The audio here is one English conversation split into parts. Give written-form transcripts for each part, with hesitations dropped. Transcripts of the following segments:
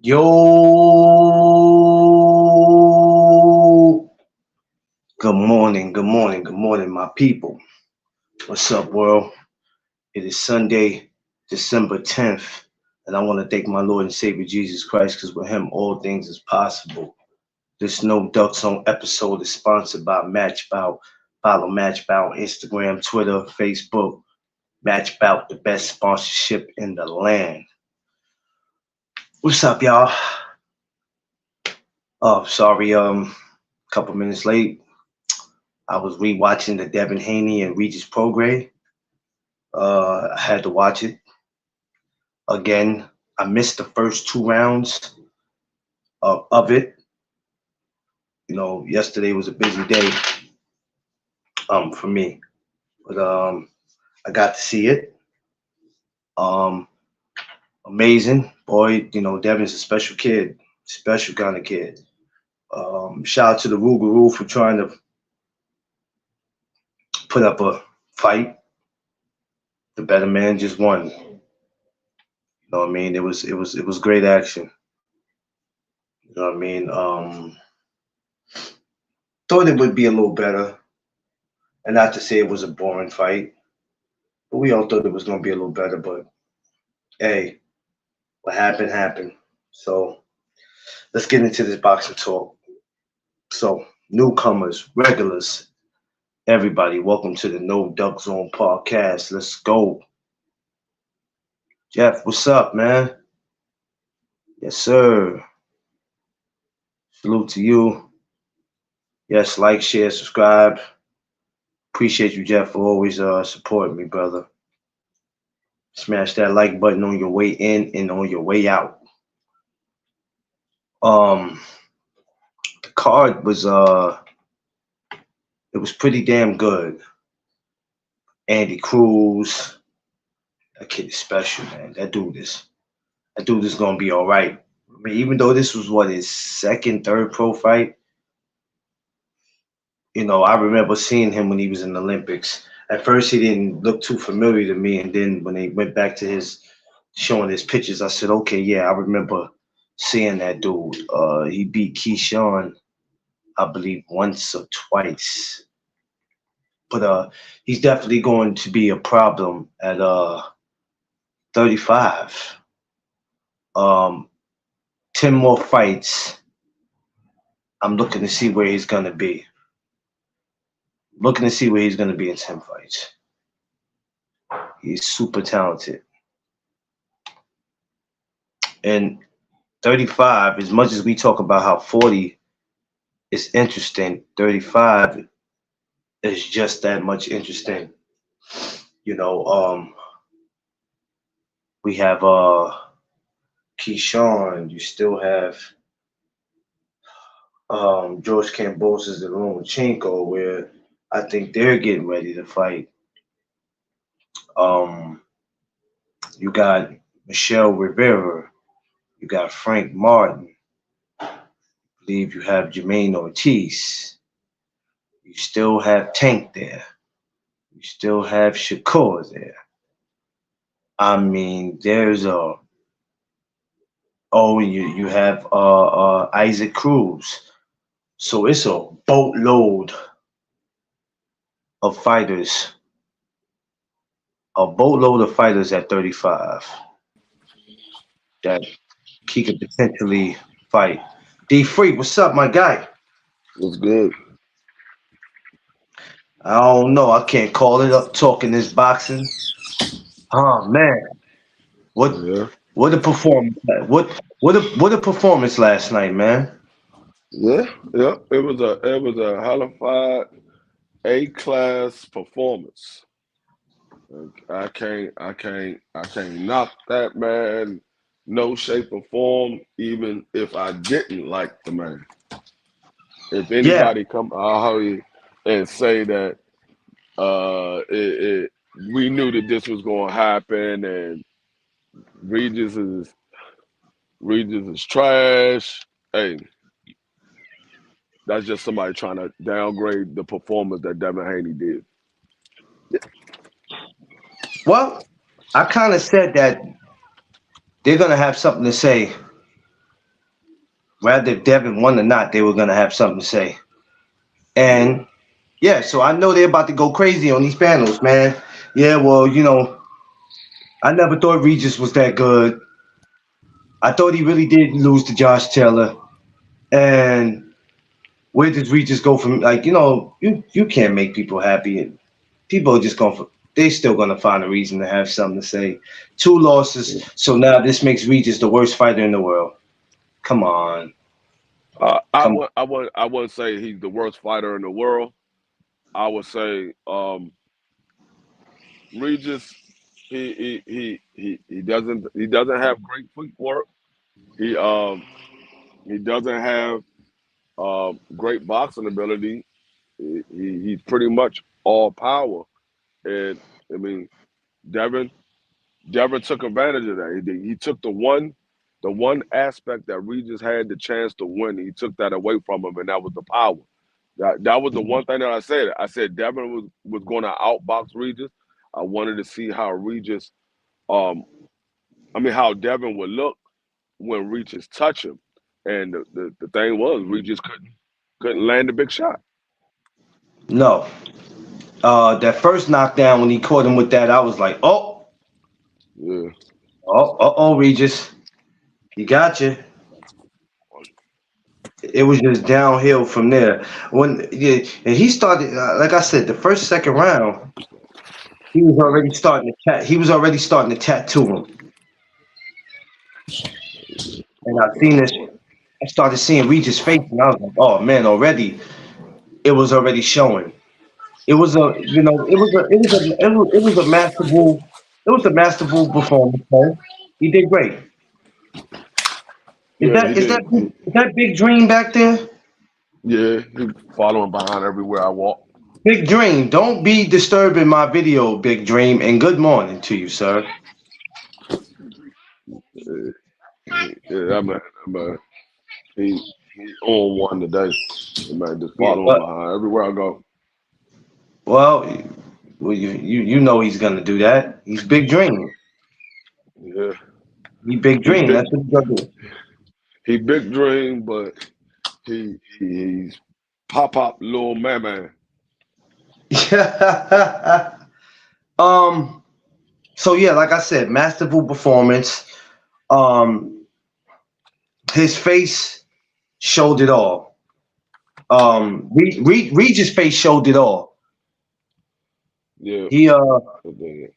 Yo, good morning, my people. What's up, world? It is Sunday, December 10th, and I want to thank my Lord and Savior Jesus Christ because with Him all things is possible. This No Duck Zone episode is sponsored by Match Bout. Follow Match Bout on Instagram, Twitter, Facebook. Match Bout, the best sponsorship in the land. What's up, y'all? Oh, sorry, couple minutes late. I was rewatching the Devin Haney and Regis Prograis. I had to watch it again. I missed the first two rounds of it. Yesterday was a busy day for me, but I got to see it. Um, Amazing, boy. Devin's a special kid, special kind of kid. Shout out to the Rougarou for trying to put up a fight. The better man just won. You know what I mean? It was great action. You know what I mean? Thought it would be a little better, and not to say it was a boring fight, but we all thought it was going to be a little better. But hey, what happened happened. So let's get into this boxing talk. So newcomers, regulars, everybody, welcome to the No Duck Zone podcast. Let's go, Jeff. What's up, man? Yes, sir. Salute to you. Yes, like, share, subscribe. Appreciate you, Jeff, for always supporting me, brother. Smash that like button on your way in and on your way out. Um, the card was it was pretty damn good. Andy Cruz, that kid is special, man. That dude is gonna be all right. I mean, even though this was what his second, third pro fight, I remember seeing him when he was in the Olympics. At first, he didn't look too familiar to me, and then when they went back to his showing his pictures, I said, okay, yeah, I remember seeing that dude. He beat Keyshawn, I believe, once or twice. But he's definitely going to be a problem at 35. Um, 10 more fights. I'm looking to see where he's gonna be. Looking to see where he's gonna be in 10 fights. He's super talented. And 35, as much as we talk about how 40 is interesting, 35 is just that much interesting. You know, we have Keyshawn, you still have George Kambosos and Lomachenko, where I think they're getting ready to fight. Um, you got Michelle Rivera, you got Frank Martin, I believe you have Jermaine Ortiz, you still have Tank there, you still have Shakur there. I mean, there's a you have Isaac Cruz. So it's a boatload of fighters, at 35 that he could potentially fight. D Freak, what's up, my guy? What's good? I don't know. I can't call it up talking this boxing. Oh man, what Yeah, what a performance! What a performance last night, man. yeah. It was a halified A class performance. I can't knock that man. No shape or form. Even if I didn't like the man, if Yeah, anybody come out here and say that we knew that this was going to happen and Regis is Regis is trash. Hey, that's just somebody trying to downgrade the performance that Devin Haney did. well, I kind of said that they're gonna have something to say Whether Devin won or not, they were gonna have something to say. Yeah. And yeah, so I know they're about to go crazy on these panels, man. Yeah, well, I never thought Regis was that good. I thought he really did lose to Josh Taylor. And where does Regis go from? Like, you can't make people happy. And people are just they still gonna find a reason to have something to say. Two losses, so now this makes Regis the worst fighter in the world. Come on, I come on. would, I would, I wouldn't say he's the worst fighter in the world. I would say Regis, he doesn't have great footwork. He um he doesn't have great boxing ability. He's pretty much all power, and I mean Devin Devin took advantage of that. He took the one aspect that Regis had the chance to win. He took that away from him, and that was the power. That was the one thing that I said. I said Devin was going to outbox Regis. I wanted to see how Regis, um, how Devin would look when Regis touched him. And the thing was, Regis couldn't land a big shot. No, that first knockdown when he caught him with that, I was like, Yeah, Regis, he got you. It was just downhill from there. And he started, like I said, the first second round, he was already starting to chat. He was already starting to tattoo him, and I seen this. I started seeing Regis' face, and I was like, "Oh man!" Already, it was already showing. It was a, it was a masterful, performance. Man. He did great. Is yeah, he that is that did. is that Big Dream back there? He following behind everywhere I walk. Big Dream, don't be disturbing my video, Big Dream, and good morning to you, sir. Yeah, yeah, that man, he on one today. That man just Yeah, following but behind everywhere I go. well, you know he's gonna do that. He's Big Dream. Yeah, He Big he Dream. big That's what he's gonna do. he big dream, but he's pop little man. um. So yeah, like I said, masterful performance. Um, his face showed it all. Regis' face showed it all. Yeah, He but then,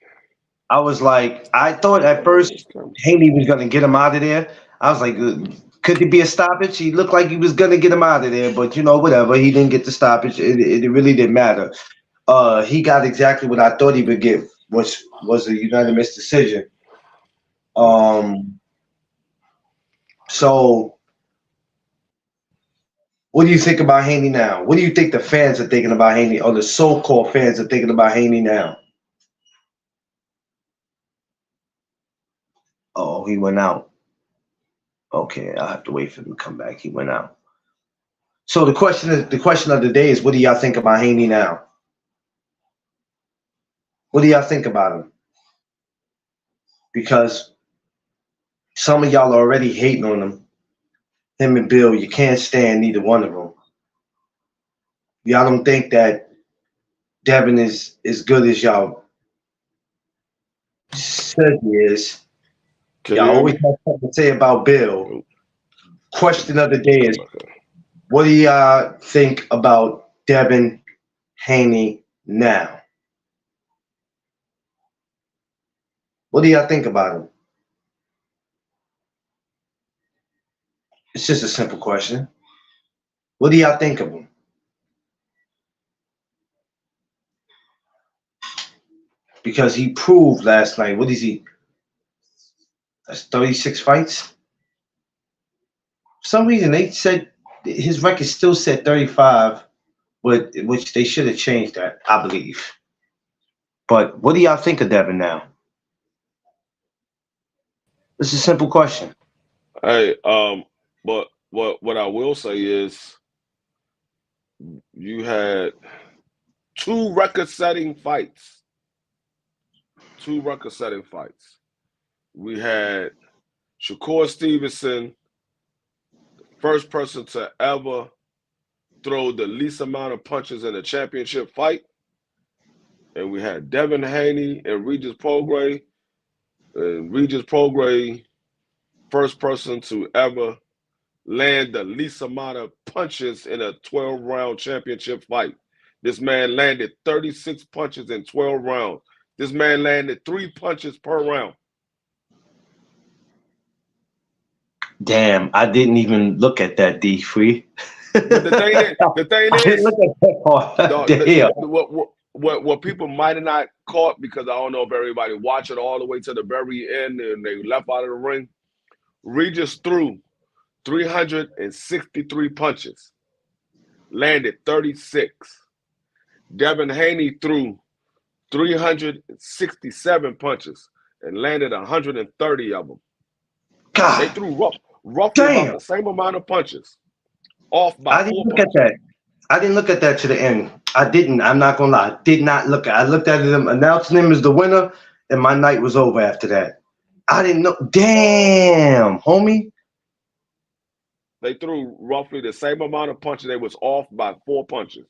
I was like, I thought at first it's coming. Haney was gonna get him out of there. I was like, could it be a stoppage? He looked like he was gonna get him out of there, but whatever. He didn't get the stoppage. It really didn't matter. He got exactly what I thought he would get, which was a unanimous decision. Um, so what do you think about Haney now? What do you think the fans are thinking about Haney, or the so-called fans are thinking about Haney now? Oh, he went out. Okay, I'll have to wait for him to come back. He went out. So the question of the day is, what do y'all think about Haney now? What do y'all think about him? Because some of y'all are already hating on him. Him and Bill, you can't stand neither one of them. Y'all don't think that Devin is as good as y'all said he is. Can you Y'all hear always me? have something to say about Bill. Oh, Question of the day is, okay. what do y'all think about Devin Haney now? What do y'all think about him? It's just a simple question. What do y'all think of him? Because he proved last night. What is he? That's 36 fights. For some reason, they said his record still said 35, but which they should have changed that, I believe. But what do y'all think of Devin now? It's a simple question. Hey, but what I will say is you had two record-setting fights. Two record-setting fights. We had Shakur Stevenson first person to ever throw the least amount of punches in a championship fight. And we had Devin Haney and Regis Prograis. And Regis Prograis, first person to ever land the least amount of punches in a 12-round championship fight. This man landed 36 punches in 12 rounds. This man landed 3 punches per round. Damn, I didn't even look at that, D3. But the thing is, I didn't look at that part. Damn. What people might have not caught, because I don't know if everybody watched it all the way to the very end and they left out of the ring. Regis threw 363 punches, landed 36. Devin Haney threw 367 punches and landed 130 of them. God. They threw roughly about the same amount of punches. Off by I didn't 4 look punches. at that. I didn't look at that to the end. I didn't. I'm not gonna lie. I did not look at. I looked at him announcing him as the winner, and my night was over after that. I didn't know. Damn, homie. They threw roughly the same amount of punches. They was off by 4 punches.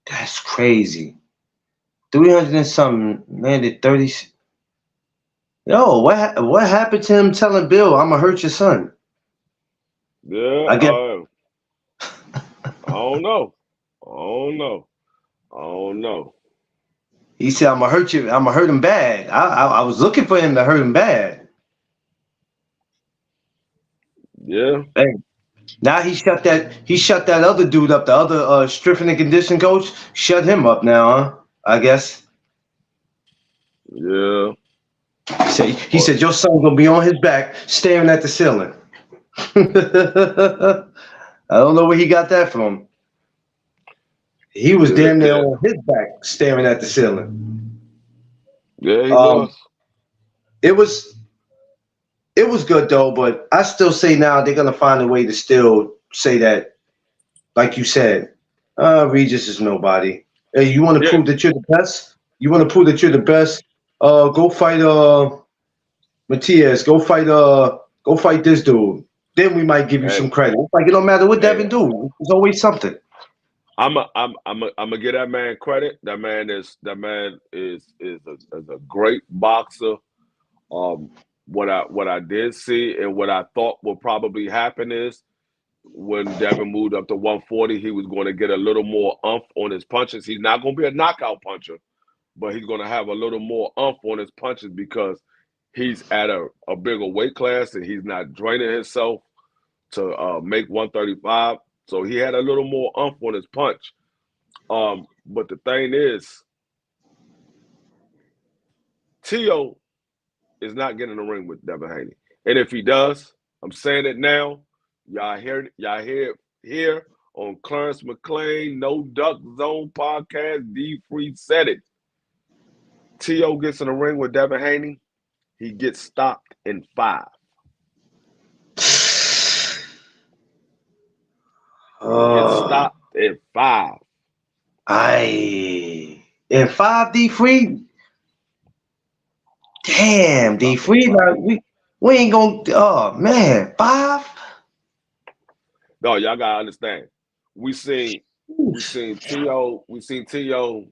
That's crazy. 300 and something landed 30. Yo, what happened to him telling Bill, "I'm gonna hurt your son"? Yeah, I guess. I don't know. He said, "I'm gonna hurt you. I'm gonna hurt him bad." I was looking for him to hurt him bad. Yeah. Hey, now he shut that other dude up. The other strength and conditioning coach shut him up now, huh? I guess. Yeah. He said your son's gonna be on his back staring at the ceiling. I don't know where he got that from. He was damn near on his back staring at the ceiling. Yeah, he was. It was good though, but I still say now they're gonna find a way to still say that, like you said, Regis is nobody. Hey, you want to prove that you're the best? You want to prove that you're the best? Go fight Matias. Go fight this dude. Then we might give you some credit. It's like it don't matter what Devin do. There's always something. I'm gonna give that man credit. That man is a great boxer. What I did see and what I thought would probably happen is when Devin moved up to 140, he was going to get a little more umph on his punches. He's not going to be a knockout puncher, but he's going to have a little more umph on his punches because he's at a bigger weight class and he's not draining himself to make 135. So he had a little more umph on his punch. But the thing is, Tio is not getting in the ring with Devin Haney. And if he does, I'm saying it now, y'all hear it here on Clarence McLean, No Duck Zone podcast. D-Free said it. Tio gets in the ring with Devin Haney, he gets stopped in 5. Gets stopped at 5. In 5 D3. Damn, D3. Like, we ain't gonna. Oh man, 5. No, y'all gotta understand. We seen Tio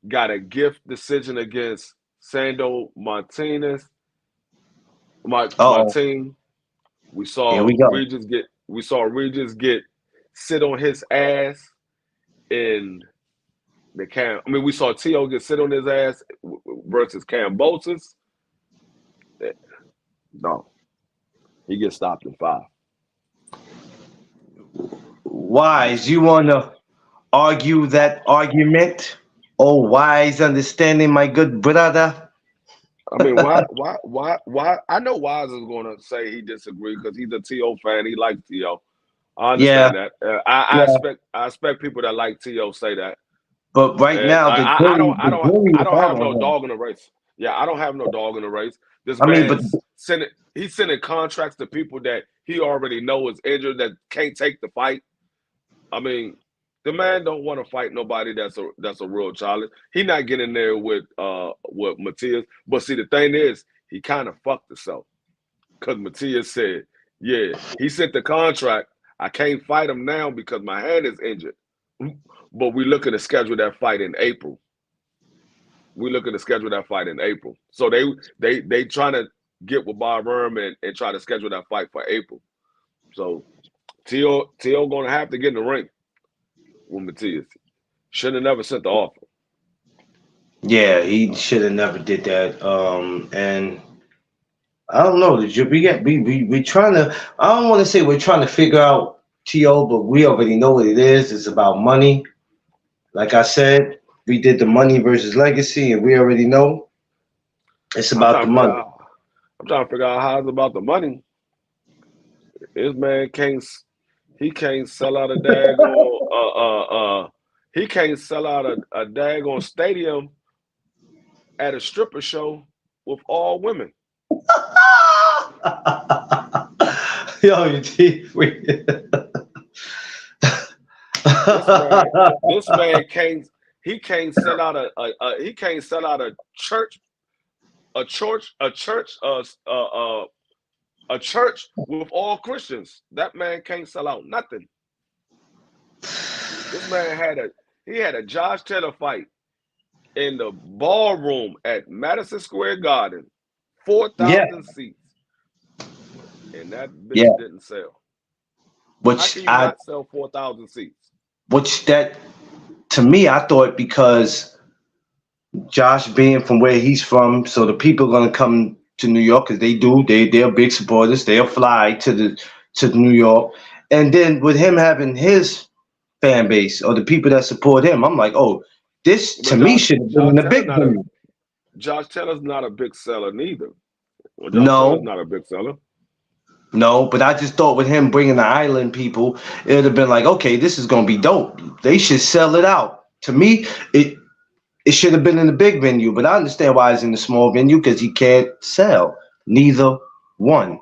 got a gift decision against Sando Martinez. Martin. We saw Regis get sit on his ass in the Cam. I mean, we saw Tio get sit on his ass versus Cambosis. No, he gets stopped in 5. Wise, you wanna argue that argument? Oh, wise understanding, my good brother. I mean, why? I know Wise is going to say he disagrees because he's a T.O. fan. He likes T.O. I understand that. I expect people that like T.O. say that. But right now, I don't have no dog in the race. Yeah, I don't have no dog in the race. This man's sending contracts to people that he already know is injured that can't take the fight. I mean, the man don't want to fight nobody that's a real challenge. He not getting there with Matias. But see, the thing is, he kind of fucked himself because Matias said, "Yeah, he sent the contract. I can't fight him now because my hand is injured, but we looking to schedule that fight in April. So they trying to get with Bob Worm and try to schedule that fight for April. So T.O. gonna have to get in the ring with Matias. Should have never sent the offer. Yeah, he should have never did that. And I don't know. We trying to. I don't want to say we're trying to figure out To, but we already know what it is. It's about money. Like I said, we did the money versus legacy, and we already know it's I'm about trying the to figure money. out. I'm trying to figure out how it's about the money. This man can't. He can't sell out a daggone. He can't sell out a daggone stadium at a stripper show with all women. Yo, you teeth. This man can't. He can't sell out he can't sell out a church a church with all Christians. That man can't sell out nothing. This man had a Josh Taylor fight in the ballroom at Madison Square Garden, Yeah, 4,000 seats, and that bitch yeah. didn't sell. How Which can you I, not sell 4,000 seats? which that to me, I thought because Josh being from where he's from, so the people are gonna come to New York because they do. They're big supporters. They'll fly to New York, and then with him having his fan base or the people that support him, I'm like, oh, this to But me should have been in the big venue. Josh Taylor's not a big seller neither. Well, Josh Taylor's No, not a big seller. no, but I just thought with him bringing the island people, it would have been like, okay, this is gonna be dope. They should sell it out. To me, it should have been in the big venue, but I understand why it's in the small venue because he can't sell neither one,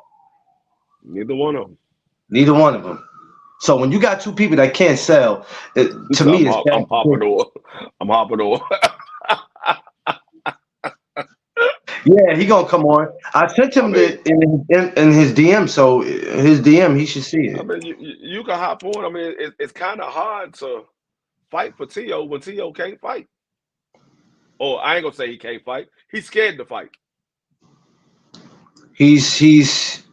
Neither one of them. neither one of them. So when you got two people that can't sell, to So me, it's I'm hopping that. over. I'm hopping over. Yeah, he gonna come on. I sent I him mean, in his DM, so his DM he should see I it. mean, you can hop on. I mean, it's kind of hard to fight for T.O. when T.O. can't fight. Or I ain't gonna say he can't fight. He's scared to fight. He's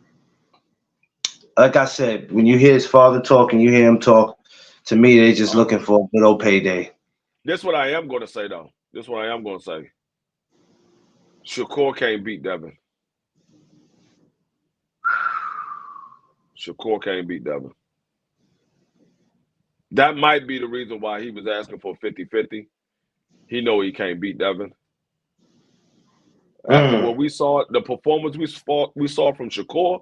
like I said, when you hear his father talk and you hear him talk, to me they just looking for a good old payday. This is what I am gonna say though. This is what I am gonna say. Shakur can't beat Devin. Shakur can't beat Devin. That might be the reason why he was asking for 50-50. He know he can't beat Devin. After what we saw, the performance we saw from Shakur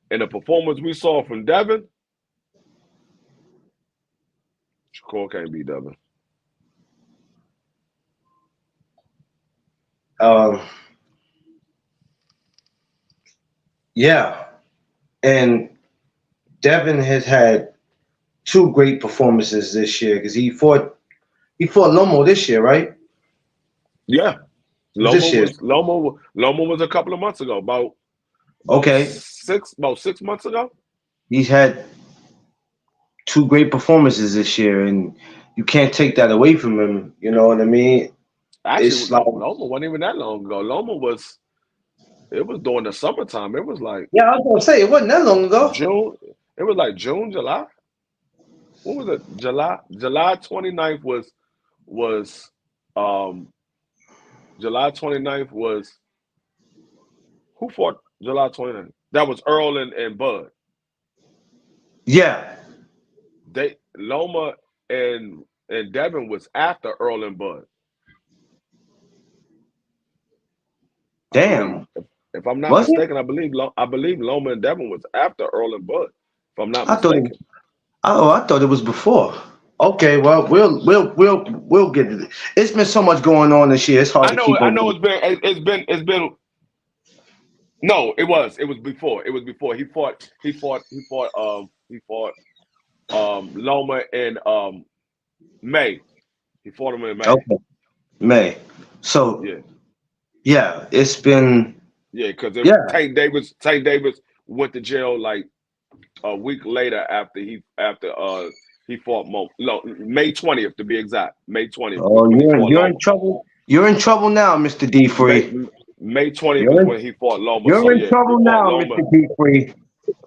and the performance we saw from Devin, Shakur can't beat Devin. Yeah, and Devin has had two great performances this year because he fought Lomo this year, right? Yeah. It was this year. Loma was a couple of months ago, about Okay, 6 months ago. he's had two great performances this year, and you can't take that away from him. You know what I mean? Actually, It's like, Loma wasn't even that long ago. It was during the summertime. It was like yeah, I was gonna say it wasn't that long ago. June. It was like June, July. What was it? July 29th was July 29th was who fought July 29th? That was Earl and Bud. Yeah, Loma and Devin was after Earl and Bud. I believe, damn, if I'm not was it? mistaken, I believe Loma and Devin was after Earl and Bud. If I'm not I thought mistaken. I thought it was before. Okay, well, we'll get it. It's been so much going on this year. It's hard I to know. keep I up know. with. It's been. No, it was. It was before. It was before he fought. Loma in May. He fought him in May. Okay, May. So Yeah. yeah, it's been Yeah, because Yeah. Tank Davis went to jail like a week later after he fought May 20th to be exact. May 20th was Oh, when he fought you're in Loma. trouble. You're in trouble now, Mr. D. May Free. May 20th You're is in, when he fought Loma. you're So in yeah, he trouble fought now, Loma. Mr. D. Free.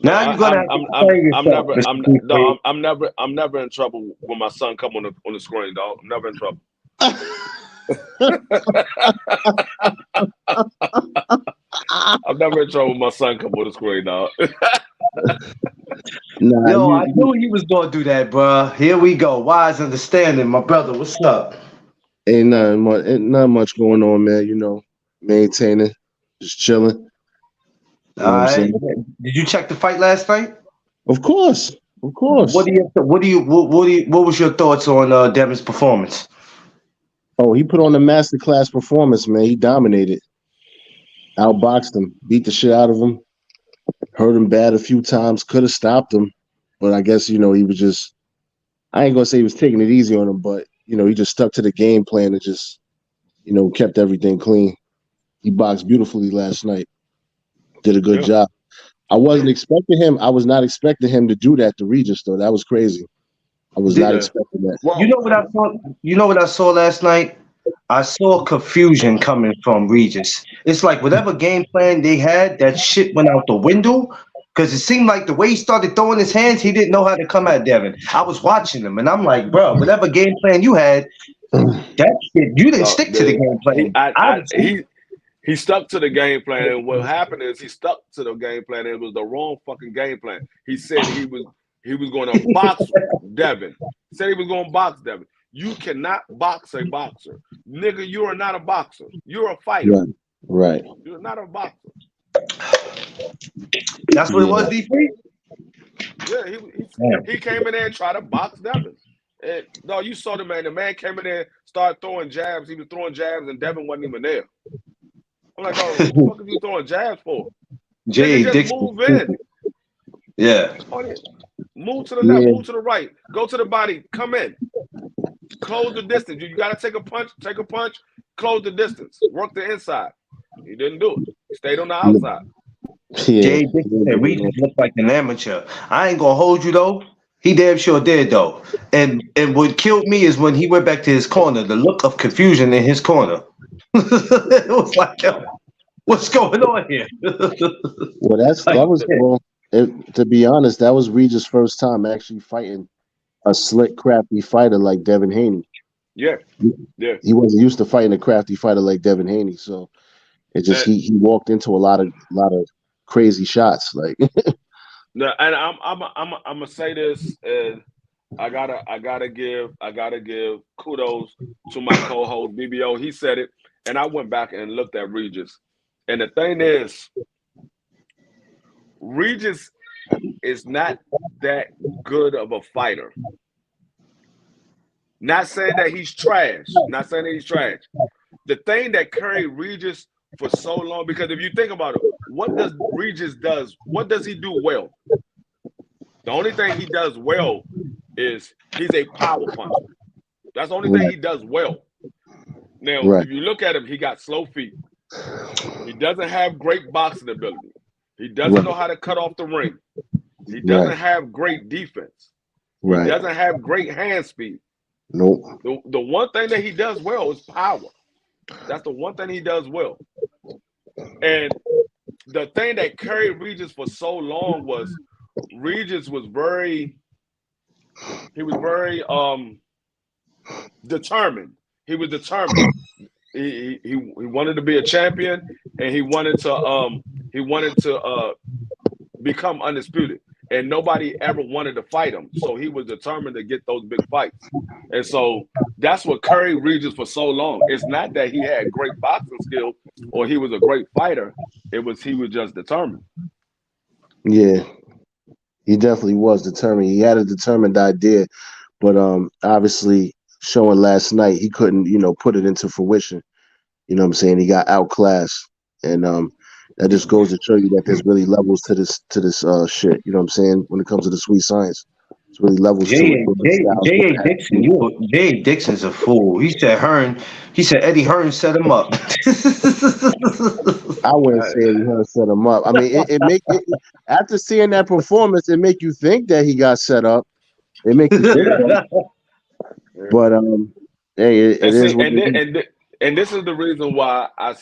No, Now you're gonna have to prepare I'm yourself, never Mr. D. Free. I'm never in trouble when my son come on the screen, dog. I'm never in trouble. I'm never in trouble when my son come on the screen, dog. Nah, Yo, I knew he was gonna do that, bruh. Here we go. Wise understanding, my brother. What's up? ain't not much going on, man. You know, maintaining, just chilling. You All know what I'm right. saying? Did you check the fight last night? Of course, of course. What was your thoughts on Devin's performance? Oh, he put on a masterclass performance, man. He dominated, outboxed him, beat the shit out of him, hurt him bad a few times. Could have stopped him, but I guess he was just. I ain't gonna say he was taking it easy on him, but he just stuck to the game plan and just kept everything clean. He boxed beautifully last night. Did a good Yeah. job. I wasn't expecting him. I was not expecting him to do that to Regis, though. That was crazy. I was not Did, expecting that. you Well, know what I saw? You know what I saw last night? I saw confusion coming from Regis. It's like whatever game plan they had, that shit went out the window. Because it seemed like the way he started throwing his hands, he didn't know how to come at Devin. I was watching him, and I'm like, bro, whatever game plan you had, that shit, you didn't no, stick to the game plan. he stuck to the game plan, and what happened is he stuck to the game plan. And it was the wrong fucking game plan. He said he was going to box Devin. He said he was going to box Devin. You cannot box a boxer, nigga. You are not a boxer. You're a fighter. Right. Right. You're not a boxer. That's what it Yeah. was, D3? Yeah, he came in there and tried to box Devin. And, no, you saw the man. The man came in there, started throwing jabs. He was throwing jabs, and Devin wasn't even there. I'm like, oh, what the fuck are you throwing jabs for? Jay Nigga, just Dixon. move in. Yeah. Move to the left, Yeah. move to the right. Go to the body, come in. Close the distance. You got to take a punch, close the distance. Work the inside. He didn't do it. He stayed on the outside. Yeah. Jay Dixon said Regis looked like an amateur. I ain't gonna hold you though. He damn sure did though. And what killed me is when he went back to his corner, the look of confusion in his corner. It was like, yo, what's going on here? Well, that was to be honest, that was Regis' first time actually fighting a slick, crafty fighter like Devin Haney. Yeah. He wasn't used to fighting a crafty fighter like Devin Haney, so it just he walked into a lot of crazy shots. Like No, and I'm gonna say this, and I gotta give kudos to my co-host BBO. He said it, and I went back and looked at Regis. And the thing is, Regis is not that good of a fighter. Not saying that he's trash. Not saying that he's trash. The thing that carried Regis for so long, because if you think about it, what does Regis does? What does he do well? The only thing he does well is he's a power puncher. That's the only thing he does well. Now, if you look at him, he got slow feet. He doesn't have great boxing ability. He doesn't know how to cut off the ring. He doesn't have great defense. He doesn't have great hand speed. Nope. The one thing that he does well is power. That's the one thing he does well. And the thing that carried Regis for so long was Regis was very determined. He was determined. He wanted to be a champion, and he wanted to become undisputed. And nobody ever wanted to fight him, so he was determined to get those big fights. And so that's what carried Regis for so long. It's not that he had great boxing skill or he was a great fighter. He was just determined. Yeah, he definitely was determined. He had a determined idea, but obviously showing last night he couldn't, put it into fruition. You know what I'm saying? He got outclassed, and that just goes to show you that there's really levels to this shit. You know what I'm saying? When it comes to the sweet science. It's really levels to it. J.A. Dixon, J.A. Dixon's a fool. He said Eddie Hearn set him up. I wouldn't say Eddie Hearn set him up. I mean, it make it after seeing that performance, it make you think that he got set up. It make you think that. But hey, it is what it is. And this is the reason why I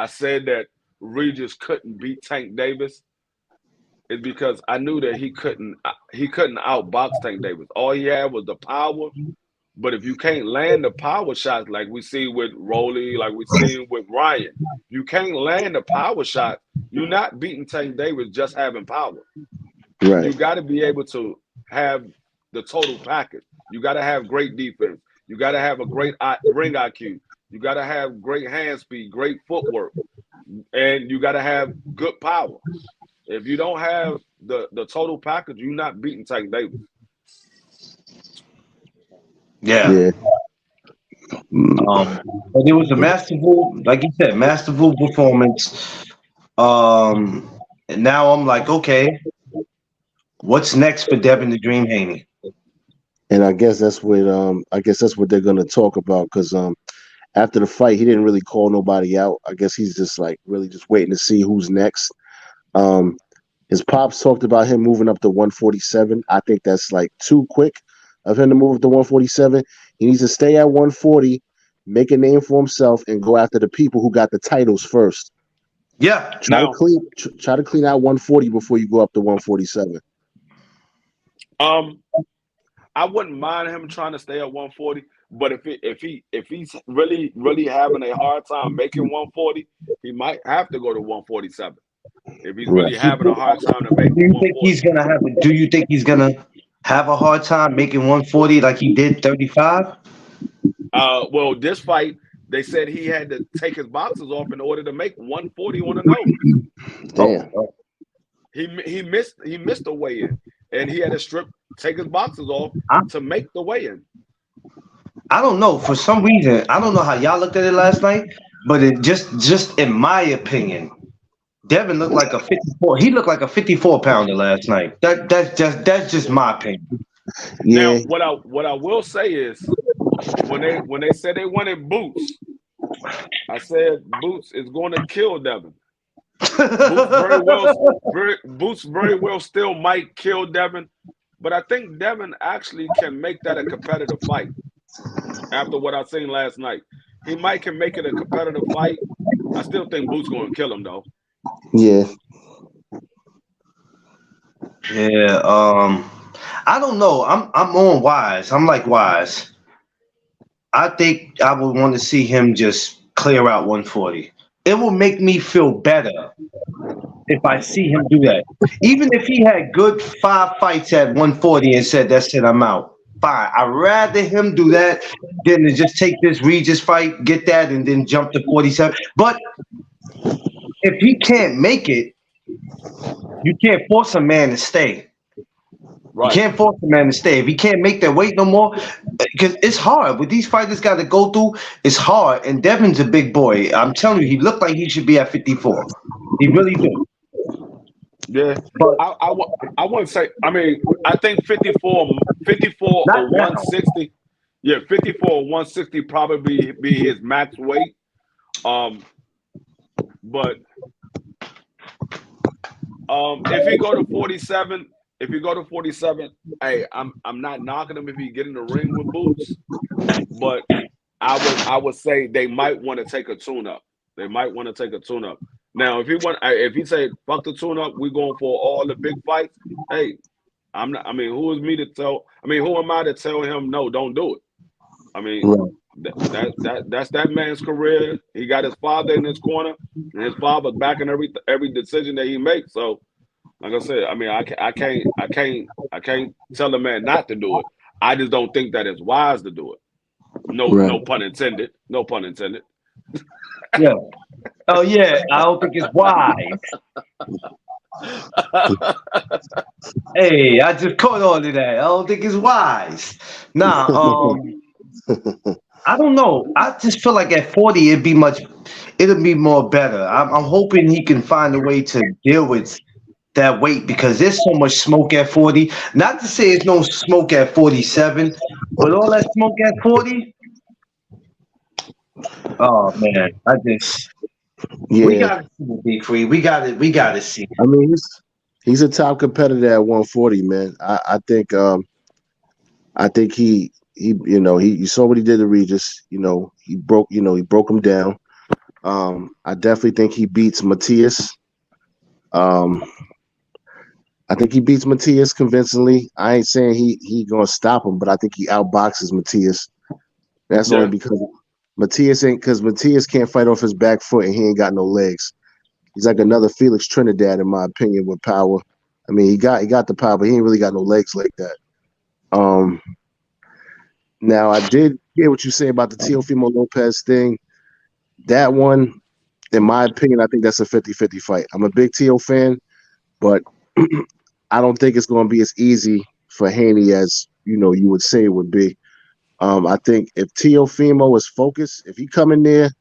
said that Regis couldn't beat Tank Davis. Is because I knew that he couldn't outbox Tank Davis. All he had was the power. But if you can't land the power shots like we see with Rolly, like we see with Ryan, you can't land the power shot. You're not beating Tank Davis just having power. Right. You got to be able to have the total package. You got to have great defense. You got to have a great ring IQ. You got to have great hand speed, great footwork, and you got to have good power. If you don't have the total package, you're not beating Tank Davis. Yeah. But it was a masterful, like you said, masterful performance. And now I'm like, okay, what's next for Devin the Dream Haney? And I guess that's what they're gonna talk about because after the fight, he didn't really call nobody out. I guess he's just like really just waiting to see who's next. His pops talked about him moving up to 147. I think that's like too quick of him to move up to 147. He needs to stay at 140, make a name for himself, and go after the people who got the titles first. Yeah. Try to clean out 140 before you go up to 147. I wouldn't mind him trying to stay at 140, but if he's really having a hard time making 140, he might have to go to 147. If he's really having a hard time to make, do you think he's gonna have a hard time making 140 like he did 35? Well, this fight they said he had to take his boxes off in order to make 140 on the nose. Damn. He missed the weigh-in, and he had to take his boxes off to make the weigh-in. I don't know. For some reason, I don't know how y'all looked at it last night, but it just in my opinion, Devin looked like a 54. He looked like a 54-pounder last night. That's just my opinion. Yeah. Now, what I will say is when they said they wanted Boots, I said Boots is going to kill Devin. Boots very well still might kill Devin, but I think Devin actually can make that a competitive fight. After what I've seen last night, he can make it a competitive fight. I still think Boots going to kill him though. Yeah. Yeah. I don't know. I'm on Wise. I'm like Wise. I think I would want to see him just clear out 140. It will make me feel better if I see him do that. Even if he had good 5 fights at 140 and said, that's it, I'm out. Fine. I'd rather him do that than to just take this Regis fight, get that, and then jump to 47. But if he can't make it, you can't force a man to stay. Right. You can't force a man to stay. If he can't make that weight no more, because it's hard. What these fighters got to go through, it's hard. And Devin's a big boy. I'm telling you, he looked like he should be at 54. He really do. Yeah. But I wouldn't say, I mean, I think 54 or 160. Yeah, 54 or 160 probably be his max weight. But if he go to 47, hey, I'm not knocking him if he get in the ring with Boots, but I would say they might want to take a tune-up. Now, if he say fuck the tune-up, we going for all the big fights. Hey, I'm not. I mean, who is me to tell? I mean, who am I to tell him no? Don't do it. I mean, that's that man's career. He got his father in his corner, and his father backing every decision that he makes. So, like I said, I mean, I can't tell a man not to do it. I just don't think that it's wise to do it. No pun intended. No pun intended. Yeah. Oh yeah, I don't think it's wise. Hey, I just caught on to that. I don't think it's wise. Nah, I don't know. I just feel like at 40 it'll be more better. I'm hoping he can find a way to deal with that weight because there's so much smoke at 40. Not to say there's no smoke at 47, but all that smoke at 40. Oh man, we Yeah, gotta see the big free. We gotta see. I mean he's a top competitor at 140, man. I think he you saw what he did to Regis. He broke him down. I definitely think he beats Matias. Um, I think he beats Matias convincingly. I ain't saying he gonna stop him, but I think he outboxes Matias. That's only Yeah, because Matias can't fight off his back foot and he ain't got no legs. He's like another Felix Trinidad in my opinion with power. I mean he got the power, but he ain't really got no legs like that. Um, Now I did hear what you say about the Teofimo Lopez thing. That one, in my opinion, I think that's a 50-50 fight. I'm a big Teo fan, but I don't think it's going to be as easy for Haney as you would say it would be. I think if Teofimo is focused, if he come in there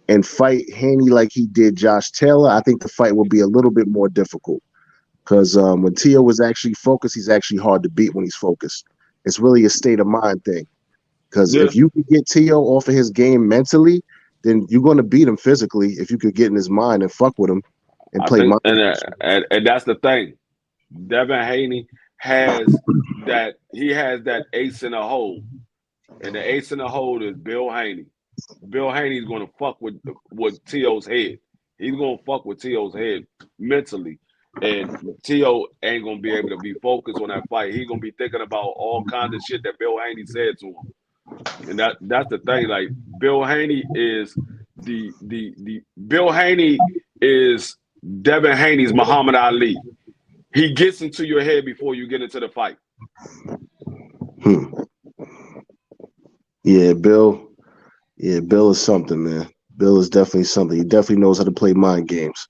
and fight Haney like he did Josh Taylor, I think the fight will be a little bit more difficult. Because when Teo was actually focused, he's actually hard to beat when he's focused. It's really a state of mind thing. Because yeah. if you could get Teo off of his game mentally, then you're going to beat him physically if you could get in his mind and fuck with him and I play think, mind. and that's the thing. Devin Haney has that. He has that ace in the hole, and the ace in the hole is Bill Haney. Bill Haney's going to fuck with T.O.'s head. He's going to fuck with T.O.'s head mentally, and T.O. ain't going to be able to be focused on that fight. He's going to be thinking about all kinds of shit that Bill Haney said to him. And that's the thing. Like Bill Haney is the Bill Haney is Devin Haney's Muhammad Ali. He gets into your head before you get into the fight. Yeah, Bill. Yeah, Bill is something, man. Bill is definitely something. He definitely knows how to play mind games.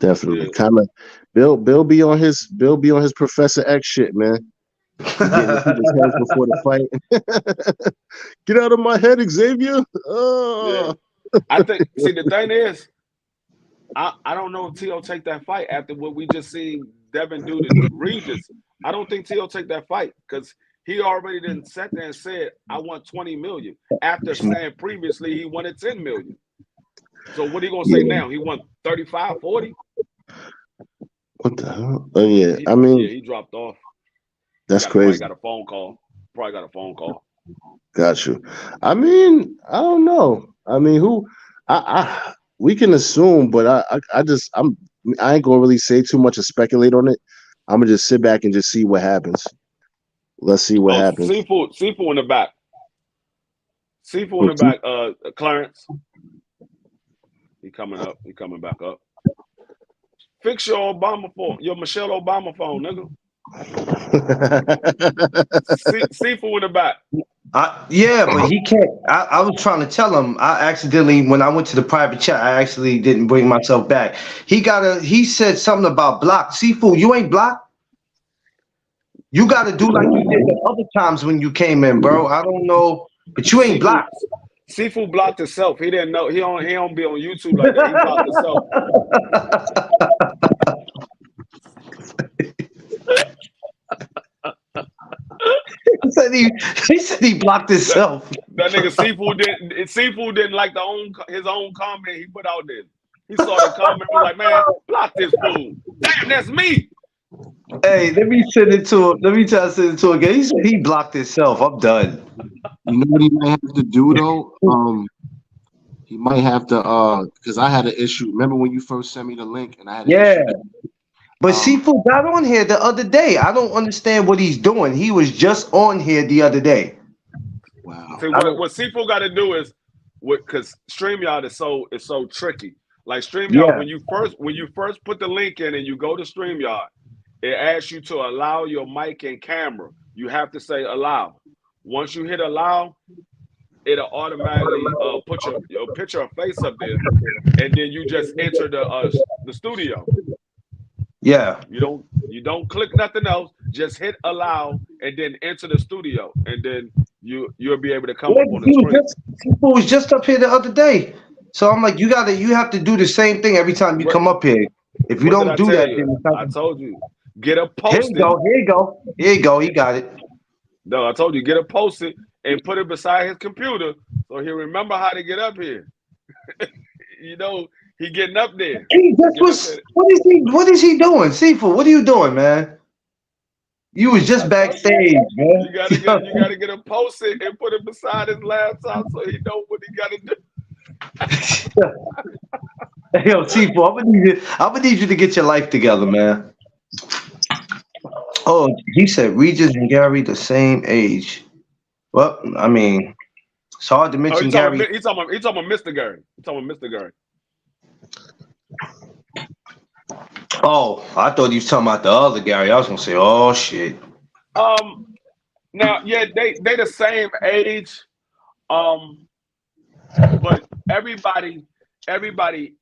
Definitely. Yeah. Kind of Bill be on his Professor X shit, man. He getting in people's heads before the fight. Get out of my head, Xavier. Oh. Yeah. I think the thing is, I don't know if T.O. take that fight after what we just seen Devin do to Regis. I don't think T.O. take that fight because he already didn't sat there and said, I want 20 million after saying previously he wanted 10 million. So what are you going to say now? He want 35, 40? What the hell? Oh, yeah. He dropped off. That's crazy. Probably got a phone call. Got you. I mean, I don't know. I mean, we can assume, but I ain't gonna really say too much or speculate on it. I'm gonna just sit back and just see what happens. Let's see what happens. Seafood in the back. Seafood in the back. Clarence. He coming up. He coming back up. Fix your Michelle Obama phone, nigga. Seafood in the back. Yeah, but he can't. I was trying to tell him. I accidentally, when I went to the private chat, I actually didn't bring myself back. He said something about block. Seafood, you ain't blocked. You got to do like you did the other times when you came in, bro. I don't know, but you ain't blocked. Seafood blocked himself. He didn't know. He don't be on YouTube like that. He blocked himself. He said he blocked himself. That nigga Seafood didn't like his own comment he put out there. He saw the comment and was like, man, block this fool. Damn, that's me. Hey, let me send it to him. Let me try to send it to him again. He said he blocked himself. I'm done. You know what he might have to do though? He might have to because I had an issue. Remember when you first sent me the link and I had an issue? But Seafood got on here the other day. I don't understand what he's doing. He was just on here the other day. Wow. See, what Seafood got to do is, because StreamYard is so tricky. Like StreamYard, when you first put the link in and you go to StreamYard, it asks you to allow your mic and camera. You have to say allow. Once you hit allow, it'll automatically put your picture or face up there, and then you just enter the studio. Yeah. You don't click nothing else. Just hit allow and then enter the studio, and then you'll be able to come up on the screen. Seafood was just up here the other day, so I'm like, you have to do the same thing every time you come up here. If you What did don't I do tell that, you? then it's I not. told you. Get a Here post-it. you go. Here you go. Here you go. He got it. No, I told you, get a post-it and put it beside his computer so he'll remember how to get up here. You know, he getting up there. He just Getting up was. there. What is he doing? Seafood, what are you doing, man? You was just I told backstage, you, man. you gotta get a post-it and put it beside his laptop so he know what he gotta do. Yo, Seafood, I'm gonna need you to get your life together, man. Oh, he said Regis and Gary the same age. Well, I mean, it's hard to Oh, mention Gary. he's talking about Mr. Gary. He's talking about Mr. Gary. Oh, I thought he was talking about the other Gary. I was gonna say, oh shit. Now, yeah, they the same age. But everybody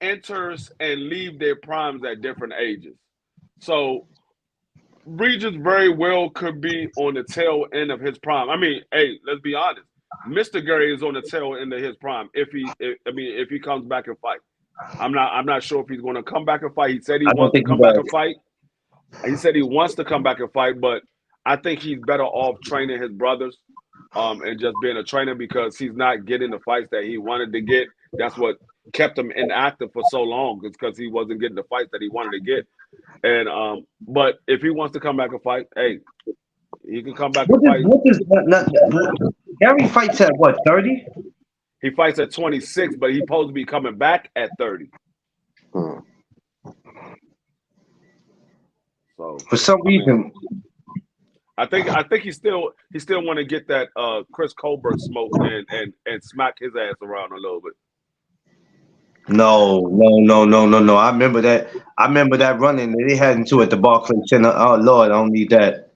enters and leave their primes at different ages. So Regis very well could be on the tail end of his prime. I mean, hey, let's be honest. Mr. Gary is on the tail end of his prime if he comes back and fight. I'm not sure if he's going to come back and fight. He said he I don't wants to think he come back does. and fight. He said he wants to come back and fight, but I think he's better off training his brothers and just being a trainer because he's not getting the fights that he wanted to get. That's what kept him inactive for so long. It's because he wasn't getting the fights that he wanted to get. And but if he wants to come back and fight, hey, he can come back and fight. Gary fights at what, 30? He fights at 26, but he's supposed to be coming back at 30. So For some reason, I think he still want to get that Chris Colbert smoke and smack his ass around a little bit. no. I remember that running that they had into at the Barclays Center. Oh Lord, I don't need that.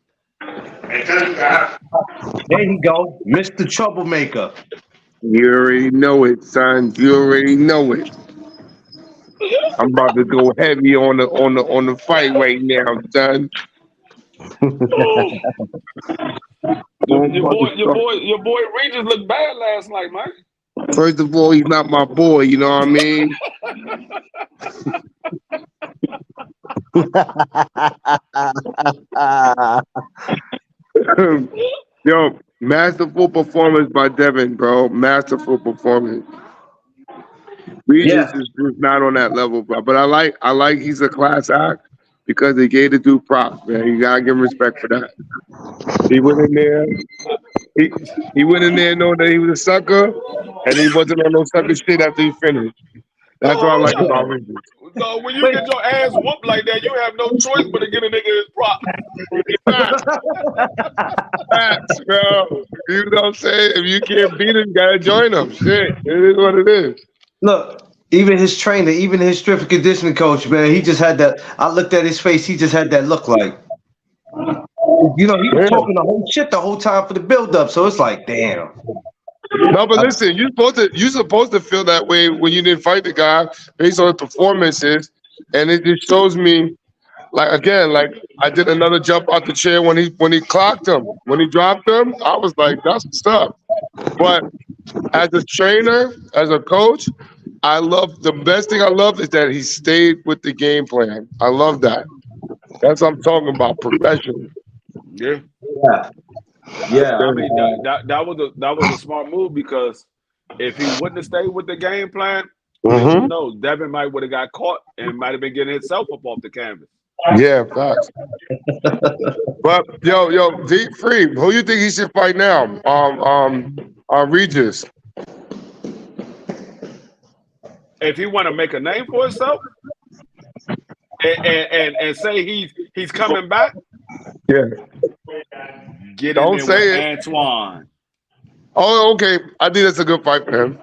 There you go, Mr. Troublemaker. You already know it, son. You already know it. I'm about to go heavy on the fight right now, son. Your boy Regis looked bad last night, man. First of all, he's not my boy. You know what I mean? Yo, masterful performance by Devin, bro. Masterful performance. Regis is just not on that level, bro. But I like he's a class act because they gave the dude props, man. You gotta give him respect for that. He went in there. He went in there knowing that he was a sucker, and he wasn't on no sucker shit after he finished. That's what I like about Regis. So when you get your ass whooped like that, you have no choice but to get a nigga his prop. Facts, bro. You know what I'm saying? If you can't beat him, you gotta join him. Shit, it is what it is. Look, even his trainer, even his strength and conditioning coach, man, he just had that. I looked at his face. He just had that look like, you know, he was talking the whole shit the whole time for the build up. So it's like, damn. No, but listen, you're supposed to feel that way when you didn't fight the guy based on the performances, and it just shows me, like I did another jump out the chair when he clocked him, when he dropped him. I was like, that's what's up. But as a trainer, as a coach, the best thing I love is that he stayed with the game plan. I love that. That's what I'm talking about, progression. Yeah. Yeah. I mean that was a smart move because if he wouldn't have stayed with the game plan, who knows? Devin might would have got caught and might have been getting himself up off the canvas. Yeah, facts. But yo, deep free. Who you think he should fight now? Regis. If he want to make a name for himself and say he's coming back, yeah. Get Don't in there say with it. Antoine. Oh, okay. I think that's a good fight for him.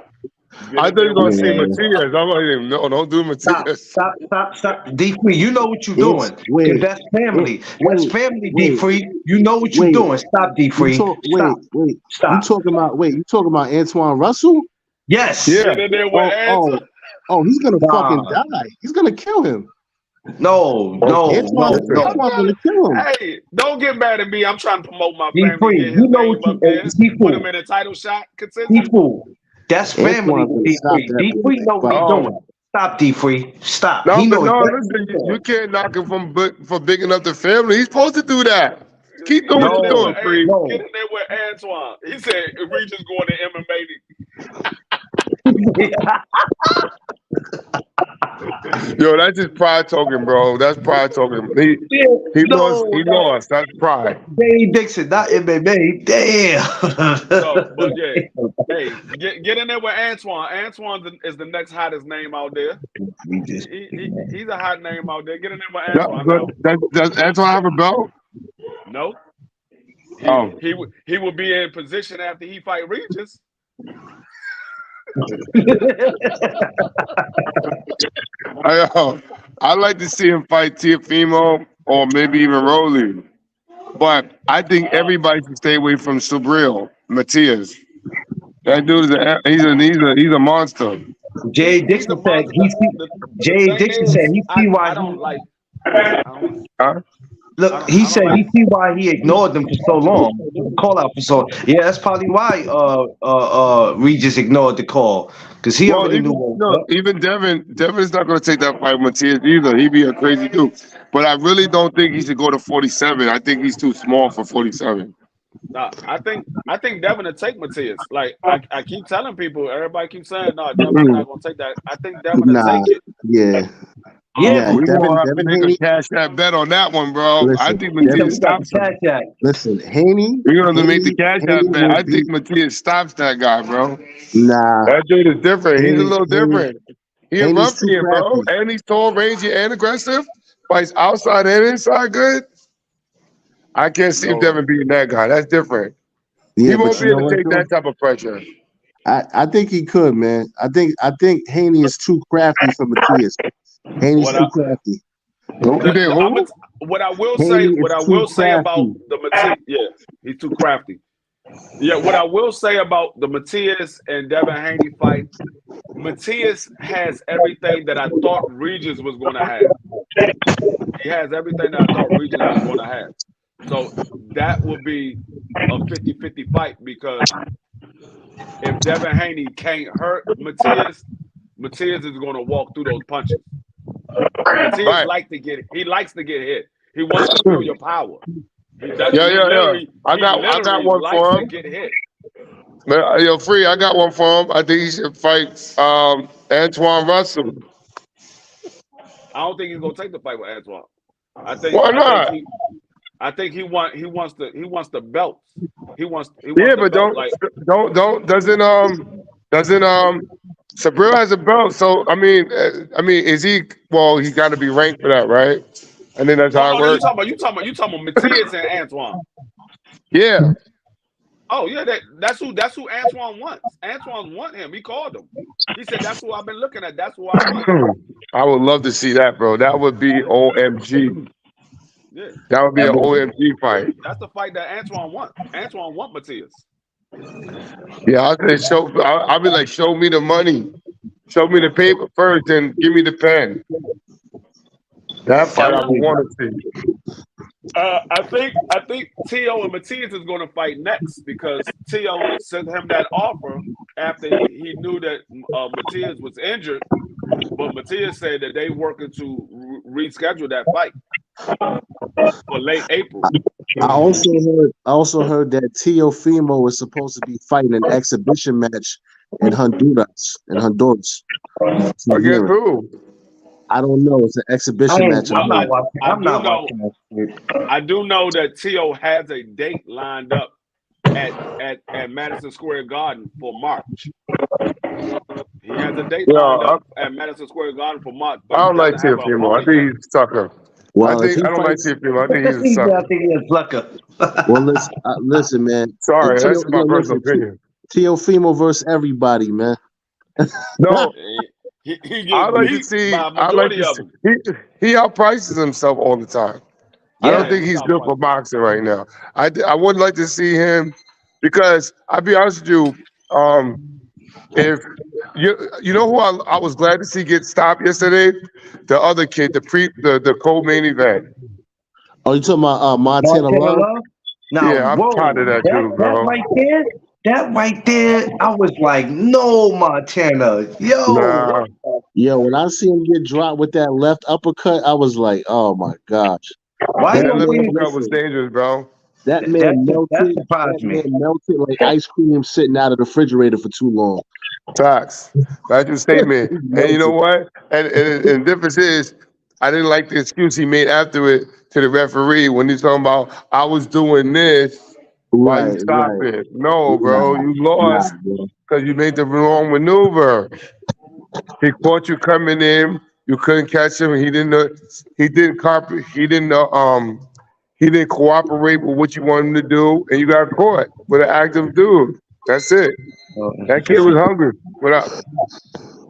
I thought you were going to say Matias. I'm like, no, don't do Matias. Stop. D3, you know what you're doing. Because that's family. That's family, D3. You know what you're doing. Stop, D3. Stop. You talking about Antoine Russell? Yes. Get in there with Oh, he's gonna fucking die. He's gonna kill him. No. Antoine's gonna kill him. Hey, don't get mad at me. I'm trying to promote my D3, family. Get his you know name what you up there. D4. Put him in a title shot. D4. That's family, D3. D3 know what he's doing. Stop, D-Free. Stop. No, He but knows no, exactly listen, what you can't knock him for big enough to family. He's supposed to do that. Keep doing what Get in you're there doing, with Free. get in there with Antoine. He said Regis going to MMA. Yo, that's just pride talking, bro. That's pride talking. He no, lost. That's pride. Danny Dixon, not MMA. Damn. So, but yeah, hey, get in there with Antoine. Antoine is the next hottest name out there. He's a hot name out there. Get in there with Antoine. Does Antoine have a belt? No. He will be in position after he fight Regis. I'd like to see him fight Teofimo or maybe even Rolly. But I think everybody should stay away from Subriel, Matias. That dude he's a monster. Jay Dixon said he see why I don't like. Huh? Look, he said he see why he ignored them for so long. Call out for so. Yeah, that's probably why Regis ignored the call because he already knew. Even Devin's not going to take that fight with Matias either. He'd be a crazy dude. But I really don't think he should go to 47. I think he's too small for 47. Nah, I think Devin will take Matias. Like I keep telling people, everybody keeps saying, no, Devin's not going to take that. I think Devin will take it. Yeah. Yeah, we Devin, gonna have to Devin make Haney, a cash that bet on that one, bro. Listen, I think Matias stops him. Listen, Haney. We're gonna make the cash Haney that bet. I think Matias stops that guy, bro. Nah. That dude is different. He's a little different. He's a Haney's ruffian, bro. And he's tall, rangy, and aggressive. Fights outside and inside good. I can't see Devin beating that guy. That's different. Yeah, he won't be able to take that type of pressure. I think he could, man. I think Haney is too crafty for Matias. Haney's too crafty. What I will say about the Matias, yeah, he's too crafty. Yeah, what I will say about the Matias and Devin Haney fight, Matias has everything that I thought Regis was going to have. He has everything that I thought Regis was going to have. So that would be a 50-50 fight because if Devin Haney can't hurt Matias is going to walk through those punches. Matias likes to get hit. He wants to feel your power. Yeah. I got one for him. Get hit. Yo, Free, I got one for him. I think he should fight Antoine Russell. I don't think he's gonna take the fight with Antoine. Why not? I think he wants the belts. He wants but doesn't Sabril has a belt, so I mean, is he? Well, he's got to be ranked for that, right? And then that's how it works. You talking about Matias and Antoine? Yeah. Oh yeah, that's who Antoine wants. Antoine want him. He called him. He said that's who I've been looking at. That's who I want. I would love to see that, bro. That would be OMG. Yeah. That would be an OMG fight. That's the fight that Antoine wants. Antoine want Matias. Yeah, I'll be like, show me the money. Show me the paper first, and give me the pen. That fight I would want to see. I think T.O. and Matias is going to fight next because T.O. sent him that offer after he knew that Matias was injured, but Matias said that they working to reschedule that fight for late April. I also heard that Teofimo was supposed to be fighting an exhibition match in Honduras. Against who? I don't know. It's an exhibition match. I do know that T.O. has a date lined up at Madison Square Garden for March. He has a date lined up at Madison Square Garden for March. I don't like Teofimo. I think he's a sucker. Well, I don't like Teofimo. I think he's a sucker. I think he's a sucker. Well, listen, man. Sorry, that's my personal opinion. Teofimo versus everybody, man. No. I like to see. He outprices himself all the time. Yeah, I don't think he's good for boxing right now. I would like to see him because I'll be honest with you. If you know who I was glad to see get stopped yesterday, the other kid, the co-main event. Oh, you talking about Montana Love? Now, yeah, I'm tired of that dude, bro. That right there, I was like, no, Montana, yo. Nah. Yo, when I see him get dropped with that left uppercut, I was like, oh my gosh. Why That you left think uppercut was dangerous, bro. That man that melted. surprised That man me? melted like ice cream sitting out of the refrigerator for too long. Facts. That's your statement. And you know what? And the difference is, I didn't like the excuse he made after it to the referee when he's talking about I was doing this. Why you Right, stop right. it? No, bro, you Nah, lost bro. because you made the wrong maneuver. He caught you coming in. You couldn't catch him. He didn't. He didn't cooperate. He didn't. He didn't cooperate with what you wanted him to do, and you got caught with an active dude. That's it. That kid was hungry.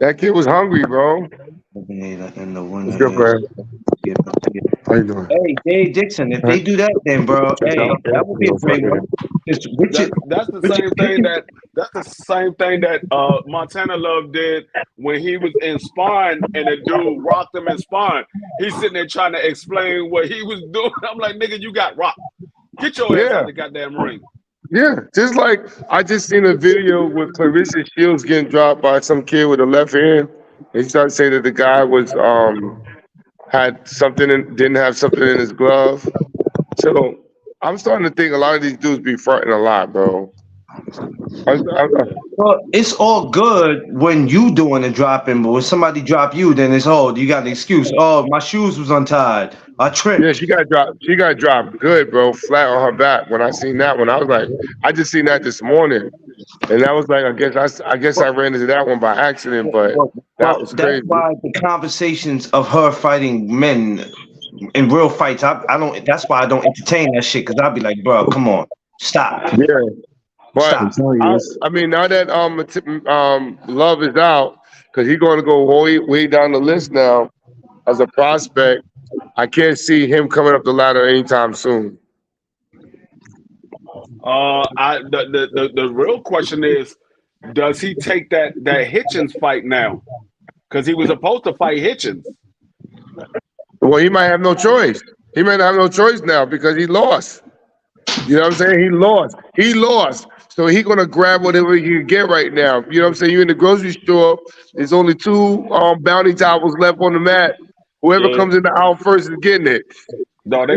That kid was hungry, bro. And the What's winner good, is. bro? How you doing? Hey, Dave Dixon, if they do that, then bro, hey, that would be a great one. It's Richard, That's the Richard same thing Pickens. that Montana Love did when he was in sparring and the dude rocked him in sparring. He's sitting there trying to explain what he was doing. I'm like, nigga, you got rocked. Get your ass Yeah. out the goddamn ring. Yeah, just like I just seen a video with Clarissa Shields getting dropped by some kid with a left hand. They started saying that the guy was had something didn't have something in his glove. So I'm starting to think a lot of these dudes be fronting a lot, bro. Well, it's all good when you doing the dropping, but when somebody drop you, then it's you got an excuse. Oh, my shoes was untied. I tripped. Yeah, she got dropped. She got dropped good, bro, flat on her back. When I seen that one, I was like, I just seen that this morning, and that was like, I guess I ran into that one by accident, but that was That's crazy. why the conversations of her fighting men in real fights, I don't. That's why I don't entertain that shit because I'll be like, bro, come on, stop, Yeah, but stop. I'm telling you, I mean, now that Love is out, because he's going to go way down the list now as a prospect. I can't see him coming up the ladder anytime soon. The real question is, does he take that Hitchens fight now? Because he was supposed to fight Hitchens. Well, he might have no choice. He might have no choice now because he lost. You know what I'm saying? He lost. He lost. So he's gonna grab whatever he can get right now. You know what I'm saying? You're in the grocery store. There's only 2 bounty towels left on the mat. Whoever comes in the aisle first is getting it. No, they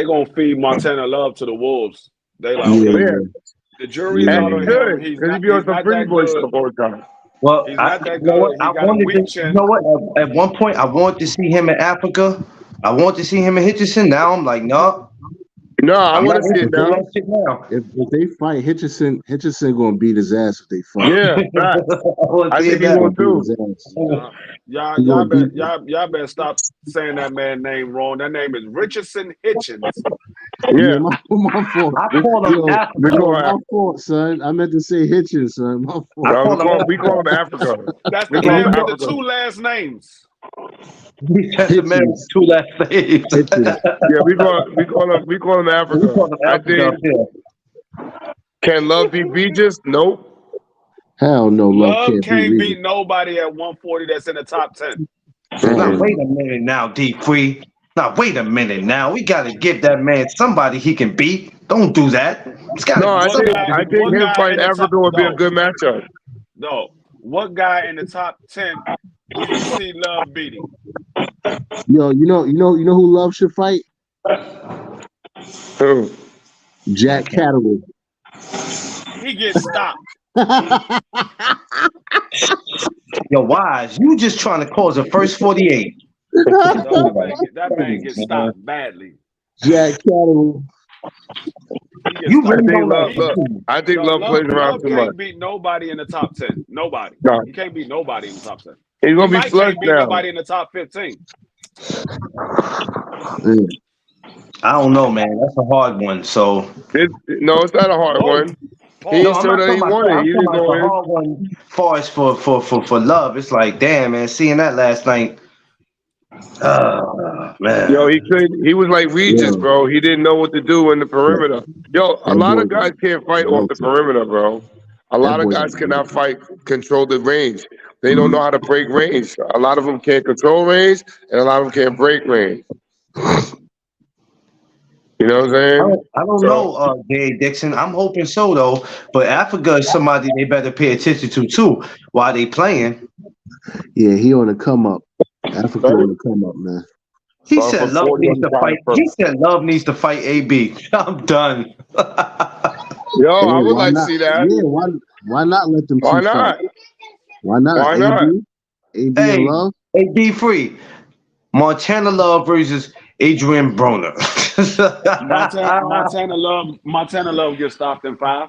gonna feed Montana Love to the wolves. They like, yeah, okay, yeah. the jury's And out he on should, him. He's because he not, be on he's some not pretty that boy good. stuff all the time. Well, He's I, not that you know good. what? He I got a wanted weak to, chin. you know what? At one point, I wanted to see him in Africa. I want to see him in Hitchison. Now I'm like, no, No, I I'm want not to see it interested in now. that shit now. If they fight Hitchison gonna beat his ass if they fight. Yeah, facts. want I to see think it he now. will Beat his too. ass. He Y'all gonna beat y'all better stop saying that man's name wrong. That name is Richardson Hitchens. Yeah, Yeah. my fault. I call him Yo, Africa. call my fault, son. I meant to say Hitchens, son. My I fault. call him We call him Africa. That's We the call him man with the Africa. 2 last names. That's a man with Hitchens. 2 last names. Hitchens. Yeah, we call him We Africa. call him I Africa up think here. can Love beat Regis? Nope. Hell no, Love can't can't beat beat nobody at 140 that's in the top 10. Now wait a minute now, D3. Now wait a minute now. We gotta give that man somebody he can beat. Don't do that. It's gotta No, be I somebody. think him fighting Africa would be a good matchup. No. What guy in the top 10 do you see Love beating? Yo, you know who Love should fight? Who? Jack Catterall. He gets stopped. Yo, Wise, you just trying to cause a first 48. No, that man gets stopped badly. Jack Catterall. He gets You stopped. really think don't Love- like I think No, Love plays around Love too much. can't beat nobody in the top 10. Nobody. No. He can't beat nobody in the top 10. He's He gonna be might flushed can't beat now. nobody in the top 15. I don't know, man. That's a hard one. So No, it's not a hard one. He no, ain't I'm show not that talking he about wanted. that. I'm He talking didn't about go the in. hard one far as for Love. It's like, damn, man, seeing that last night. Man. Yo, he was like Regis, bro. He didn't know what to do in the perimeter. Yo, a lot of guys can't fight off the perimeter, bro. A lot of guys cannot control the range. They don't know how to break range. A lot of them can't control range, and a lot of them can't break range. You know what I'm saying? I don't know, Dave Dixon. I'm hoping so though. But Africa is somebody they better pay attention to too while they playing. Yeah, he on the come up. Africa on the come up, man. He Starting said from Love 40 needs to on fight. the He said Love needs to fight AB. I'm done. Yo, I Hey, would why like to not? see that. Yeah, why not let them Why two fight? not? Why not? Why not? AB Hey, and Love. AB free. Montana Love versus Adrian Broner. Montana Love gets stopped in 5.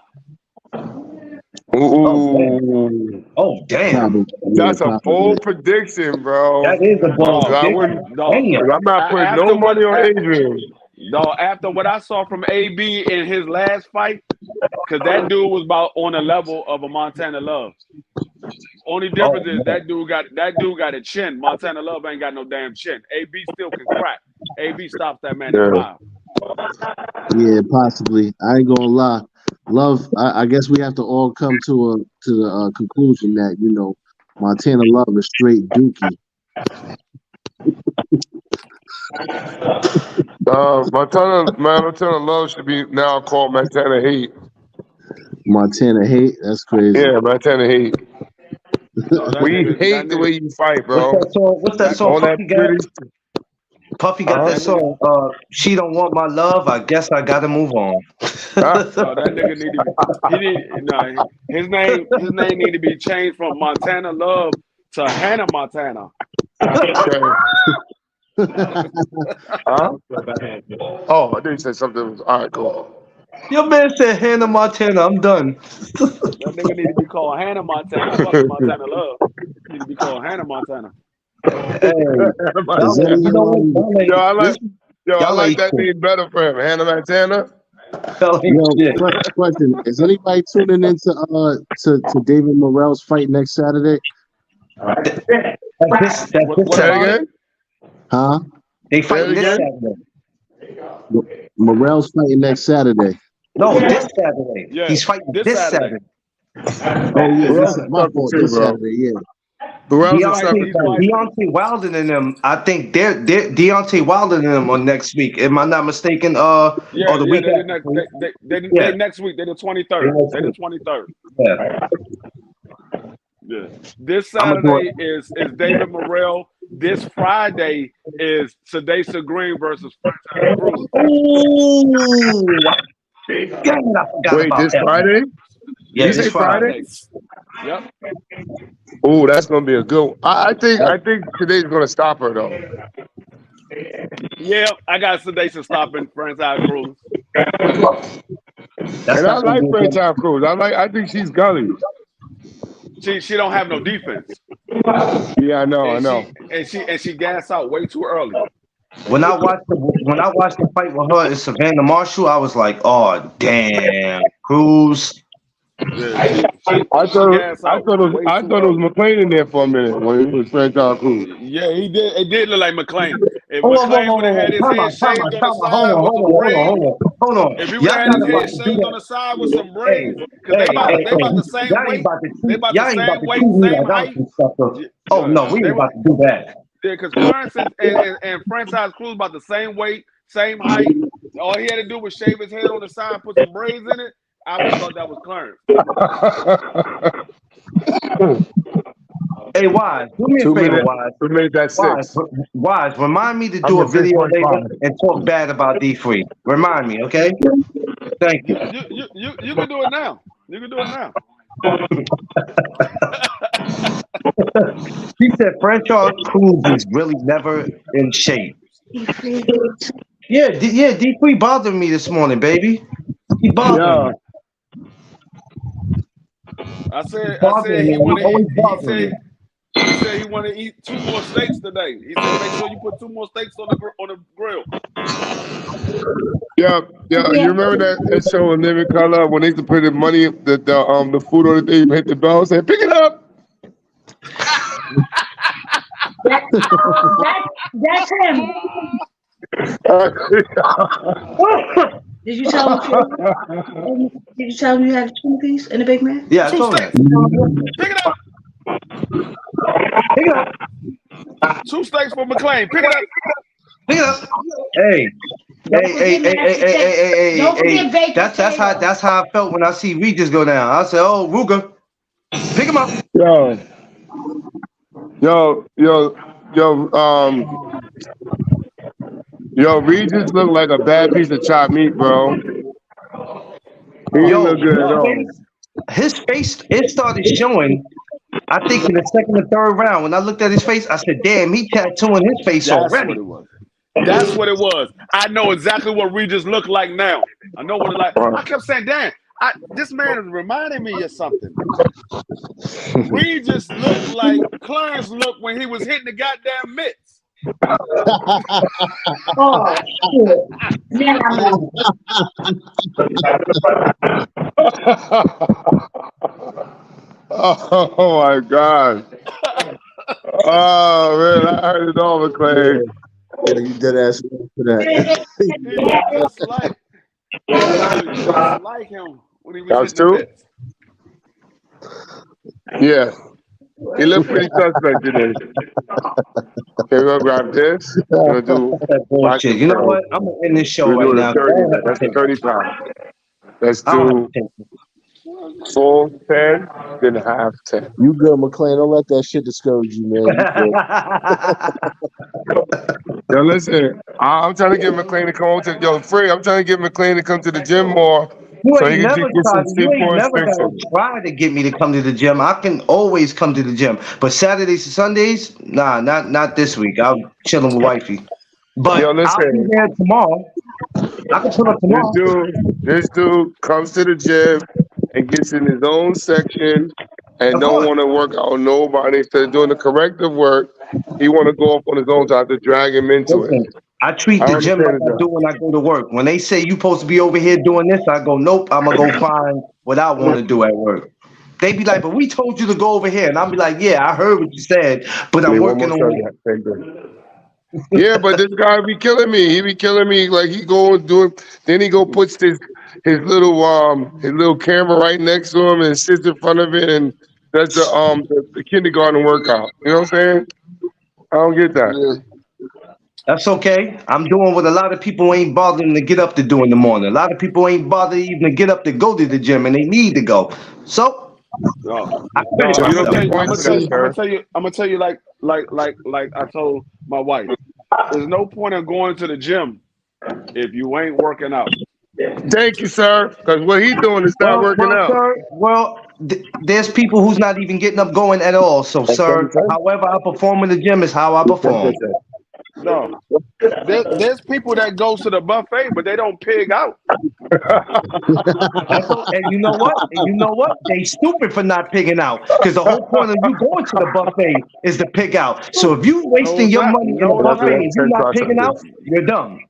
Ooh, Oh damn. Probably. that's a Probably. bold prediction, bro. That is a bold No, I prediction. wouldn't. no. Damn. I'm not putting After no what money on Adrian. no, after what I saw from AB in his last fight, because that dude was about on the level of a Montana Love. Only difference is that dude got a chin. Montana Love ain't got no damn chin. AB still can crack. AB stops that man in 5. Yeah, possibly. I ain't gonna lie. Love. I guess we have to all come to the conclusion that Montana Love is straight dookie. Montana Love should be now called Montana Hate. Montana Hate. That's crazy. Yeah, Montana Hate. No, We hate the way you fight, bro. What's that song? All that Puffy got? pretty. Puffy got that song. She don't want my love. I guess I gotta move on. No, that nigga need to be. His name need to be changed from Montana Love to Hannah Montana. Huh? Oh, I didn't say something. All right, cool. Your man said Hannah Montana. I'm done. That nigga need to be called Hannah Montana. Fuck Montana Love. He need to be called Hannah Montana. Hey, I like that name better for him. Hannah Montana. Question: is anybody tuning into to David Morrell's fight next Saturday? Again? Huh? They fighting this Saturday. Morrell's fighting next Saturday. No, this Saturday. Yeah, He's fighting this Saturday. Oh yeah, my fault. This Saturday, yeah. Deontay Wilder and them. I think they're Deontay Wilder and them on next week. Am I not mistaken? The week they next week. They're the 23rd. They're the 23rd. Yeah. This Saturday is David Morrell. This Friday is Sadasa Green versus Franchise Cruz. Wait, this Friday? Yeah, this Friday. Yep. Oh, that's gonna be a good one. I think today's gonna stop her though. Yeah, I got Sadasa stopping Franchise Cruz. And I like Franchise Cruz. I think she's gully. She don't have no defense. Yeah, I know. She gas out way too early. When I watched the fight with her and Savannah Marshall, I was like, oh damn, Cruz. Yeah, I thought it was McClain in there for a minute when he was Franchise Cruz. Yeah, he did. It did look like McClain. If McClain would have had his head shaved on the side with some braids, hold on. If he would have had his head shaved on the side with some braids, because they about the same weight. They about the same weight, same height. Oh no, we ain't about to do that. Yeah, because Clarence and Franchise Cruz about the same weight, same height. All he had to do was shave his head on the side, put some braids in it. I would have thought that was Clarence. Hey, Wise, do me a favor, Wise. 2 minutes, that's 6. Wise, remind me to do a video later and talk bad about D3. Remind me, okay? Thank you. You can do it now. You can do it now. He said Franchise Cruz is really never in shape. Yeah, D3 bothered me this morning, baby. He bothered me. I said he said he want to eat 2 more steaks today. He said make sure you put 2 more steaks on the grill. Yeah. You remember that show in Living Color when they used to put the money, the food on the thing, hit the bell, say pick it up. That's him. Did you tell him? Did you tell him you had a 2-piece and a Big Mac? Yeah, I told him. Pick it up. Pick it up. 2 steaks for McClain. Pick it up. Pick it up. Hey. That's how I felt when I see Regis go down. I said, "Oh, Ruger, pick him up." Yo, Regis look like a bad piece of chopped meat, bro. He didn't Yo, look good at all. his face, it started showing. I think in the second or third round, when I looked at his face, I said, "Damn, he tattooing his face That's what already." it was. That's what it was. I know exactly what Regis looked like now. I know what it like. I kept saying, "Damn, this man is reminding me of something." Regis looked like Clarence looked when he was hitting the goddamn mitts. Oh, shit. Yeah, Oh my God. Oh man, I heard it all, McClay. Yeah, you dead ass for that. He looked just like him when he was That's hitting the two? mitts. Yeah. He looked pretty suspect today. Okay, we're gonna grab this. We're gonna do That bullshit. You know what? I'm gonna end this show We're right doing a now. 30. That's a 30 pound. Let's I don't have do to take it. full 10, then half 10. You good, McClain. Don't let that shit discourage you, man. You good. Yo, listen, I'm trying to get McClain to come home to Free. I'm trying to get McClain to come to the gym more You so he ain't can never get some tried. You ain't C4 never got to extension. try to get me to come to the gym. I can always come to the gym, but Saturdays and Sundays, nah, not this week. I'm chilling with wifey. But Yo, I'll be listen, there tomorrow. I can pull up tomorrow. this dude comes to the gym and gets in his own section and Of don't course. want to work out with nobody. Instead of doing the corrective work, he want to go off on his own, so I have to drag him into it. Listen, I treat I the gym like understand I do that. when I go to work. When they say you supposed to be over here doing this, I go, nope, I'm gonna go find what I want to do at work. They be like, but we told you to go over here, and I'll be like, yeah, I heard what you said, but I'm Wait, one working more on time. it. Thank you. Yeah, but this guy be killing me. He be killing me. Like he go and do it. Then he go puts his little camera right next to him and sits in front of it and does the kindergarten workout. You know what I'm saying? I don't get that. That's okay. I'm doing what a lot of people ain't bothering to get up to do in the morning. A lot of people ain't bothered even to get up to go to the gym, and they need to go. So No, I no. credit I'm You gonna don't myself. tell get you. I'm points gonna for tell that, you. I'm gonna sir. tell you. I'm gonna tell you like I told my wife. There's no point in going to the gym if you ain't working out. Thank you, sir. Because what he doing is not working out. Sir. There's people who's not even getting up going at all. So, That's sir, 10%. however I perform in the gym is how I perform. 10%. No, there's people that goes to the buffet, but they don't pig out. And you know what? They stupid for not picking out because the whole point of you going to the buffet is to pick out. So if you No, wasting it's your not. money in a No, it's buffet not. and you're not picking out, you're dumb.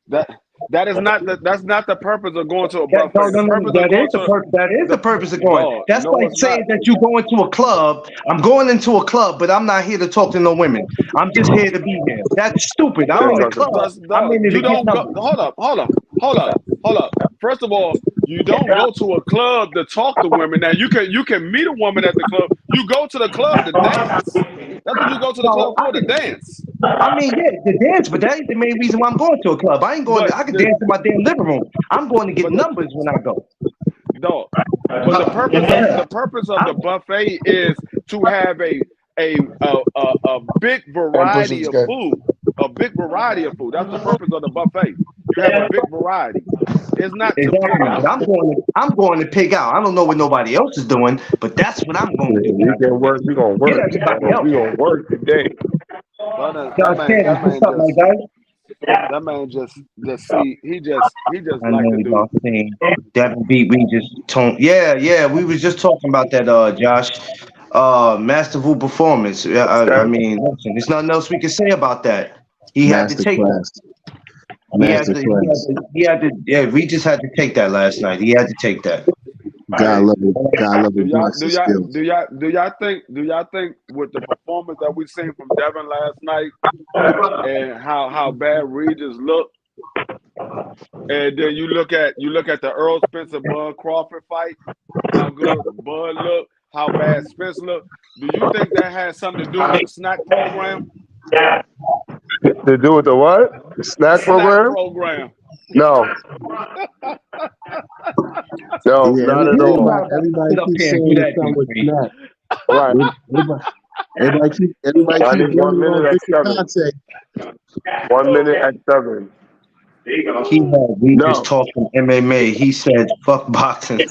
That is not that's not the purpose of going to a That, no, buffet. no, The no, purpose of that going is the to purpose. That is the purpose of going. no, That's no, like it's not. saying that you go into a club. I'm going into a club, but I'm not here to talk to no women. I'm just here to be here. That's stupid. I'm in the club. I'm in there to You get don't go. numbers. Hold up. First of all, you don't go to a club to talk to women. Now you can meet a woman at the club. You go to the club to dance. That's what you go to the No, club for, to dance. I mean, yeah, to dance, but that ain't the main reason why I'm going to a club. I ain't going. But I can dance in my damn living room. I'm going to get but the numbers when I go. no, but the purpose of the buffet is to have a big And push it variety of again. food. A big variety of food. That's the purpose of the buffet. You have a big variety. It's not to Exactly. pig But out. I'm going to pig out. I don't know what nobody else is doing, but that's what I'm going to do. When We I go can work. We gonna get work. everybody else. We gonna work today. But Josh Cannon, what's up, my guy? that man just see he just I like know to we do. lost team. Devin beat Regis tone. Yeah. We was just talking about that, Josh. Masterful performance. Yeah, I Okay. mean, listen, there's nothing else we can say about that. He had to take that. Masterclass. Masterclass. Yeah, Regis had to take that last night. He had to take that. God love it. God love Do it. y'all Boxing skills. do y'all think with the performance that we seen from Devin last night and how bad Regis looked, and then you look at the Earl Spencer Bud Crawford fight, how good Bud looked, how bad Spence looked. Do you think that has something to do with the snack program? To do with the what? The snack Snack program? program. No. No, Yeah, not at all. everybody Sit up keeps here and saying do it's that, something with D3. snap. Right. Everybody keep I need 1 blaming it minute on at Victor 7. Conte. 1 minute at 7. He had Regis No. talking MMA. He said, "Fuck boxing."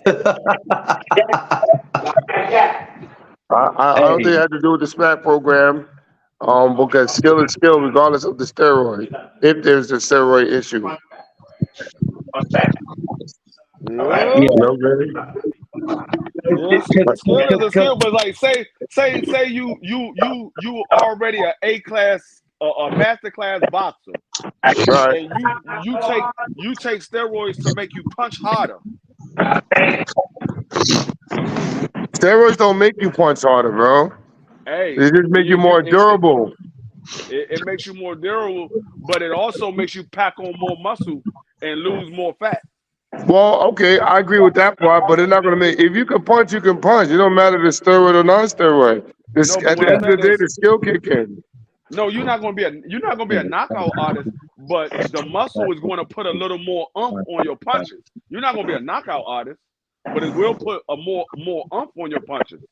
I don't think it had to do with the SMAC program. Because skill is skill regardless of the steroid. If there's a steroid issue. Yeah. Yeah, No, really? Yeah, skill is a skill, but like say you already a class a master class boxer, Right. and you take steroids to make you punch harder. Steroids don't make you punch harder, bro. Hey, They just make you more durable. It makes you more durable, but it also makes you pack on more muscle and lose more fat. Well, okay, I agree with that part, but it's not gonna make. If you can punch, you can punch. It don't matter the steroid or non-steroid. No, but At what the I'm end of the saying day, is, the skill kick in. no, you're not gonna be a knockout artist, but the muscle is going to put a little more oomph on your punches. You're not gonna be a knockout artist, but it will put a more oomph on your punches.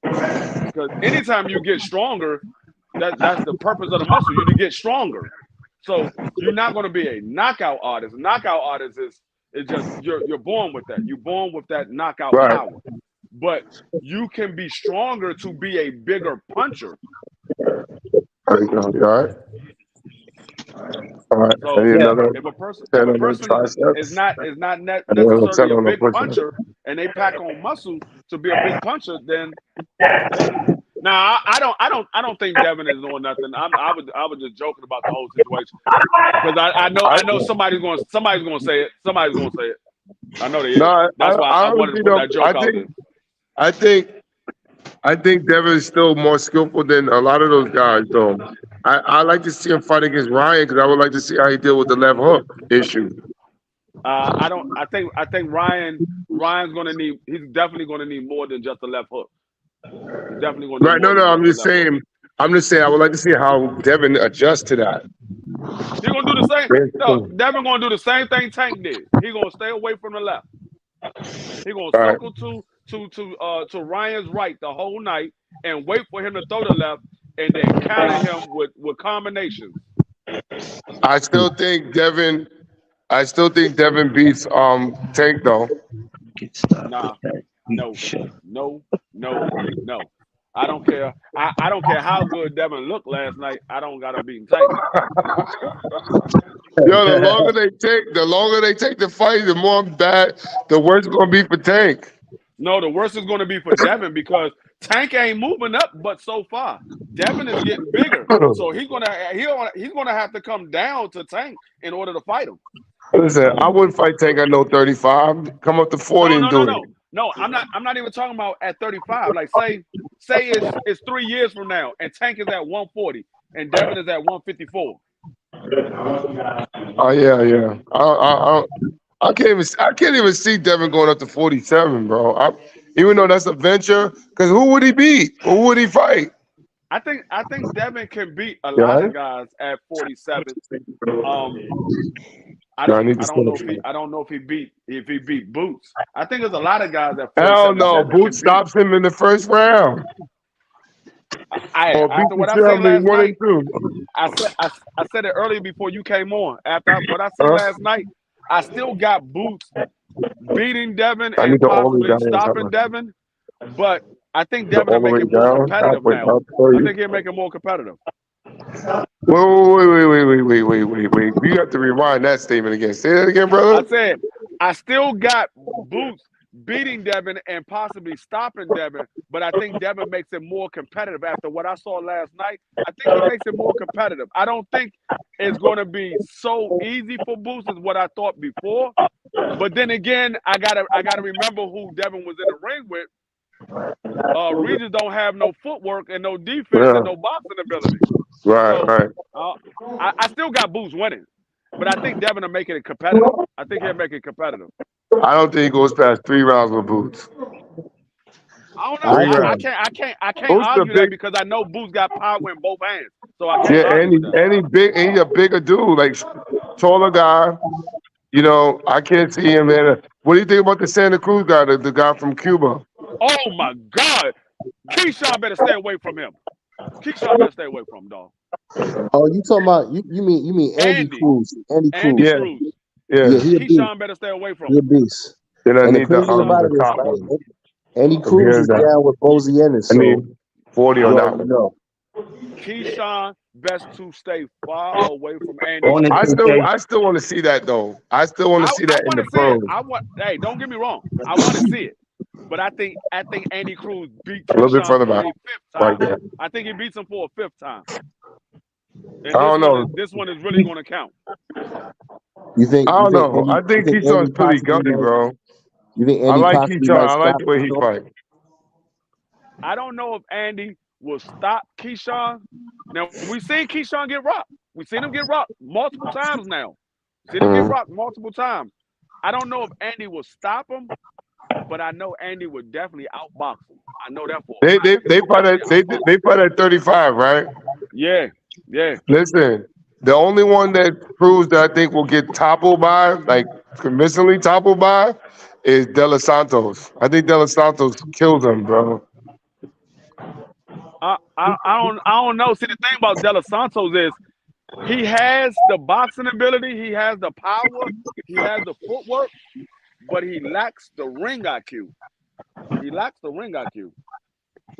Because anytime you get stronger, that's the purpose of the muscle, you to get stronger. So you're not going to be a knockout artist. Knockout artist is just you're born with that. You're born with that knockout Right. power. But you can be stronger to be a bigger puncher. There you go. You all right? All right. So I need another if a person triceps. is not Another necessarily 10 a on the big push-up. puncher and they pack on muscle to be a big puncher, then now I don't think Devin is doing nothing. I was just joking about the whole situation because I know somebody's going to say it. Somebody's going to say it. I know they is. No, That's why I wanted to put that joke out there. I think Devin is still more skillful than a lot of those guys, though. I like to see him fight against Ryan because I would like to see how he deal with the left hook issue. I think Ryan's going to need. He's definitely going to need more than just a left hook. He's definitely going to need Right? more No. than I'm just saying. I would like to see how Devin adjusts to that. He's gonna do the same. No, Devin gonna do the same thing Tank did. He's gonna stay away from the left. He's gonna circle to Ryan's right the whole night and wait for him to throw the left and then counter him with combinations. I still think Devin beats Tank though. Nah, no. I don't care. I don't care how good Devin looked last night. I don't gotta beat Tank. Yo, the longer they take the fight, the more bad, the worse it's gonna be for Tank. No, the worst is gonna be for Devin because Tank ain't moving up, but so far Devin is getting bigger, so he's gonna have to come down to Tank in order to fight him. Listen, I wouldn't fight Tank at no 35. Come up to 40 and do it. No, I'm not even talking about at 35. Like say it's 3 years from now and Tank is at 140 and Devin is at 154. Oh yeah. I can't even see Devin going up to 47, bro. Even though that's a venture, because who would he beat? Who would he fight? I think Devin can beat a lot of guys at 47. I don't know if he beat Boots. I think there's a lot of guys at 47. Hell no, Boots stops him in the first round. After what I said last night, I said it earlier before you came on. After what I said last night, I still got Boots beating Devin and possibly stopping Devin, but I think Devin will make it more competitive now. I think he'll make it more competitive. Wait. You have to rewind that statement again. Say that again, brother. I said I still got Boots beating Devin and possibly stopping Devin, but I think Devin makes it more competitive. After what I saw last night, I think he makes it more competitive. I don't think it's going to be so easy for Boots as what I thought before. But then again, I gotta remember who Devin was in the ring with. Regis don't have no footwork and no defense and no boxing ability. Right. I still got Boots winning, but I think Devin will make it competitive. I think he'll make it competitive. I don't think he goes past 3 rounds with Boots. I don't know. I can't argue that because I know Boots got power in both hands. So I can't argue that. He's a bigger dude, like taller guy. You know, I can't see him there. What do you think about the Santa Cruz guy, the guy from Cuba? Oh my God. Keyshawn better stay away from him. Keyshawn better stay away from him, dog. Oh, you talking about you mean Andy Cruz? Andy Andy Cruz. Cruz. Yeah, he a beast. Keyshawn better stay away from He a him. beast. Then I And the need crazy about it the is, top right, one. Andy Cruz is down with Bozy Ennis, I so need 40 on that one. no. Keyshawn best to stay far away from Andy. On I the still want to see that though. I still want to see that in the pros. Hey, don't get me wrong. I want to see it. But I think Andy Cruz beat A little bit Keyshawn further for back. a fifth time. Right there. I think he beats him for a fifth time. And I don't know. This one is really going to count. You think? I don't know. Andy, I think you think Keyshawn's Andy pretty possibly gunny, might- bro. You think I Andy like possibly Keyshawn. might I like stop the way he him? fight. I don't know if Andy will stop Keyshawn. Now, we've seen Keyshawn get rocked. We've seen him get rocked multiple times now. We've seen him get rocked multiple times. I don't know if Andy will stop him, but I know Andy would definitely outbox him. I know that for a fact. They fight at 35, right? Yeah. Listen, the only one that proves that I think will get toppled by, like convincingly toppled by, is De Los Santos. I think De Los Santos kills him, bro. I don't know. See, the thing about De Los Santos is he has the boxing ability, he has the power, he has the footwork, but he lacks the ring IQ.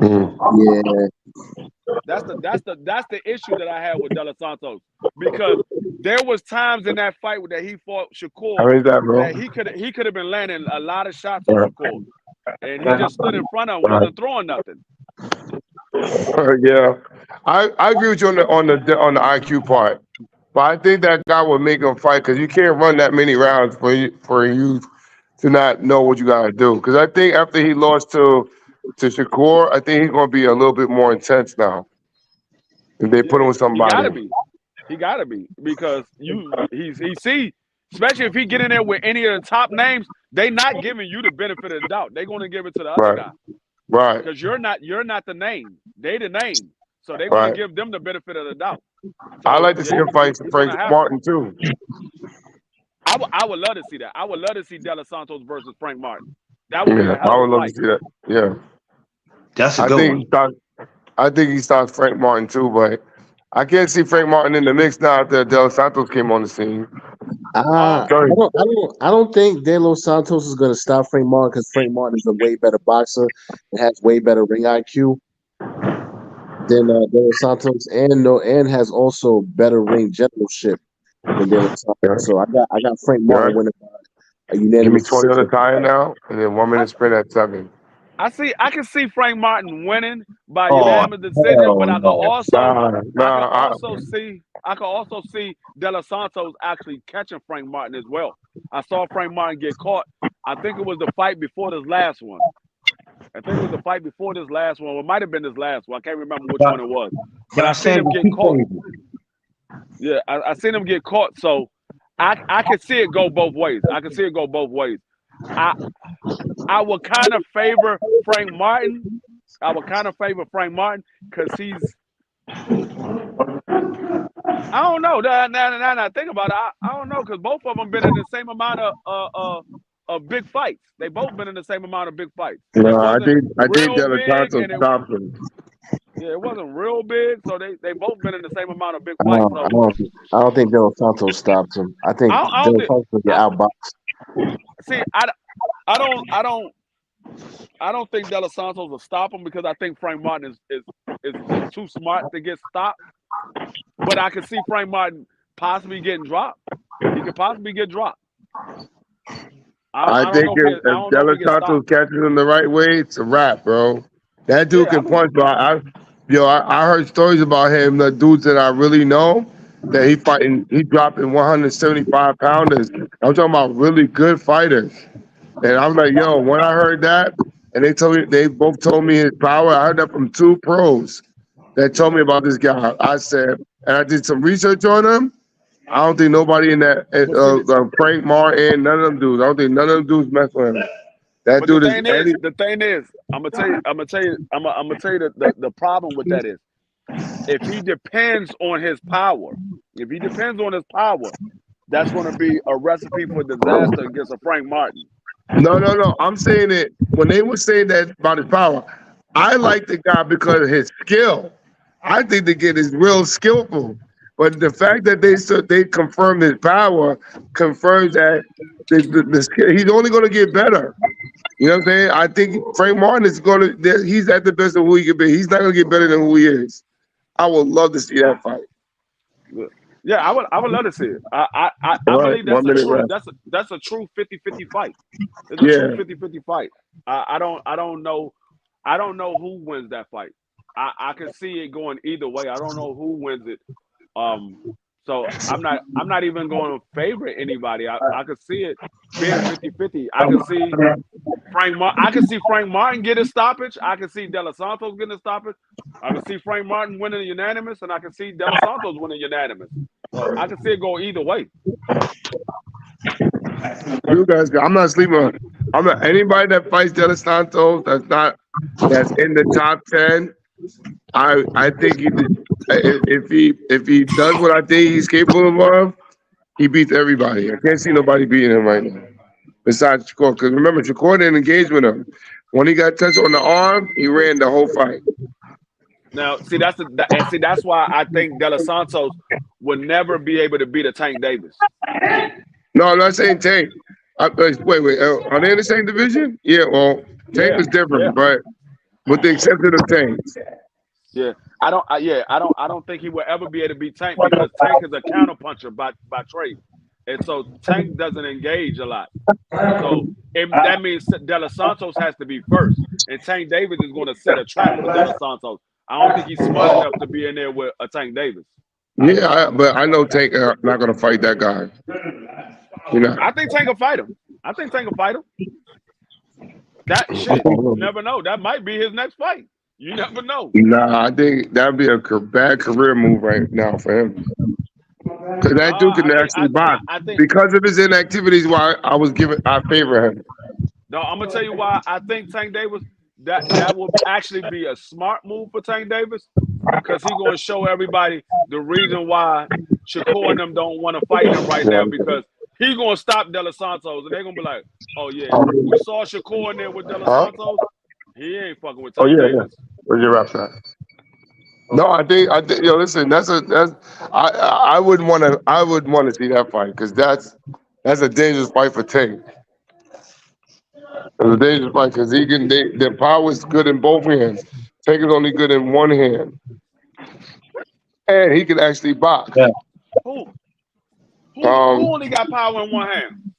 Yeah. That's the issue that I had with De Los Santos, because there was times in that fight that he fought Shakur How is that, bro? that he could have been landing a lot of shots on Shakur, and he just stood in front of him, wasn't throwing nothing. Yeah, I agree with you on the IQ part, but I think that guy would make him fight because you can't run that many rounds for you to not know what you gotta do. Because I think after he lost to Shakur, I think he's gonna be a little bit more intense now. If they put him with somebody, he gotta be because he see, especially if he get in there with any of the top names, they not giving you the benefit of the doubt. They're gonna give it to the other guy. Right. Because you're not the name. They the name. So they're going to give them the benefit of the doubt. So, I like to see him fight Frank Martin too. I would love to see that. I would love to see De Los Santos versus Frank Martin. That would be a hell of a I would love fight. to see that. Yeah. That's a good one. I think he starts Frank Martin too, but I can't see Frank Martin in the mix now after De Los Santos came on the scene. I don't think De Los Santos is gonna stop Frank Martin because Frank Martin is a way better boxer and has way better ring IQ than De Los Santos, and has also better ring generalship than De Los Santos. So I got Frank Martin winning by a unanimous. Give me 20 on the tie now, and then 1 minute sprint at 7. I can see Frank Martin winning by unanimous decision, but I can also see De Los Santos actually catching Frank Martin as well. I saw Frank Martin get caught. I think it was the fight before this last one. It might have been this last one. I can't remember which one it was. But I seen him get caught. Yeah, I seen him get caught. So I can see it go both ways. I would kind of favor Frank Martin. Because he's. I don't know. Now I think about it. I don't know, because both of them been in the same amount of big fights. They both been in the same amount of big fights. No, I think De Los Santos stopped him. Yeah, it wasn't real big, so they both been in the same amount of big fights. I don't think De Los Santos stopped him. I think De Los Santos get outboxed. See, I don't think De Los Santos will stop him, because I think Frank Martin is too smart to get stopped. But I can see Frank Martin possibly getting dropped. He could possibly get dropped. I think if De Los Santos catches him the right way, it's a wrap, bro. That dude can punch, bro. I heard stories about him, the dudes that I really know, that he dropping 175 pounders. I'm talking about really good fighters. And I'm like, yo, when I heard that, and they both told me his power, I heard that from 2 pros that told me about this guy. I said, and I did some research on him. I don't think nobody in that Frank Martin, none of them dudes. I don't think none of them dudes mess with him. That dude the thing is, I'm gonna tell you the problem with that is, if he depends on his power, that's gonna be a recipe for disaster against a Frank Martin. No. I'm saying it when they were saying that about his power. I like the guy because of his skill. I think the kid is real skillful. But the fact that they confirmed his power confirms that he's only going to get better. You know what I'm saying? I think Frank Martin is going to. He's at the best of who he can be. He's not going to get better than who he is. I would love to see that fight. Yeah, I would love to see it. I believe that's a true 50-50 fight. It's a true 50-50 fight. I don't know who wins that fight. I can see it going either way. I don't know who wins it. So I'm not even going to favorite anybody. I could see it being 50-50. I can see Frank Martin get a stoppage. I can see De Los Santos getting a stoppage. I can see Frank Martin winning unanimous, and I can see De Los Santos winning unanimous. I can see it go either way. You guys, I'm not sleeping on. Anybody that fights De Los Santos that's in the top 10. I think if he does what I think he's capable of, he beats everybody. I can't see nobody beating him right now besides Shakur. Because remember, Shakur didn't engage with him. When he got touched on the arm, he ran the whole fight. Now, that's why I think De Los Santos would never be able to beat a Tank Davis. No, I'm not saying Tank. Wait. Are they in the same division? Yeah. Well, Tank is different, but with the exception of Tank. Yeah, I don't think he will ever be able to beat Tank because Tank is a counterpuncher by trade, and so Tank doesn't engage a lot. So that means De Los Santos has to be first, and Tank Davis is going to set a trap for De Los Santos. I don't think he's smart enough to be in there with a Tank Davis. Yeah, but I know Tank not going to fight that guy. You know, I think Tank will fight him. That shit, you never know. That might be his next fight. You never know. Nah, I think that'd be a bad career move right now for him. Because that dude can actually box. Because of his inactivities, why I favor him. No, I'm gonna tell you why I think Tank Davis that will actually be a smart move for Tank Davis because he's gonna show everybody the reason why Shakur and them don't want to fight him right now because he's gonna stop De Los Santos and they're gonna be like, oh yeah, we saw Shakur in there with De Los Santos. He ain't fucking with Tank Davis. Where's your rap at? No, I think listen, I would want to see that fight because that's a dangerous fight for Tank. It's a dangerous fight because their power is good in both hands. Tank is only good in one hand, and he can actually box. Yeah. Who only got power in one hand?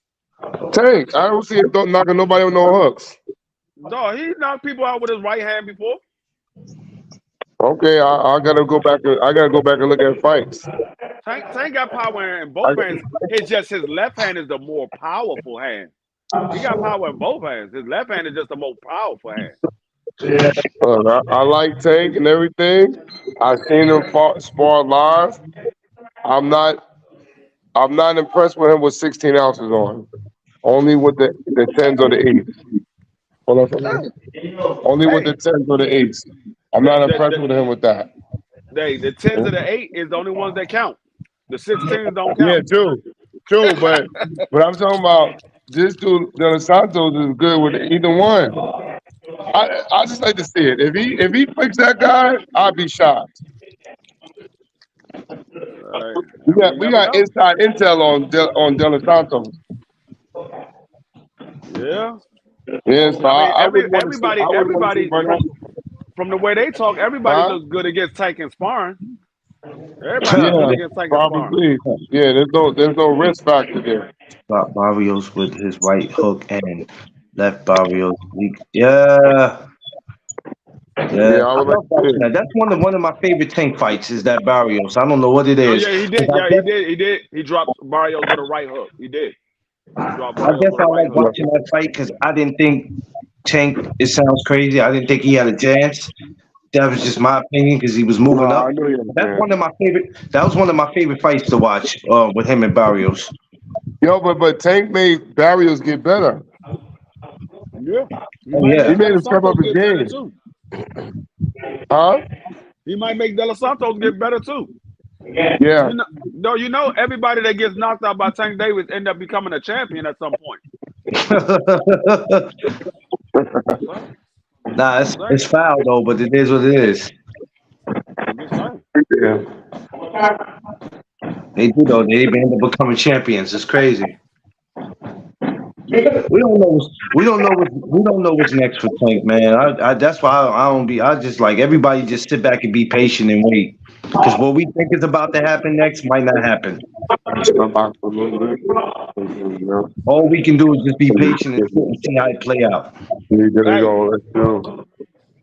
Tank. I don't see him knocking nobody with no hooks. No, he knocked people out with his right hand before. Okay, I gotta go back and look at fights. Tank got power in both hands. It's just his left hand is the more powerful hand. He got power in both hands. His left hand is just the most powerful hand. I like Tank and everything. I've seen him spar live. I'm not impressed with him with 16 ounces on. Only with the 10s or the 8s. Hold on for a minute. Only with the 10s or the 8s. I'm not impressed with him with that. The 10s or the 8 is the only ones that count. The 16s don't count. Yeah, true, but I'm talking about this dude, De Los Santos is good with either one. I just like to see it. If he picks that guy, I'd be shocked. Right. We got inside intel on De Los Santos. Yeah. Yes, everybody from the way they talk, everybody looks good against Tank and sparring. Everybody looks good against Tank and sparring. Yeah, there's no risk factor there. Barrios with his right hook and left Barrios. Yeah. I would like that. That's one of my favorite Tank fights is that Barrios. I don't know what it is. Oh, yeah, he did. He did. He dropped Barrios with a right hook. He did. I guess I like watching that fight because I didn't think Tank. It sounds crazy. I didn't think he had a chance. That was just my opinion because he was moving up. That's one of my favorite. That was one of my favorite fights to watch with him and Barrios. But Tank made Barrios get better. Yeah. He made him step up his game. Huh? He might make De Los Santos get better too. Yeah. Everybody that gets knocked out by Tank Davis end up becoming a champion at some point. Nah, it's foul though, but it is what it is. I'm just saying. Yeah. They do though. They end up becoming champions. It's crazy. We don't know. We don't know what's next for Tank, man. That's why I don't be. I just like everybody just sit back and be patient and wait, because what we think is about to happen next might not happen. All we can do is just be patient and sit and see how it play out. We're gonna Hey, go. Let's do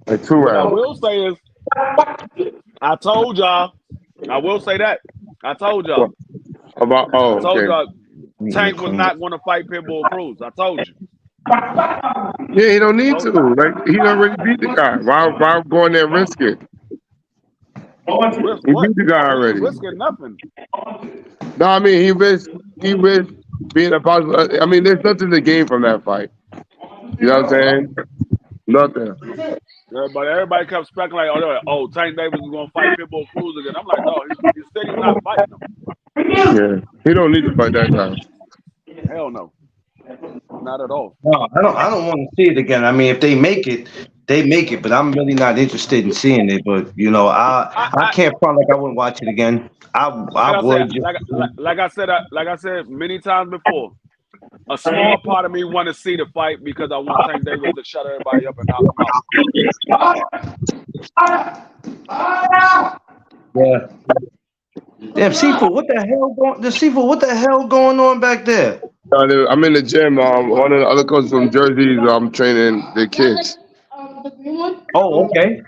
like 2 what I rounds. will say is, I told y'all. I will say that. I told y'all. About I told y'all Mm-hmm. Tank was not going to fight Pitbull Cruz. I told you. Yeah, he don't need to. Like he already beat the guy. Why go in there and risk it? Risk He what? beat the guy He ain't already. risking nothing. No, I mean he risked being a possible. I mean, there's nothing to gain from that fight. You know what I'm saying? Nothing. Everybody kept speculating, oh, Tank Davis is going to fight Pitbull Cruz again. I'm like, no, he said he's not fighting him. Yeah, he don't need to fight that guy. Hell no. Not at all. No, I don't want to see it again. I mean, if they make it, they make it. But I'm really not interested in seeing it. But you know, I can't front like I wouldn't watch it again. I would. Like I said many times before, a small part of me want to see the fight because I want Tank Davis to shut everybody up and knock him out. Yeah. Damn, Seafood, what the hell going on back there? I'm in the gym. One of the other coaches from Jersey, training the kids. Oh, okay.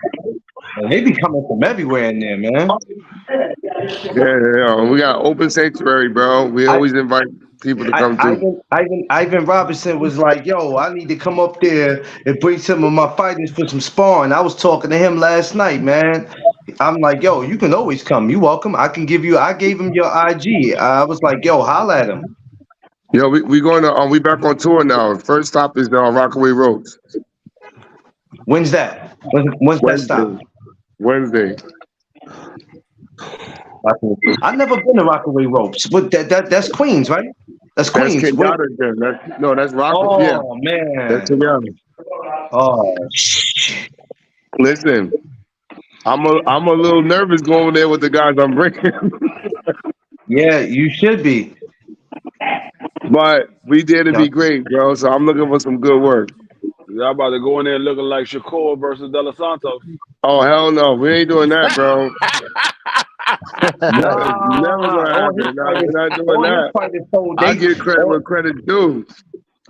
Well, they be coming from everywhere in there, man. Yeah. We got open sanctuary, bro. We always invite people to come through. Ivan Robinson was like, "Yo, I need to come up there and bring some of my fighters for some sparring." I was talking to him last night, man. I'm like, "Yo, you can always come. You welcome. I gave him your IG. I was like, "Yo, holla at him." Yo, we going to we back on tour now. First stop is Rockaway Roads. When's that? When's that stop? Wednesday. I've never been to Rockaway Ropes, but that's Queens, right? That's Queens. That's that's Rockaway. Oh man. That's together. Oh. Listen, I'm a little nervous going there with the guys I'm bringing. Yeah, you should be. But we did to be great, bro. So I'm looking for some good work. Y'all about to go in there looking like Shakur versus De Los Santos. Oh hell no, we ain't doing that, bro. Never gonna happen. No, we're not doing that. I give credit where credit due.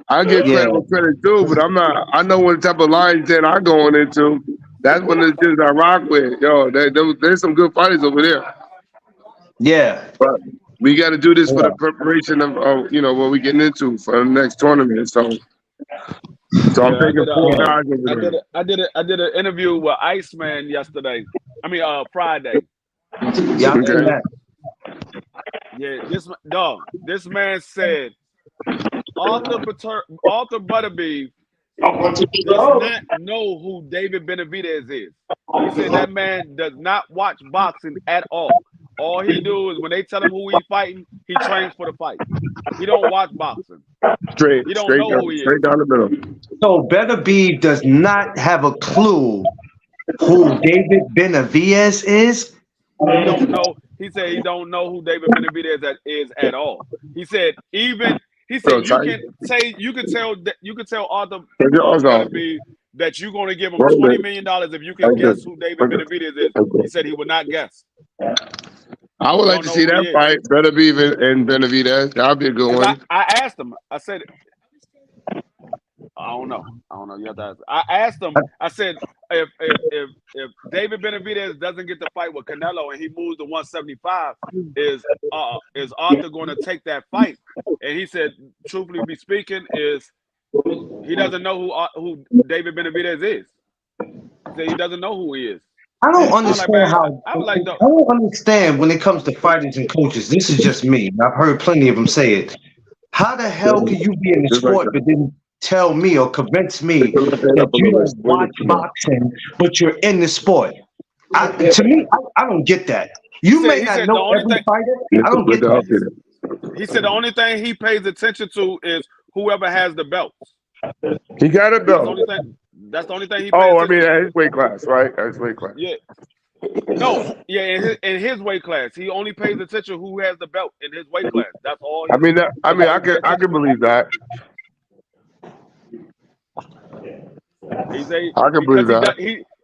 But I'm not. I know what type of lines that I'm going into. That's what the dudes I rock with. Yo, there's some good fighters over there. Yeah, but we got to do this for the preparation of what we getting into for the next tournament. So I'm taking 4 guys over there. I did an interview with Iceman yesterday. Friday. Yeah, okay. Yeah, this man said Arthur Butterbeef does not know who David Benavidez is. He said that man does not watch boxing at all. All he do is when they tell him who he's fighting, he trains for the fight. He don't watch boxing. Straight he don't know down, who he straight is. down the middle. So Benavidez does not have a clue who David Benavidez is. He don't know. He said he don't know who David Benavidez is at all. He said you can tell Arthur Butterbeef that you're going to give him $20 million if you can guess who David Benavidez is. He said he would not guess. I would like to see that fight. Benavidez and Benavidez. That'd be a good one. I asked him. I said, I don't know. You have to ask. I asked him. I said, if David Benavidez doesn't get the fight with Canelo and he moves to 175, is Arthur going to take that fight? And he said, truthfully be speaking, is he doesn't know who David Benavidez is. He said he doesn't know who he is. I don't understand I don't understand when it comes to fighters and coaches. This is just me. I've heard plenty of them say it. How the hell can you be in the sport but didn't tell me or convince me that you don't watch boxing, but you're in the sport? To me, I don't get that. You may not know every fighter. I don't get that. He said the only thing he pays attention to is whoever has the belts. He got a belt. That's the only thing he pays Oh, I attention mean, to. at his weight class, right? At his weight class. Yeah. No, yeah, in his weight class, he only pays attention who has the belt in his weight class. That's all. I mean, That's all I he pays can attention believe that. to. He say I can because believe that.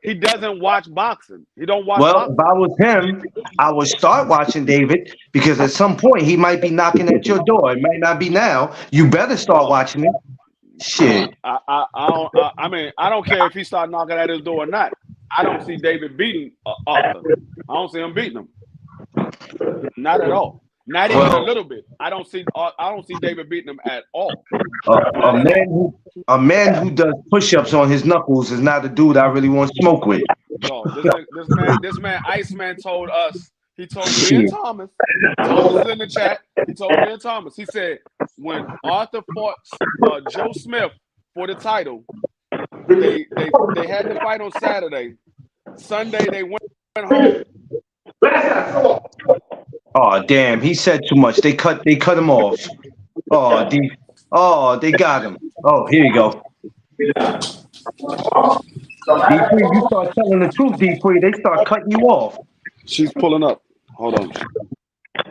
he doesn't watch boxing. He don't watch Well, boxing. if I was him, I would start watching David because at some point he might be knocking at your door. It might not be now. You better start watching it. Shit. I mean, I don't care if he start knocking at his door or not. I don't see David beating Arthur. I don't see him beating him. Not at all. Not even a little bit. I don't see David beating him at all. A man who does push-ups on his knuckles is not a dude I really want to smoke with. No, this man, Iceman told us. He told me and Thomas. Thomas is in the chat. He told me and Thomas. He said when Arthur fought Joe Smith for the title, they had the fight on Saturday. Sunday they went home. Oh damn, he said too much. They cut him off. They got him. Oh, here you go. D3, you start telling the truth, D3, they start cutting you off. She's pulling up. Hold on. All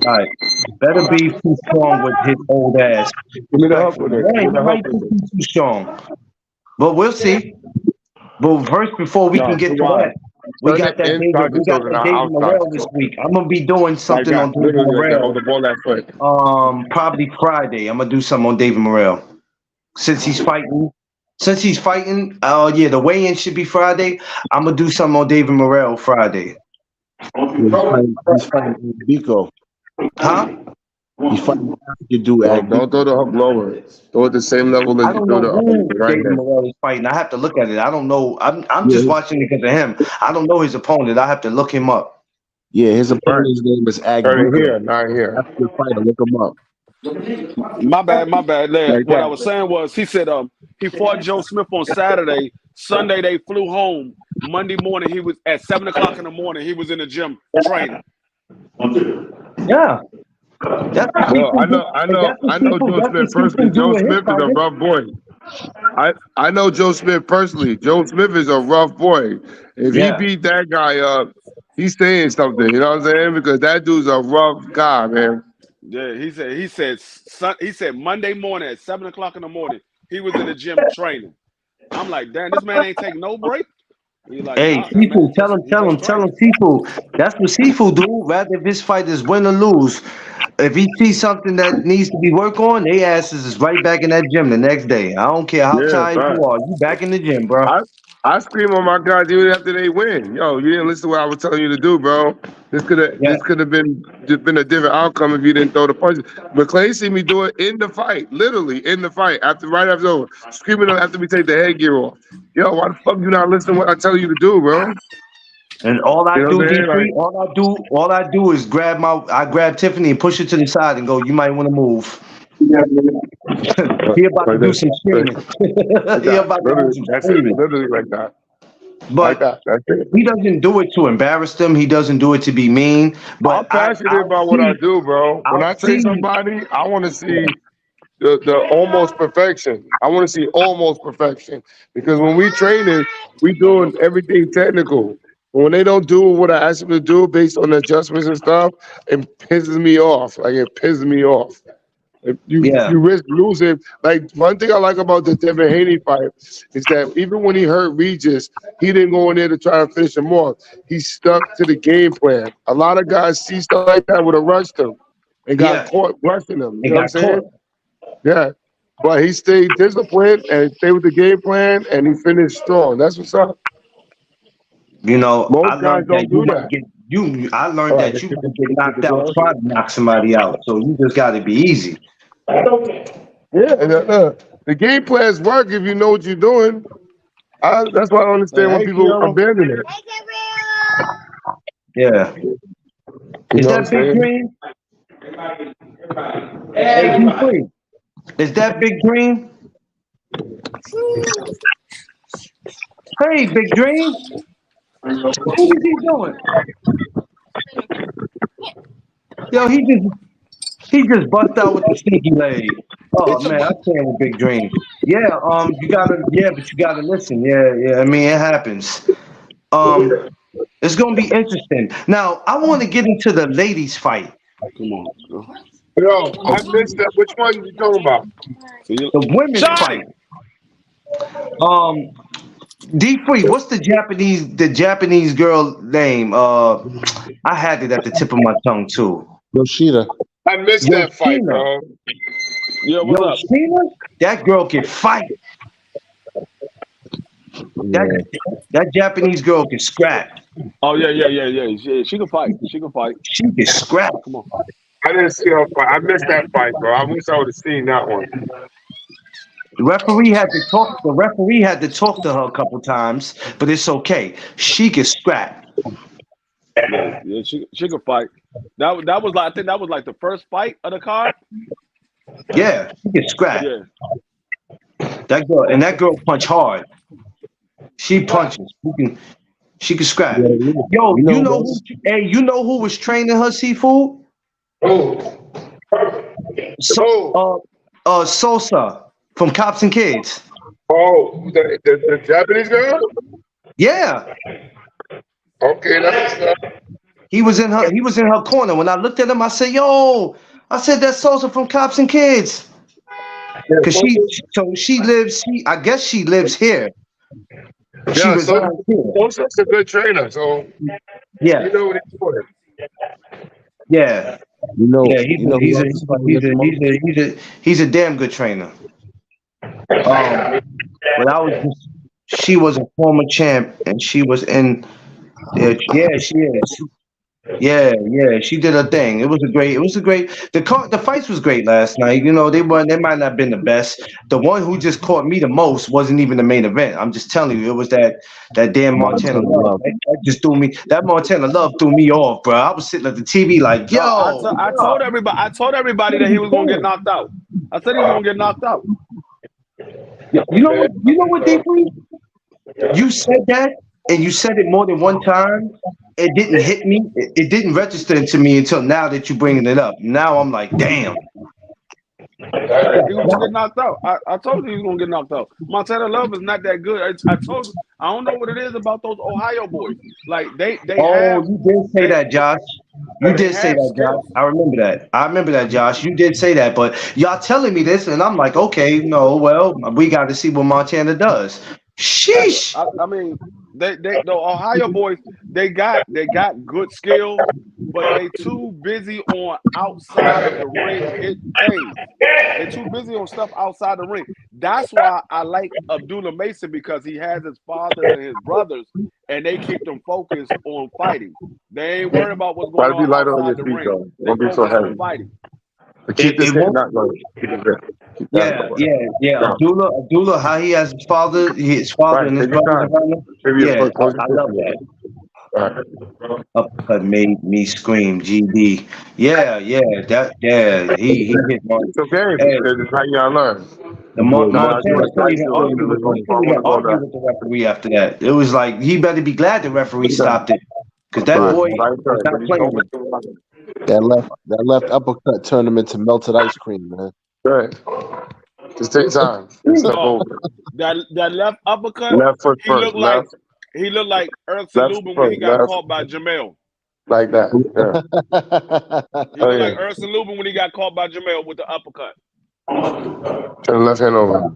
right. Better be too strong with his old ass. Give me the help with it. He might be too strong. But we'll see. But first, before we can get to that, we got that David Morrell this week. I'm gonna be doing something on David Morrell. Probably Friday. I'm gonna do something on David Morrell. Since he's fighting, the weigh-in should be Friday. I'm gonna do something on David Morrell Friday. He's fighting Biko. Huh? He's fighting you do. Don't throw the hook lower. Throw it the same level as you throw the upper right David Morrell is fighting. I have to look at it. I don't know. I'm just watching it because of him. I don't know his opponent. I have to look him up. Yeah, his opponent's name is Agnew. Here, not here. That's the fighter. Look him up. My bad. What I was saying was he said he fought Joe Smith on Saturday. Sunday they flew home. Monday morning he was at 7:00 in the morning. He was in the gym training. Yeah. I know Joe Smith personally. Joe Smith is a rough boy. I know Joe Smith personally. Joe Smith is a rough boy. If he beat that guy up, he's saying something. You know what I'm saying? Because that dude's a rough guy, man. Yeah, he said Monday morning at 7:00 in the morning he was in the gym training. I'm like, damn, this man ain't taking no break. Like, hey, people, tell him, people. That's what Sifu do. Rather if his fighters win or lose, if he sees something that needs to be worked on, they asses is right back in that gym the next day. I don't care how tired you are, you back in the gym, bro. I scream on my guys even after they win. Yo, you didn't listen to what I was telling you to do, bro. This could have been a different outcome if you didn't throw the punches. But Clay see me do it in the fight, literally in the fight. Right after over, screaming after we take the headgear off. Yo, why the fuck you not listening to what I tell you to do, bro? And all I do is grab Tiffany and push her to the side and go, you might want to move. He about to do some screaming. Literally like that. But he doesn't do it to embarrass them. He doesn't do it to be mean. But I'm passionate about what I do, bro. When I train somebody, I want to see the almost perfection. I want to see almost perfection. Because when we training, we doing everything technical. But when they don't do what I ask them to do based on the adjustments and stuff, it pisses me off. Like, it pisses me off. If you risk losing. Like, one thing I like about the Devin Haney fight is that even when he hurt Regis, he didn't go in there to try to finish him off. He stuck to the game plan. A lot of guys see stuff like that would have rushed him and got caught rushing him. You know what I'm saying? Yeah. But he stayed disciplined and stayed with the game plan, and he finished strong. That's what's up. You know, most guys don't do that. I learned that you can get knocked out trying to knock somebody out. So you just got to be easy. Yeah, the game plans work if you know what you're doing. That's why I don't understand when people abandon it. Yeah. Is that Big Dream? Hey, D3. Is that Big Dream? Hey, Big Dream. What is he doing? Yo, he just bust out with the sneaky leg. Oh man, I can't with Big Dream. Yeah, you gotta, yeah, but you gotta listen. Yeah. I mean, it happens. It's gonna be interesting. Now, I want to get into the ladies' fight, Come on. Yo, I missed that. Which one you talking about? See you. the women's Shotty! fight. Um, D3, what's the Japanese girl name? I had it at the tip of my tongue too. Yoshida. I missed that fight, Yoshina. bro. Yeah, what's up? Yoshina? That girl can fight. That Yeah. that Japanese girl can scrap. Oh, yeah. She can fight. She can fight. She can scrap. Come on. I didn't see her fight. I missed that fight, bro. I wish I would have seen that one. The referee had to talk. The referee had to talk to her a couple times, but it's okay. She can scrap. Yeah, she can fight. That was like, I think that was like the first fight of the card. Yeah, she can scrap. Yeah. That girl punch hard. She punches. She can scrap. Yeah, Yo, you know what's- you know who was training her, Seafood? Oh, Sosa from Cops and Kids. The Japanese girl? Yeah. Okay, that's He was in her corner. When I looked at him, I said, "Yo," I said, "That's Sosa from Cops and Kids." Cause I guess she lives here. She yeah, resides here. Sosa's a good trainer, so Yeah, you know what he's doing. yeah, You know, yeah. you know who else is fighting at the moment? He's a damn good trainer. But she was a former champ, and she was in. Yeah, she is. Yeah, she did her thing. It was a great. The fights was great last night. You know, they might not have been the best. The one who just caught me the most wasn't even the main event. I'm just telling you, it was that damn Montana Love. That just threw me. That Montana Love threw me off, bro. I was sitting at the TV like, yo. I told everybody that he was gonna get knocked out. I said he was gonna get knocked out. You know what, D3? You said that, and you said it more than one time. It didn't hit me. It didn't register to me until now that you're bringing it up. Now I'm like, damn. He was gonna get knocked out. I told you he was gonna get knocked out. Montana Love is not that good. I told you. I don't know what it is about those Ohio boys. Like they have. You did say that, Josh. You did say that, Josh. I remember that, Josh. You did say that, but y'all telling me this, and I'm like, okay, no, well, we got to see what Montana does. Sheesh. I mean, the Ohio boys, they got good skill, but they too busy on outside of the ring. They're too busy on stuff outside the ring. That's why I like Abdullah Mason, because he has his father and his brothers, and they keep them focused on fighting. They ain't worried about what's going Try to be on lighter outside on the your feet, ring. though. They Don't be so focus on heavy. fighting. Keep this It thing won't- not going. Keep it good. Keep that Yeah. Abdullah, how he has his father Right, and his take your brothers time. around him. Maybe Yeah, a close I love that. Right. Uppercut made me scream. GD. Yeah. He hit one. It's okay Hey, because it's how you gotta learn. the Montana couldn't even argue with the referee after that. It was like he better be glad the referee stopped it, because that boy was not playing with it. That left uppercut turned him into melted ice cream, man. Right. Just take time. It's not Oh, over. that left uppercut. Left foot He first. looked like Ersan Lubin when he got caught by Jamel. Like that. Yeah. He looked like Ersan Lubin when he got caught by Jamel with the uppercut. Turn the left hand over.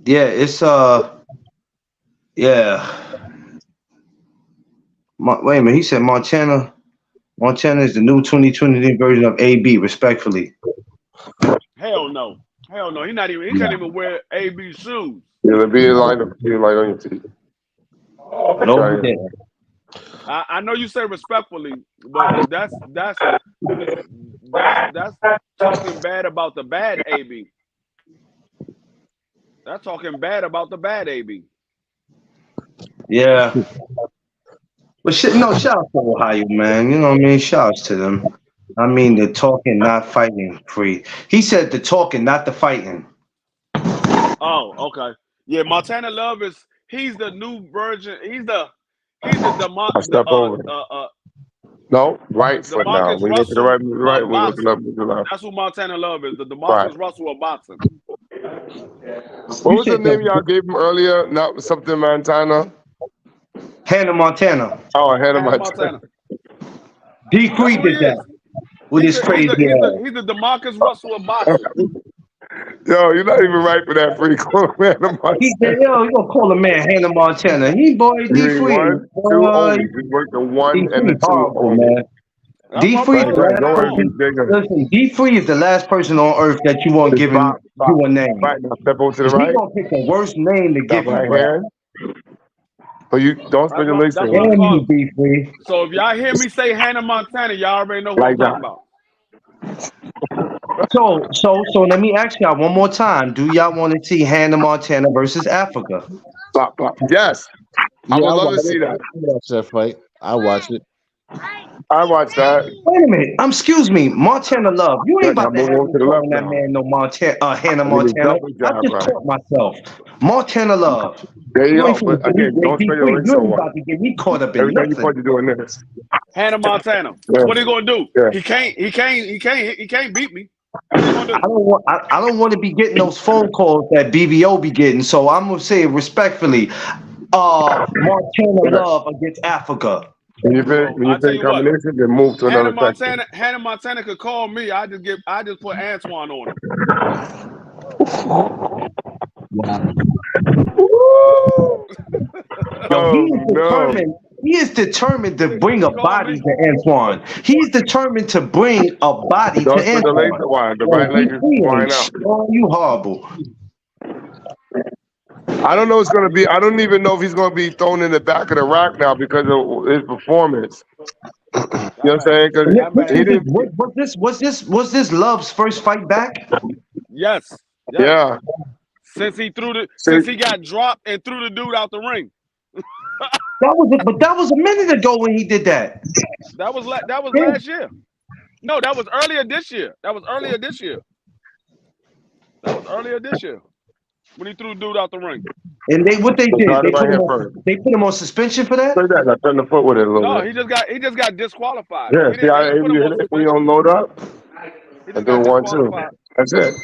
Yeah, it's yeah. Wait a minute, he said Montana. Montana is the new 2020 version of AB. Respectfully. Hell no. He can't even wear AB shoes. Yeah, be light on your feet. No, I know you say respectfully, but that's talking bad about the bad AB. That's talking bad about the bad AB. Yeah. But shout out to Ohio, man. You know what I mean? Shouts to them. I mean, the talking, not fighting free. He said the talking, not the fighting. Oh, okay. Yeah, Montana Love he's the new version. He's the No, right foot now. DeMarcus When you go to the Russell right, of when you go to the left, boxing. to the left. That's who Montana Love is. The Right. DeMarcus Russell of boxing. What was the name y'all gave him earlier? Not something Montana. Hannah Montana. Oh, ahead of Hannah my time. Montana. D That's Free who he did that is. with He's his the crazy ass. he's the DeMarcus Russell of boxing. Yo, you're not even right for that free call, man. He said, yo, you gonna call a man Hannah Montana. He boy D Green Free. 1, 2 only. Just work the 1 D and the Free 2 horrible, only. man. That's D what I'm Free saying. the Right, last don't worry, person. be bigger. Listen, D Free is the last person on earth that you want giving you a name. Right, now step over to the He right. gonna pick the worst name to Stop give you, right bro. hand. But you don't spread your legs. That's what I'm Damn you, calling. D Free. So if y'all hear me say Hannah Montana, y'all already know who Like I'm talking that. about. So let me ask y'all one more time. Do y'all want to see Hannah Montana versus Africa? Bop, bop. Yes. I would love to see that. I watch that fight. I watch it. I watch that. Wait a minute. Excuse me, Montana Love. You ain't Now about to move have on me to the calling left that now. man no Hannah I need a Montana. double I jab, just right. caught myself. Montana Love. There you You go. ain't finna But get me. again, don't D spread your Free. legs You so ain't wide. about to get me caught up in Every time you nothing. point, you're doing this. Hannah Montana. Yeah. What are you gonna do? Yeah. He can't beat me. What are you gonna do? I don't want to be getting those phone calls that BVO be getting. So I'm gonna say it respectfully. Montana Love against Africa. When you Well, finish the combination, then move to another section. Hannah Montana could call me. I just put Antoine on him. He is determined to bring a Call body me. to Antoine. He's determined to bring a body to Don't put the legs Antoine. wide. The right leg is flying out. Oh, you horrible. I don't know what's going to be. I don't even know if he's going to be thrown in the back of the rack now because of his performance. You know what I'm saying? Because he didn't. Was this Love's first fight back? Yes. Yeah. Since he got dropped and threw the dude out the ring. That was a minute ago when he did that. That was last year. No, that was earlier this year. When he threw the dude out the ring. And they did? They put him on suspension for that? I turned the foot with it a little bit. He just got disqualified. Yeah, see how we don't load up? I do 1, 2. That's it.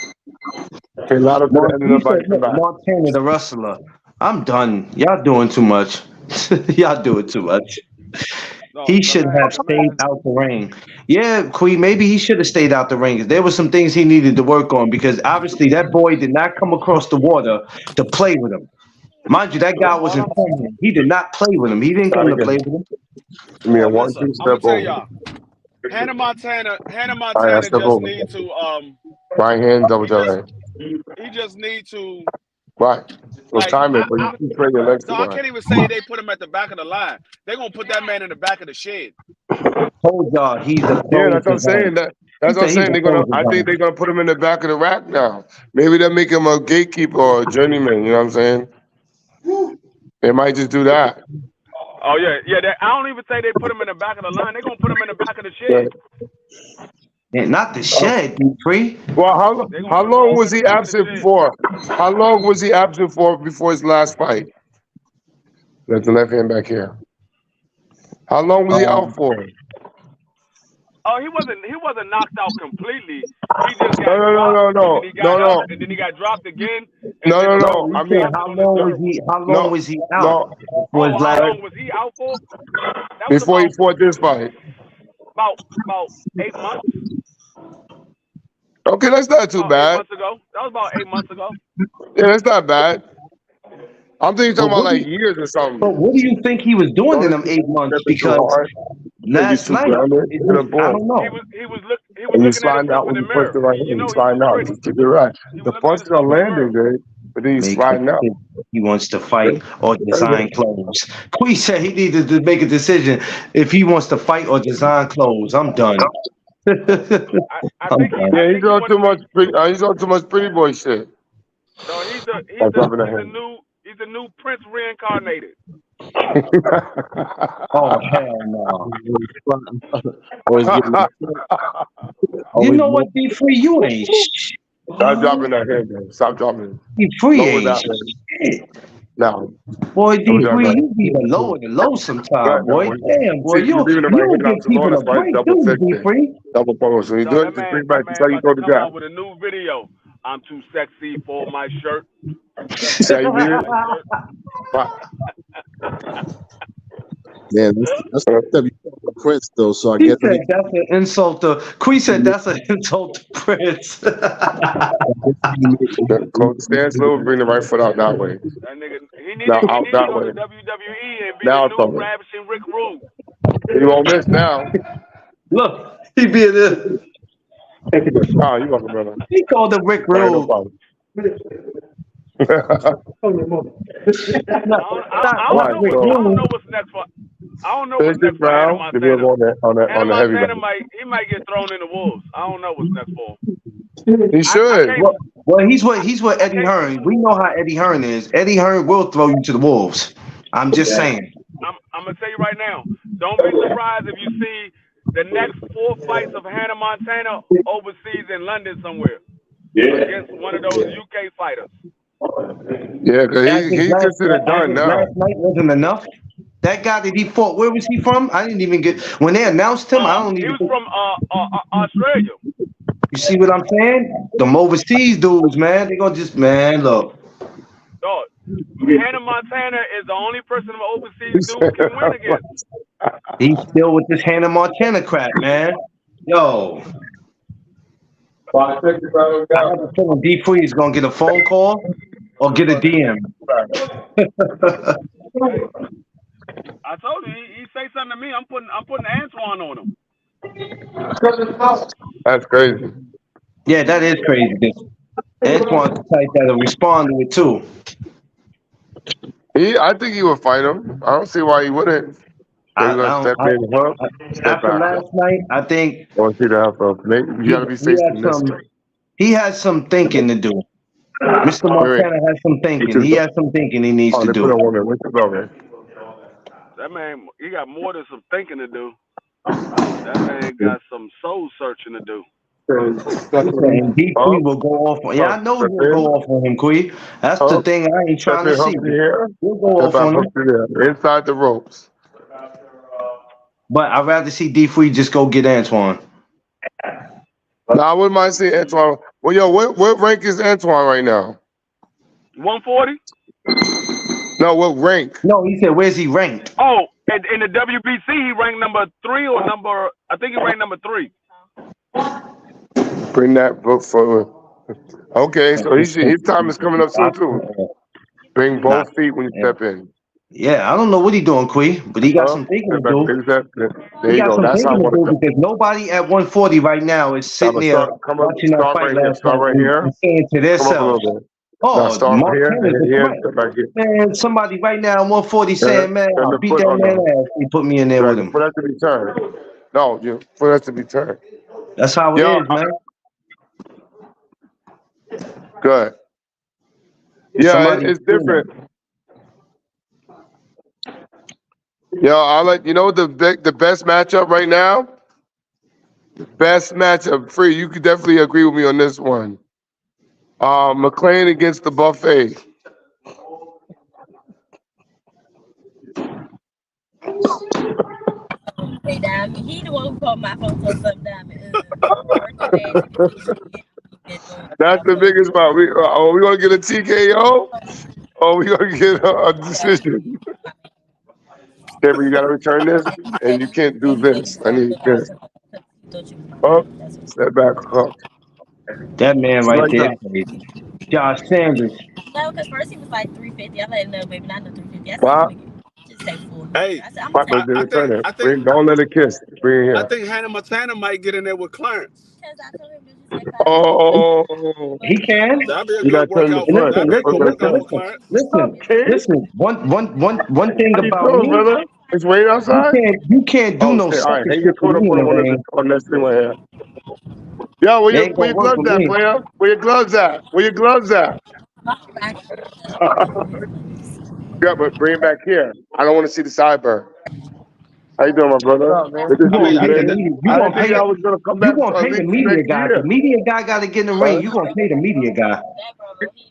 Okay, a lot of Montana the wrestler. I'm done. Y'all doing too much. Y'all doing too much. He should have stayed out the ring. Yeah, Queen, maybe he should have stayed out the ring. There were some things he needed to work on because obviously that boy did not come across the water to play with him. Mind you, that guy was informed. He did not play with him. He didn't come to play with him. Give me a 1, 2 step tell over. y'all, Hannah Montana just need to right hand double jab. He just need to right. Well, time it, but you spread your legs. No, I can't even say they put him at the back of the line. They're gonna put that man in the back of the shed. Oh God, he's a that's what I'm saying. That's what I'm saying. I think they're gonna put him in the back of the rack now. Maybe they'll make him a gatekeeper or a journeyman. You know what I'm saying? They might just do that. Oh yeah. I don't even say they put him in the back of the line. They're gonna put him in the back of the shed. Yeah, not the shed, free. Well, how long was he absent for? How long was he absent for before his last fight? That's the left hand back here. How long was he out for? Oh, he wasn't knocked out completely. He just got no. And then he got dropped again. No. I mean, how long was he out? How long was he out for? Before he fought this fight. About 8 months. Okay, that's not too bad. 8 months ago. That was about 8 months ago. Yeah, that's not bad. I'm thinking you're talking about like years or something. But what do you think he was doing in them 8 months? Because last night, I don't know. He was looking at himself in the mirror. He's sliding out. You're right. The punches are landing, dude. But then he's sliding out. He wants to fight or design clothes. Quee said he needed to make a decision if he wants to fight or design clothes. I'm done. I think he's on too much. He's on too much pretty boy shit. No, he's the new Prince reincarnated. Oh hell no! You know what, Be Free? You ain't shit. Stop dropping that head, man. Stop dropping it. Be Free ain't shit. No. Boy, So we're D3, done you be the low sometime, boy. right. Damn, boy, See, you're you leaving the you right don't hand give option people alone. a That's why it's break, double do you, fixing. D3? Double focus. When you No, do that it, just man, bring that back. Just man how you about to go to come God. out with a new video. I'm too sexy for my shirt. See how you did it? Wow. Man, that's the Prince though. So I He guess said that's an insult to. Quee said that's an insult to Prince. Stand slow and bring the right foot out that way. That nigga, he Now needed out to that go way. to WWE and be Now the throw new it. Ravishing Rick Rude. You won't miss now. Look, he be in there. Oh, you welcome, brother. He called him Rick All right, no Rude. problem. I All don't right, know what so I don't know what's next for. I don't know finish what's this next for Hannah round. Then we'll Montana. go on Hannah the Montana heavyweight. he might get thrown in the wolves. I don't know what's next for him. He should. Well, he's what Eddie Hearn. We know how Eddie Hearn is. Eddie Hearn will throw you to the wolves. I'm just saying. I'm gonna tell you right now. Don't be surprised if you see the next 4 fights of Hannah Montana overseas in London somewhere against one of those UK fighters. Yeah, because he's considered done now. Last night wasn't enough. That guy that he fought, where was he from? I didn't even get when they announced him. I don't He even. was from Australia. You see what I'm saying? Them overseas dudes, man. They gonna just look. Dog, Hannah Montana is the only person the overseas dudes can win against. He's still with this Hannah Montana crap, man. Yo. I have a feeling D3 is gonna get a phone call or get a DM. I told you, he say something to me. I'm putting Antoine on him. That's crazy. Yeah, that is crazy. Antoine's the type that'll respond to it too. I think he would fight him. I don't see why he wouldn't. He's gonna step in and hook, step After back. last night, I think I want to see the alpha. You gotta be safe in this. he has some thinking to do. Mr. Montana has some thinking. He has some thinking he needs to do. That man, he got more than some thinking to do. That man got some soul searching to do. And D3 will go off. I know he'll go off on him, Quee. That's the thing I ain't trying to see. He'll go off on him. Inside the ropes. But I'd rather see D3 just go get Antoine. No, I wouldn't mind seeing Antoine. Well, yo, what rank is Antoine right now? 140? No, what rank? No, he said, where's he ranked? Oh, in the WBC, he ranked number 3 or I think he ranked number 3. Bring that book forward. Okay, so his time is coming up soon too. Bring both feet when you step in. Yeah, I don't know what he's doing, Quee, but he got some thinking to do. There you go. That's how I want to go. Because nobody at 140 right now is sitting there watching that fight last night and saying to themselves, "Oh, Montana's a threat." Man, somebody right now at 140 saying, "Man, I'll beat that man ass." He put me in there with him. For that to be turned. No, for that to be turned. That's how it is, man. Good. Yeah, it's different. Yo, the best matchup right now? Best matchup, Free. You could definitely agree with me on this one. McLean against the Buffet. Hey, Diamond. He the one who called my phone for something, Diamond. That's the biggest part. We gonna get a TKO, or we gonna get a decision? Deborah, you gotta return this, and you can't do this. I need this. Up, step back, up. That man right there, crazy. Josh Sanders. No, because first he was like 350. I let him know, baby, not no 350. I said, wow. Just say 400. Hey, I said, I'm gonna take don't let it kiss. Bring it here. I think Hannah Montana might get in there with Clarence. Oh, he can. That'd be a good workout. Listen. One thing about me, brother. It's waiting outside. You can't do no shit. All right, shit on this thing right here. Yo, where your gloves at, player? Where your gloves at? Yeah, but bring it back here. I don't want to see the sideburn. I How you doing, my brother? What's up, man? Good to You see gonna you, pay the man. media? I didn't think y'all was gonna come You back gonna for at pay the least media next guy? year. The media guy got to get in the ring. Huh? You gonna pay the media guy?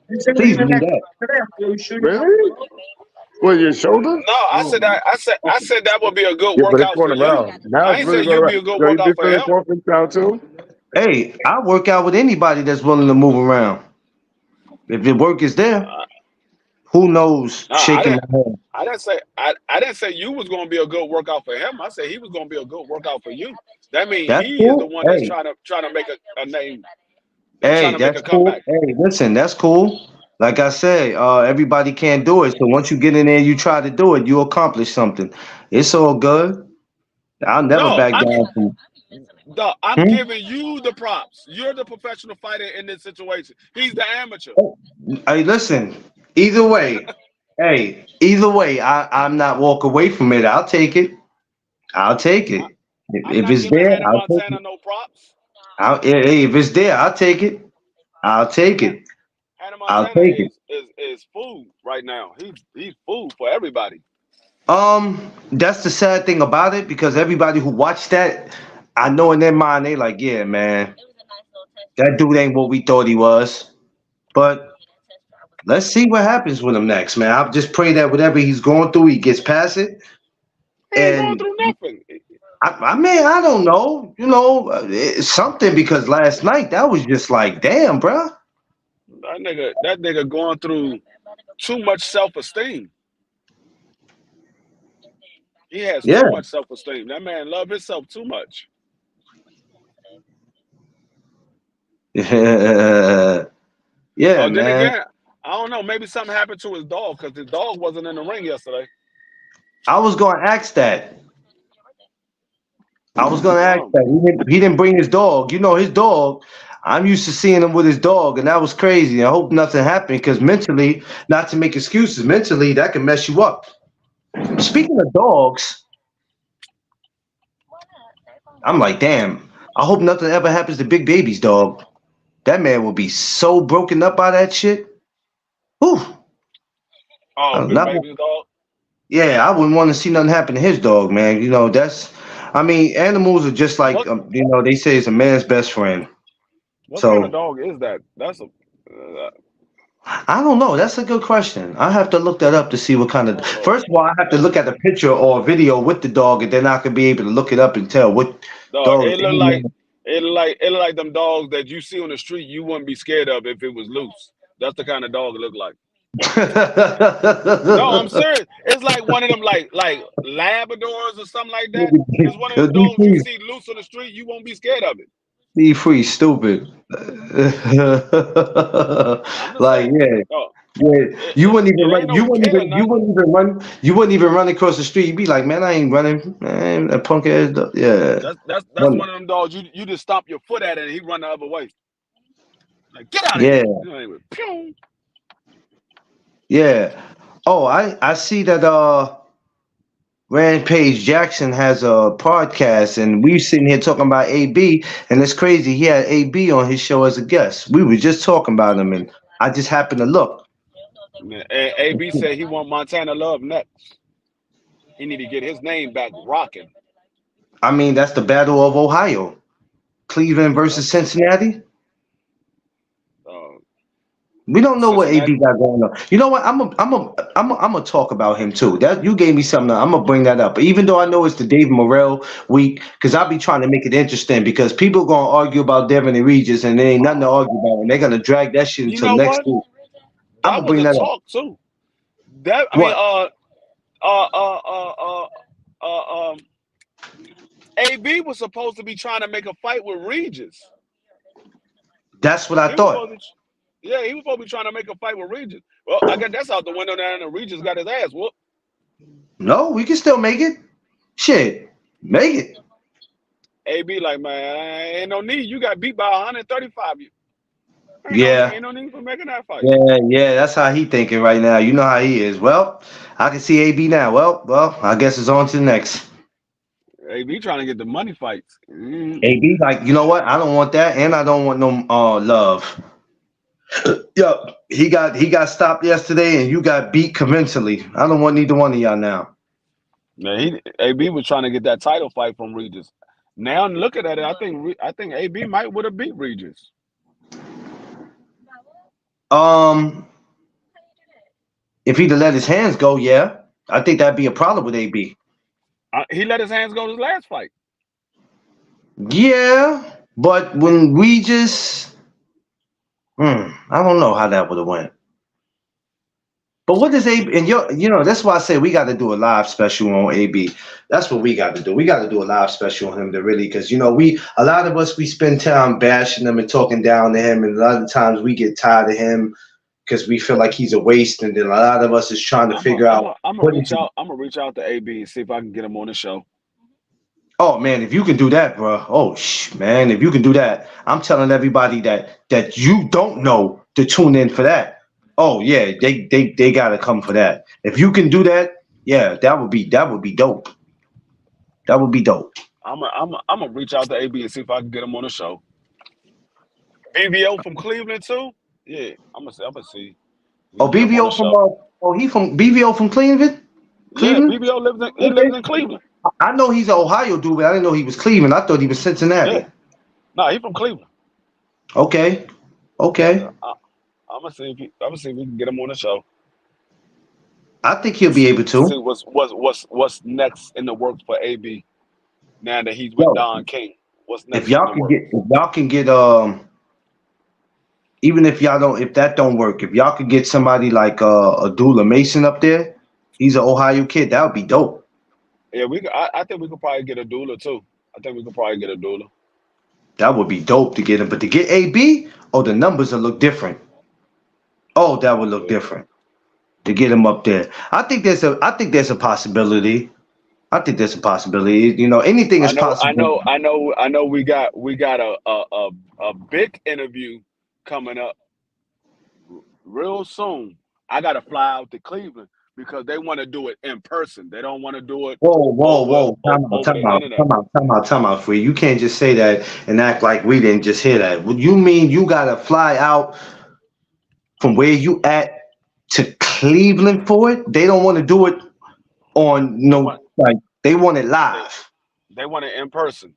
You said Please we're do back that. today. Really? What, your shoulder? No, I said that would be a good Yeah, but it's workout going for you. around. Now I it's ain't really say going you around. be a good Yo, you workout been for feeling him. conference now too? Hey, I work out with anybody that's willing to move around. If the work is there, Uh, who knows? no, Shaking my head. I didn't say you was gonna be a good workout for him. I said he was gonna be a good workout for you. That means That's he is the cool. one that's Hey, trying to make a name and trying hey, to make that's a cool. comeback. Hey, listen, that's cool. Like I said, everybody can't do it. So once you get in there, you try to do it, you accomplish something. It's all good. I'll never No, back down from. I'm Hmm? giving you the props. You're the professional fighter in this situation. He's the amateur. Hey, listen. Either way, hey, either way, I'm not walk away from it. I'll take it. I'll take I, it. I'm If not it's giving there, Hannah I'll take Montana it. no props. Hey, if it's there, I'll take it. I'll take Ha- it. Hannah I'll Montana take it. is food right now. He's food for everybody. That's the sad thing about it because everybody who watched that, I know in their mind they like, yeah, man, that dude ain't what we thought he was. But let's see what happens with him next, man. I just pray that whatever he's going through, he gets past it. He ain't going And through nothing. I mean, I don't know, it's something because last night that was just like, damn, bro. That nigga going through too much self-esteem. He has Yeah, too much self-esteem. That man love himself too much. yeah, yeah, Then man. again, I don't know. Maybe something happened to his dog because his dog wasn't in the ring yesterday. I was gonna ask that. I was I gonna don't ask know. that. He didn't bring his dog. His dog. I'm used to seeing him with his dog, and that was crazy. I hope nothing happened because mentally, not to make excuses, mentally that can mess you up. Speaking of dogs, I'm like, damn. I hope nothing ever happens to Big Baby's dog. That man will be so broken up by that shit. Whew. Oh, Big Not, Baby's dog. yeah, I wouldn't want to see nothing happen to his dog, man. That's. I mean, animals are just like, What they say it's a man's best friend. what kind of So dog is that? I don't know. That's a good question. I have to look that up to see what kind of. Oh Lord. First of all, I have to look at the picture or a video with the dog, and then I could be able to look it up and tell what Dog, dog. it look like them dogs that you see on the street you wouldn't be scared of if it was loose. That's the kind of dog it look like. No, I'm serious. It's like one of them like Labradors or something like that. It's one of them Be dogs you free, see loose on the street, you won't be scared of it. be free, stupid. I'm just Like, saying. yeah, No, yeah. it, You it, wouldn't even it ain't run. You no wouldn't killer, even. You nothing. wouldn't even run. You wouldn't even run across the street. You'd be like, man, I ain't running. Man, that punk ass dog. Yeah. That's Run. one of them dogs you just stomp your foot at it and he run the other way. Like, get out of Yeah. here. You know, anyway, pew. Yeah. Oh, I see that. Rampage Jackson has a podcast, and we sitting here talking about AB, and it's crazy. He had AB on his show as a guest. We were just talking about him, and I just happened to look. Man, AB said he want Montana Love next. He need to get his name back rocking. I mean, that's the Battle of Ohio, Cleveland versus That's Cincinnati. uh, We don't know what Cincinnati. AB got going on. You know what? I'm a talk about him too. That you gave me something. I'm gonna bring that up. Even though I know it's the Dave Morrell week, because I'll be trying to make it interesting. Because people gonna argue about Devin and Regis, and there ain't nothing to argue about, and they're gonna drag that shit You until know next what? week. I'm That gonna was bring a that up. talk too. That I mean, What? uh, uh, uh, uh, uh, um, AB was supposed to be trying to make a fight with Regis. That's what I He was thought. supposed to, yeah, he was supposed to be trying to make a fight with Regis. Well, I guess that's out the window now, and Regis got his ass whooped. No, we can still make it. Shit, make it. AB like, man, ain't no need. You got beat by 135. You Yeah, ain't no need for making that fight. yeah. That's how he thinking right now. You know how he is. Well, I can see AB now. Well. I guess it's on to the next. AB trying to get the money fights. AB like, you know what? I don't want that, and I don't want no love. Yup, he got stopped yesterday, and you got beat convincingly. I don't want neither one of y'all now. Yeah, AB was trying to get that title fight from Regis. Now looking at it, I think AB might would have beat Regis. If he'd have let his hands go, yeah, I think that'd be a problem with AB. He let his hands go his last fight. Yeah, but when Regis, I don't know how that would have went. But what does AB and that's why I say we got to do a live special on AB. That's what we got to do. We got to do a live special on him to really, because a lot of us, we spend time bashing him and talking down to him, and a lot of times we get tired of him because we feel like he's a waste, and then a lot of us is trying to figure out. I'm gonna reach out. I'm gonna reach out to AB and see if I can get him on the show. Oh man, if you can do that, bro. Oh man, if you can do that, I'm telling everybody that you don't know to tune in for that. Oh yeah, they gotta come for that. If you can do that, yeah, that would be dope. That would be dope. I'm gonna reach out to AB and see if I can get him on the show. BBO from Cleveland too. Yeah, I'm gonna see. Oh, BBO from he from BBO from Cleveland. Cleveland? Yeah, BBO lives in Cleveland. I know he's an Ohio dude, but I didn't know he was Cleveland. I thought he was Cincinnati. Yeah. No, he's from Cleveland. Okay. I'm gonna see if we can get him on the show. I think he'll be able to. See what's next in the works for AB now that he's with Don King. What's next? If y'all can get even if that don't work, if y'all could get somebody like a Dula Mason up there, he's an Ohio kid, that would be dope. Yeah, I think we could probably get a doula too. That would be dope to get him, but to get AB, the numbers will look different. Oh, that would look different to get him up there. I think there's a possibility. Anything is possible. I know. We got a big interview coming up real soon. I gotta fly out to Cleveland because they want to do it in person. They don't want to do it. Whoa! Time out, free. You can't just say that and act like we didn't just hear that. You mean you gotta fly out from where you at to Cleveland for it? They don't want to do it they want it live. They want it in person.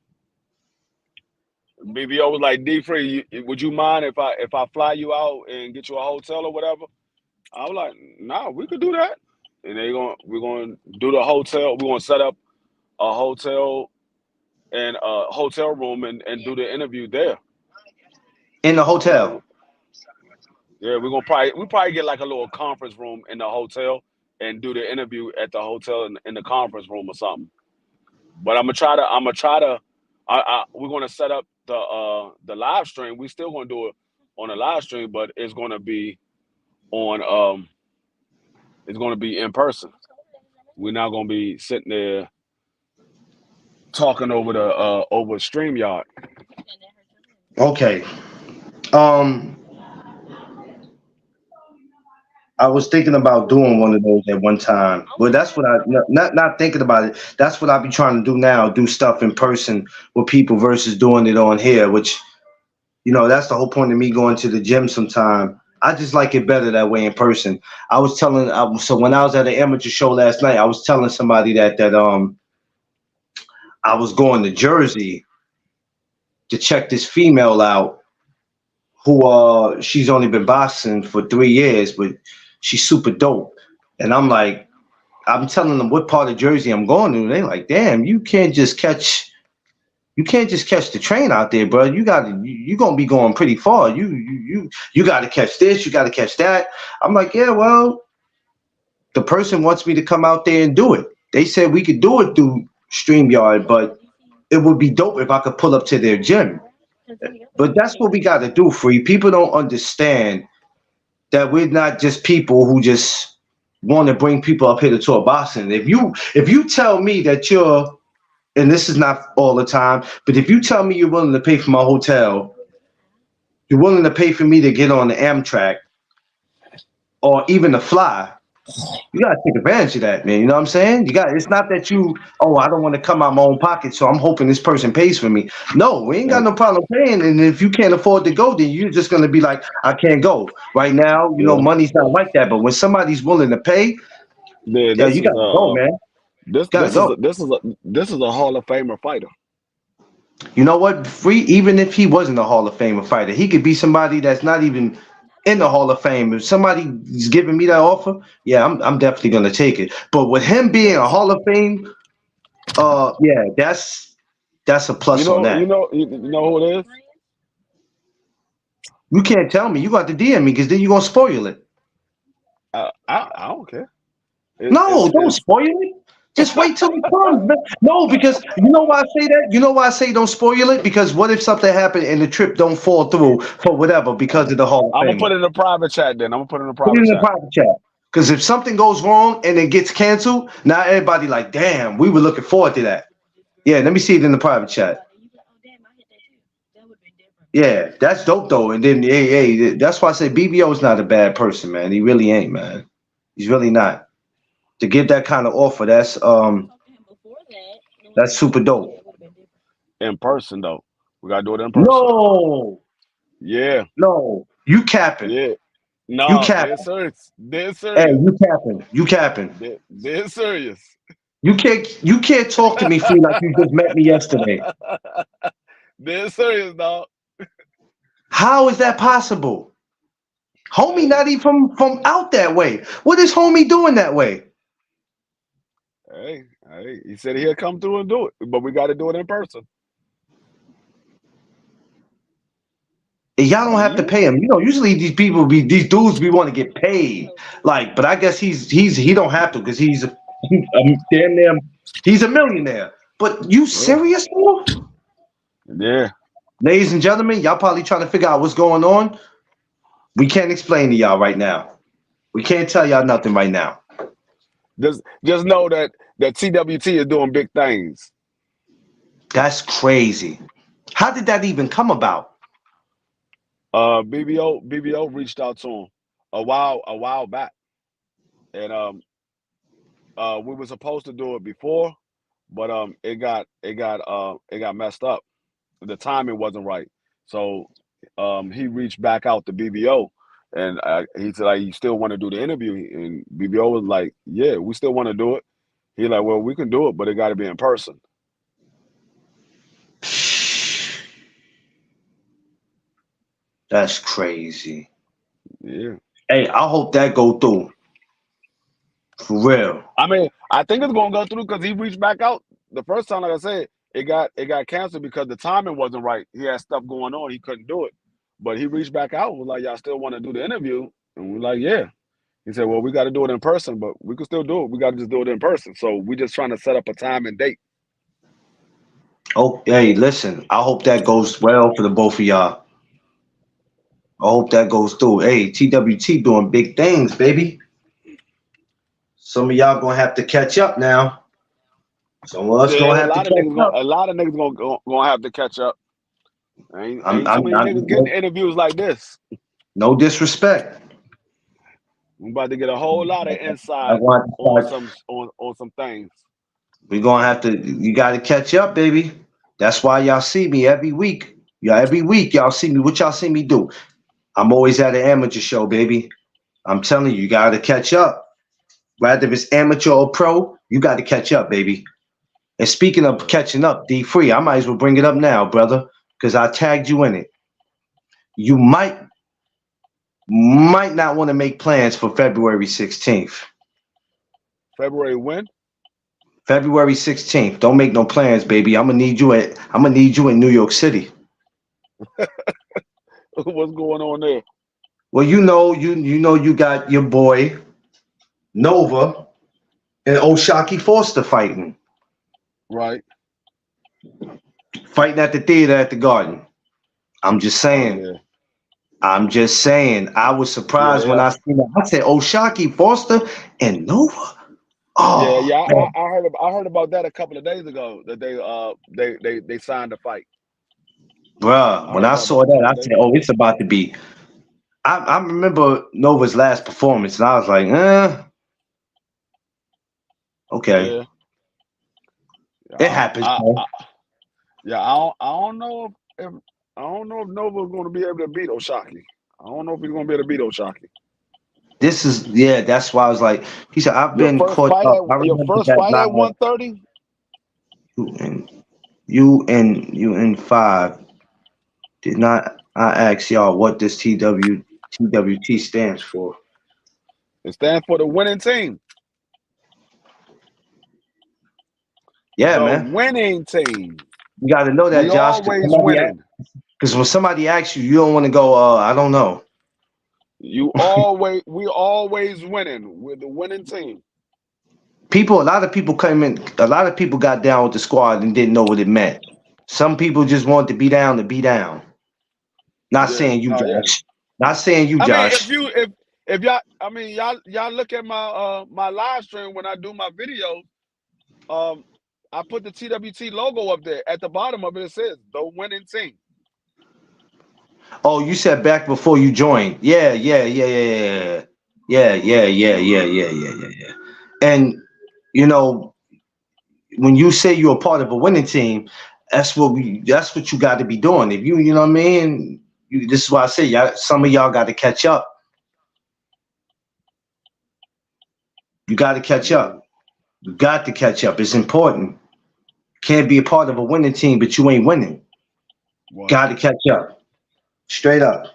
BBO was like, D-Free, would you mind if I fly you out and get you a hotel or whatever? I was like, nah, we could do that. And we're gonna do the hotel. We're gonna set up a hotel and a hotel room and do the interview there. In the hotel. Yeah, we probably get like a little conference room in the hotel and do the interview at the hotel in the conference room or something. But I'm gonna try to. We're gonna set up the live stream. We still gonna do it on a live stream, but it's gonna be on it's gonna be in person. We're not gonna be sitting there talking over StreamYard. Okay. I was thinking about doing one of those at one time, but that's what not thinking about it. That's what I be trying to do now. Do stuff in person with people versus doing it on here, which, that's the whole point of me going to the gym sometime. I just like it better that way in person. So when I was at an amateur show last night, I was telling somebody that I was going to Jersey to check this female out who she's only been boxing for 3 years, but she's super dope. And I'm telling them what part of Jersey I'm going to. They're like, damn, you can't just catch the train out there, bro. You're gonna be going pretty far. You gotta catch this, you gotta catch that. I'm like, yeah, well, the person wants me to come out there and do it. They said we could do it through StreamYard, but it would be dope if I could pull up to their gym. But that's what we gotta do, Free. People don't understand that we're not just people who just want to bring people up here to talk boxing. If you tell me that and this is not all the time, but if you tell me you're willing to pay for my hotel, you're willing to pay for me to get on the Amtrak or even to fly, you gotta take advantage of that, man. You know what I'm saying? It's not that I don't want to come out my own pocket, so I'm hoping this person pays for me. No, we ain't got no problem paying. And if you can't afford to go, then you're just gonna be like, I can't go. Right now, money's not like that. But when somebody's willing to pay, you gotta go, man. This Gotta this is go. a, this is a this is a Hall of Famer fighter. You know what? Free, even if he wasn't a Hall of Famer fighter, he could be somebody that's not even in the Hall of Fame. If somebody's giving me that offer, yeah, I'm definitely gonna take it. But with him being a Hall of Fame, yeah, that's a plus on that. You know who it is? You can't tell me. You got to DM me because then you're gonna spoil it. I don't care. No, don't It's spoil it. Just wait till it comes. Man. No, because you know why I say that? You know why I say don't spoil it? Because what if something happened and the trip don't fall through for whatever because of the Hall of I'm gonna Famer? put it in a private chat. Then I'm gonna put it in a Put it private in the chat. private chat. Because if something goes wrong and it gets canceled, now everybody like, damn, we were looking forward to that. Yeah, let me see it in the private chat. Yeah, that's dope though. And then that's why I say BBO is not a bad person, man. He really ain't, man. He's really not. To give that kind of offer, that's super dope. In person though, we gotta do it in person. No, Yeah, no, you capping. yeah. You No, dead capping. serious. Dead Hey, serious. you capping. You capping. Dead serious. You can't talk to me free like you just met me yesterday. Dead serious, dog. How is that possible? Homie not even from out that way. What is homie doing that way? Hey, he said he'll come through and do it, but we got to do it in person. And y'all don't have to Yeah, pay him. Usually these dudes we want to get paid. Like, but I guess he don't have to because he's damn near he's a millionaire. But you yeah, serious, bro? yeah. Ladies and gentlemen, y'all probably trying to figure out what's going on. We can't explain to y'all right now. We can't tell y'all nothing right now. Just know that TWT is doing big things. That's crazy. How did that even come about? BBO reached out to him a while back, and we were supposed to do it before, but it got messed up. The timing wasn't right, so he reached back out to BBO, and he said like, you still want to do the interview, and BBO was like, yeah, we still want to do it. He like, well, we can do it, but it got to be in person. That's crazy. Yeah. Hey, I hope that go through. For real. I mean, I think it's gonna go through because he reached back out the first time. Like I said, it got canceled because the timing wasn't right. He had stuff going on, he couldn't do it. But he reached back out and was like, y'all still want to do the interview? And we're like, yeah. He said, well, we got to do it in person, but we can still do it. We got to just do it in person. So we just trying to set up a time and date. Oh, hey, listen. I hope that goes well for the both of y'all. I hope that goes through. Hey, TWT doing big things, baby. Some of y'all gonna have to catch up now. Some of us gonna Yeah, have to catch up. a lot of niggas gonna have to catch up. I'm, Ain't too I'm, many niggas getting I'm interviews like this. no disrespect. We about to get a whole lot of I insight want to on start. some things. We're gonna have to. You got to catch up, baby. That's why y'all see me every week. Every week y'all see me. What y'all see me do? I'm always at an amateur show, baby. I'm telling you, you got to catch up. Whether if it's amateur or pro, you got to catch up, baby. And speaking of catching up, D Free, I might as well bring it up now, brother, because I tagged you in it. You might not want to make plans for February 16th. February when? February 16th. Don't make no plans, baby. I'm gonna need you in New York City. What's going on there? Well, you got your boy Nova and Oshaki Foster fighting Right. at the theater at the Garden. I'm just Oh saying. yeah. I'm just saying. I was Yeah, surprised when yeah. I seen that. I said Oshaki Foster and Nova. Oh, Yeah. man. I heard about that a couple of days ago that they signed a fight. Bruh, I when heard I about that saw a that, couple I of days said, "Oh, ago. it's about to be." I remember Nova's last performance, and I was like, okay, Yeah. it Yeah. happens, man. I don't know if Nova's going to be able to beat Oshaki. I don't know if he's going to be able to beat Oshaki. That's why I was like, he said, I've Your been first caught fight up. at I your remember first that fight at live. 130. You in 5. Did not I ask y'all what this TWT stands for? It stands for the winning team. Yeah, The man. winning team. You got to know that, We Josh. always winning. Because when somebody asks you, you don't want to go. I don't know. We always winning. We're the winning team. A lot of people came in. A lot of people got down with the squad and didn't know what it meant. Some people just wanted to be down to be down. Not Yeah. saying you, Oh yeah. Josh. Not saying you, I mean, Josh. if y'all, I mean y'all look at my my live stream when I do my videos. I put the TWT logo up there. At the bottom of it, it says the winning team. Oh, you said back before you joined. Yeah. And you know, when you say you're a part of a winning team, that's what you got to be doing. If you know what I mean, this is why I say y'all, some of y'all got to catch up. You got to catch up. You got to catch up. It's important. Can't be a part of a winning team, but you ain't winning. What? Got to catch up. Straight up.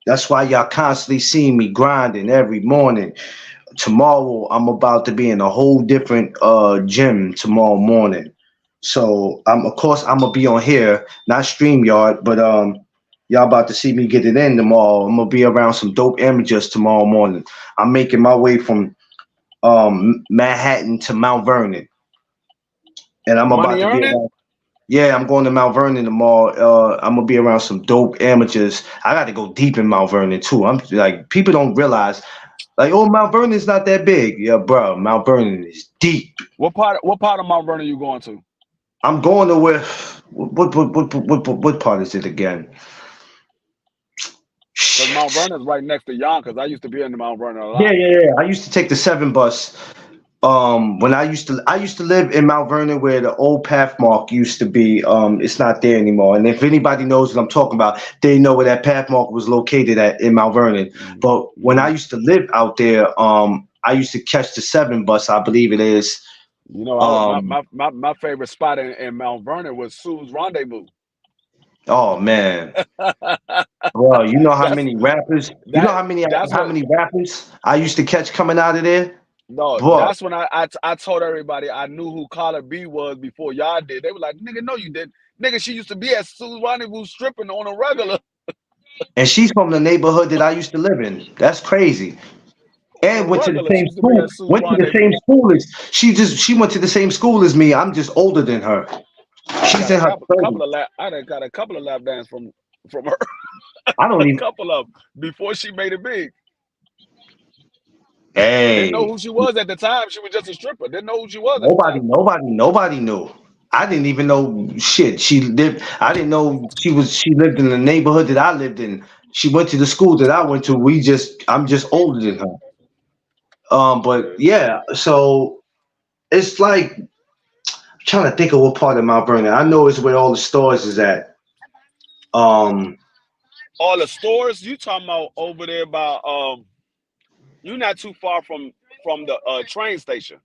That's why y'all constantly see me grinding every morning. Tomorrow I'm about to be in a whole different gym tomorrow morning. So of course I'm gonna be on here, not StreamYard, but y'all about to see me get it in tomorrow. I'm gonna be around some dope images tomorrow morning. I'm making my way from Manhattan to Mount Vernon. And I'm about Money to be earning? around. Yeah, I'm going to Mount Vernon tomorrow. I'm gonna be around some dope amateurs. I got to go deep in Mount Vernon too. I'm like, people don't realize, like, oh, Mount Vernon's not that big. Yeah, bro, Mount Vernon is deep. What part of Mount Vernon you going to? I'm going to where? What part is it again? Because Mount Shit. Vernon's right next to Yonkers. I used to be in the Mount Vernon a Yeah, lot. I used to take the 7 bus. When I used to live in Mount Vernon where the old Pathmark used to be. It's not there anymore. And if anybody knows what I'm talking about, they know where that Pathmark was located at in Mount Vernon. But when I used to live out there, I used to catch the 7 bus, I believe it is. You know, Um, my favorite spot in Mount Vernon was Sue's Rendezvous. oh man, bro, you know how That's many rappers? You know that that's how what many rappers I used to catch coming out of there, no, bro. that's when I told everybody I knew who Carla B was before y'all did. They were like, nigga, no, you didn't. Nigga, she used to be at Sue's Rendezvous stripping on a regular. And she's from the neighborhood that I used to live in. That's crazy. On a And went to the regular. She same used to be school. at Sue's Went to the Rendezvous. same school as she went to the same school as me. I'm just older than her. I done She's got a in her couple 30s. of lap. I done got a couple of lap dance from her. I don't A even. couple of them before she made it big. Didn't know Hey, who she was at the time. She was just a stripper. Didn't know who she was at the time. nobody knew. I didn't even know shit. She lived. I didn't know she was. She lived in the neighborhood that I lived in. She went to the school that I went to. I'm just older than her. But Yeah. yeah. So it's like trying to think of what part of Mount Vernon. I know it's where all the stores is at. Um, All the stores you talking about over there by you're not too far from the train station.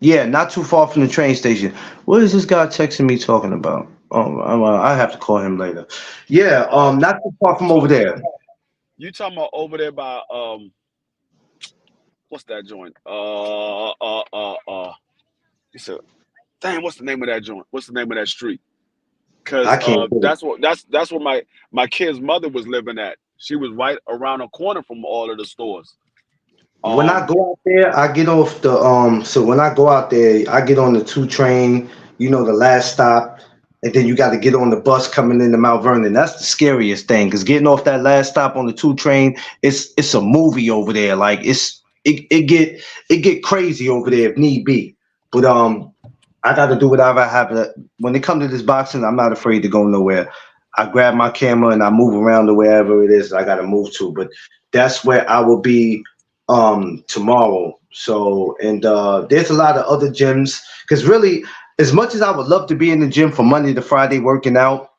yeah, not too far from the train station. What is this guy texting me talking about? I have to call him later. Yeah, Uh not too far you from over talk there. you talking about over there by what's that joint? You said, dang, what's the name of that joint? What's the name of that street? I Cause can't do it. that's where my kid's mother was living at. She was right around the corner from all of the stores. When I Um, go out there, I get off the So when I go out there, I get on the 2 train. You know, the last stop, and then you got to get on the bus coming into Mount Vernon. That's the scariest thing, because getting off that last stop on the 2 train, it's a movie over there. Like it get crazy over there if need be. But I got to do whatever I have to. When it comes to this boxing, I'm not afraid to go nowhere. I grab my camera and I move around to wherever it is I got to move to. But that's where I will be tomorrow. So and there's a lot of other gyms because really, as much as I would love to be in the gym from Monday to Friday working out,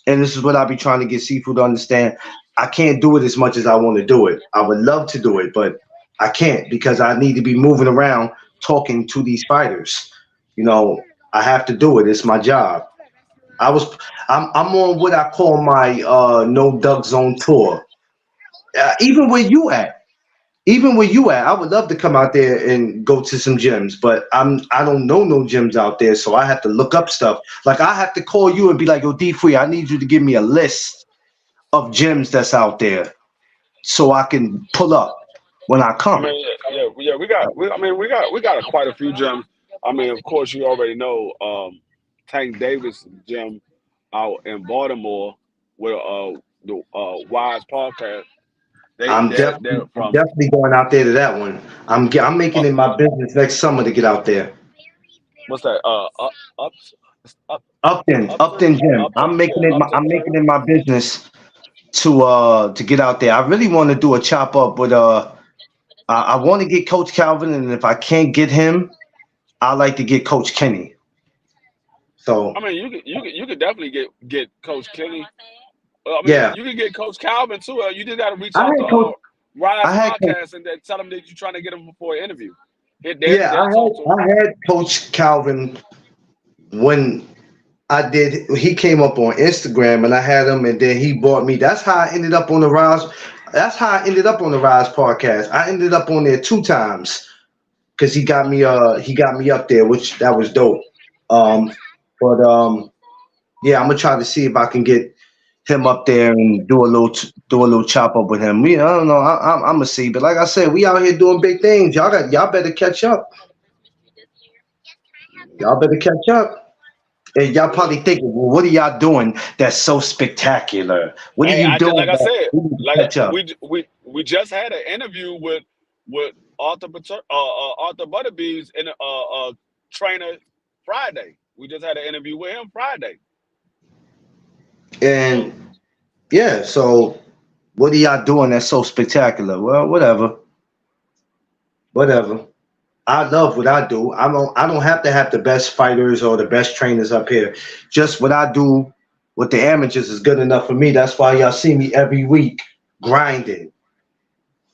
and this is what I'll be trying to get Seafood to understand. I can't do it as much as I want to do it. I would love to do it, but I can't because I need to be moving around talking to these fighters. You know, I have to do it. It's my job. I was I'm on what I call my no duck zone tour. Even where you at, even where you at, I would love to come out there and go to some gyms, but I don't know no gyms out there, so I have to look up stuff. Like I have to call you and be like, yo, D Free, I need you to give me a list of gyms that's out there so I can pull up when I I come. mean, yeah, we got quite a few gyms. I mean, of course, you already know Tank Davis gym out in Baltimore with the Wise podcast. They're I'm from definitely going out there to that one. I'm making up, it my business next summer to get out there. what's that? Up, up, Upton Gym. Upton, yeah, I'm Upton making gym. it my business to get out there. I really want to do a chop up with I want to get Coach Calvin, and if I can't get him, I like to get Coach Kenny. So I mean, you could definitely get Coach Kenny. I mean, yeah, you can get Coach Calvin too. You just got to reach I out to had Coach. Rise I had Coach. Podcast and then tell them that you're trying to get them for an interview. Yeah, They'll talk to him. I had Coach Calvin when I did. He came up on Instagram, and I had him, and then he bought me. That's how I ended up on the Rise. That's how I ended up on the Rise podcast. I ended up on there 2 times because he got me up there, which that was dope. Um, but yeah, I'm gonna try to see if I can get him up there and do a little chop up with him. I don't know. I'm gonna see, but like I said, we out here doing big things. Y'all better catch up. Y'all better catch up. And y'all Yeah. probably thinking, well, what are y'all doing that's so spectacular? What are Hey, you doing like I that said, we need to like catch up? we just had an interview with Arthur Butterbees in trainer Friday. We just had an interview with him Friday. So And yeah, so what are y'all doing that's so spectacular? Well, whatever, whatever. I love what I do. I don't have to have the best fighters or the best trainers up here. Just what I do with the amateurs is good enough for me. That's why y'all see me every week grinding.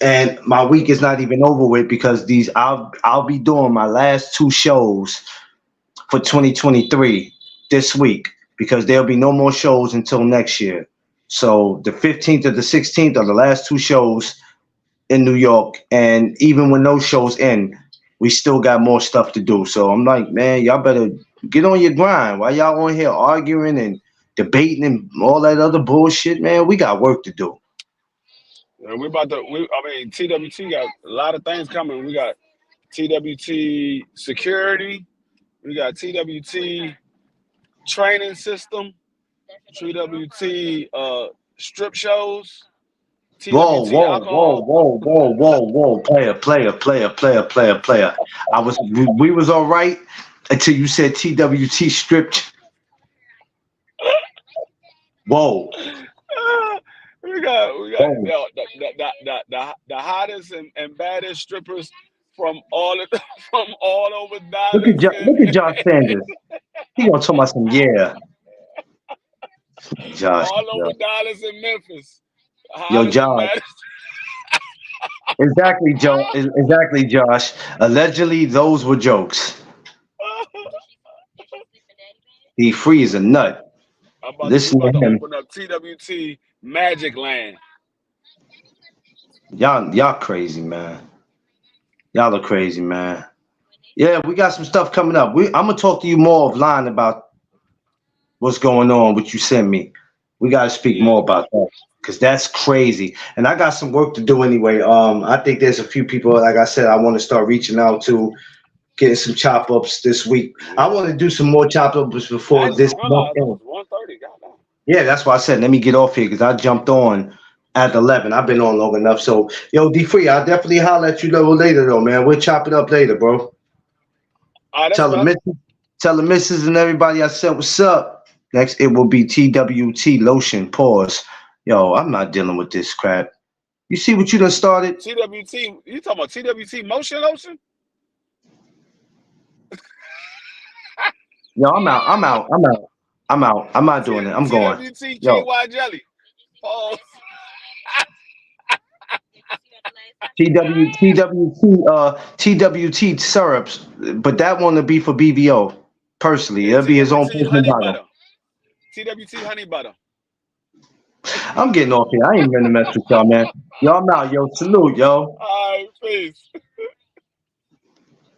And my week is not even over with because these I'll be doing my last 2 shows for 2023 this week because there'll be no more shows until next year. So the 15th or the 16th are the last 2 shows in New York, and even when those shows end, we still got more stuff to do. So I'm like, man, y'all better get on your grind. While y'all on here arguing and debating and all that other bullshit, man, we got work to do. and I mean, TWT got a lot of things coming. We got TWT security. We got TWT training system. TWT strip shows. Whoa, TWT whoa, whoa, alcohol. whoa, whoa, whoa, whoa. Player. We was all right until you said TWT stripped. Whoa, We got whoa. the hottest and baddest strippers from all from all over Dallas Look at Josh Sanders. He gonna talk about some Josh. all over Dallas and Memphis. The Yo, hottest and Josh. baddest. Exactly, Joe. Exactly, Josh. Allegedly, those were jokes. He free is a nut. We Listen to about to him. open up TWT Magic Land. Y'all crazy, man. Y'all are crazy, man. Yeah, we got some stuff coming up. I'm gonna talk to you more offline about what's going on, what you sent me. We gotta speak Yeah. more about that because that's crazy. And I got some work to do anyway. I think there's a few people, like I said, I want to start reaching out to, getting some chop ups this week. I want to do some more chop ups I before just this month realized it ends. was 1:30. Goddamn. Yeah, that's why I said let me get off here because I jumped on at 11. I've been on long enough. So, yo, D Free, I'll definitely holler at you a little later though, man. We'll chop it up later, bro. All right, that's Tell the better. missus, tell the missus and everybody I said what's up. Next, it will be TWT lotion. Pause. Yo, I'm not dealing with this crap. You see what you done started? TWT, you talking about TWT motion lotion? Yo, I'm out. I'm not doing it. I'm going. TWT Yo, KY jelly. Pause. TWT syrups, but that one will be for BBO. Personally, Yeah, it'll be his own TWT personal honey bottle. butter. TWT honey butter. I'm getting off here. I ain't gonna mess with y'all, man. Y'all, I'm out, yo. Salute, yo. All right, peace.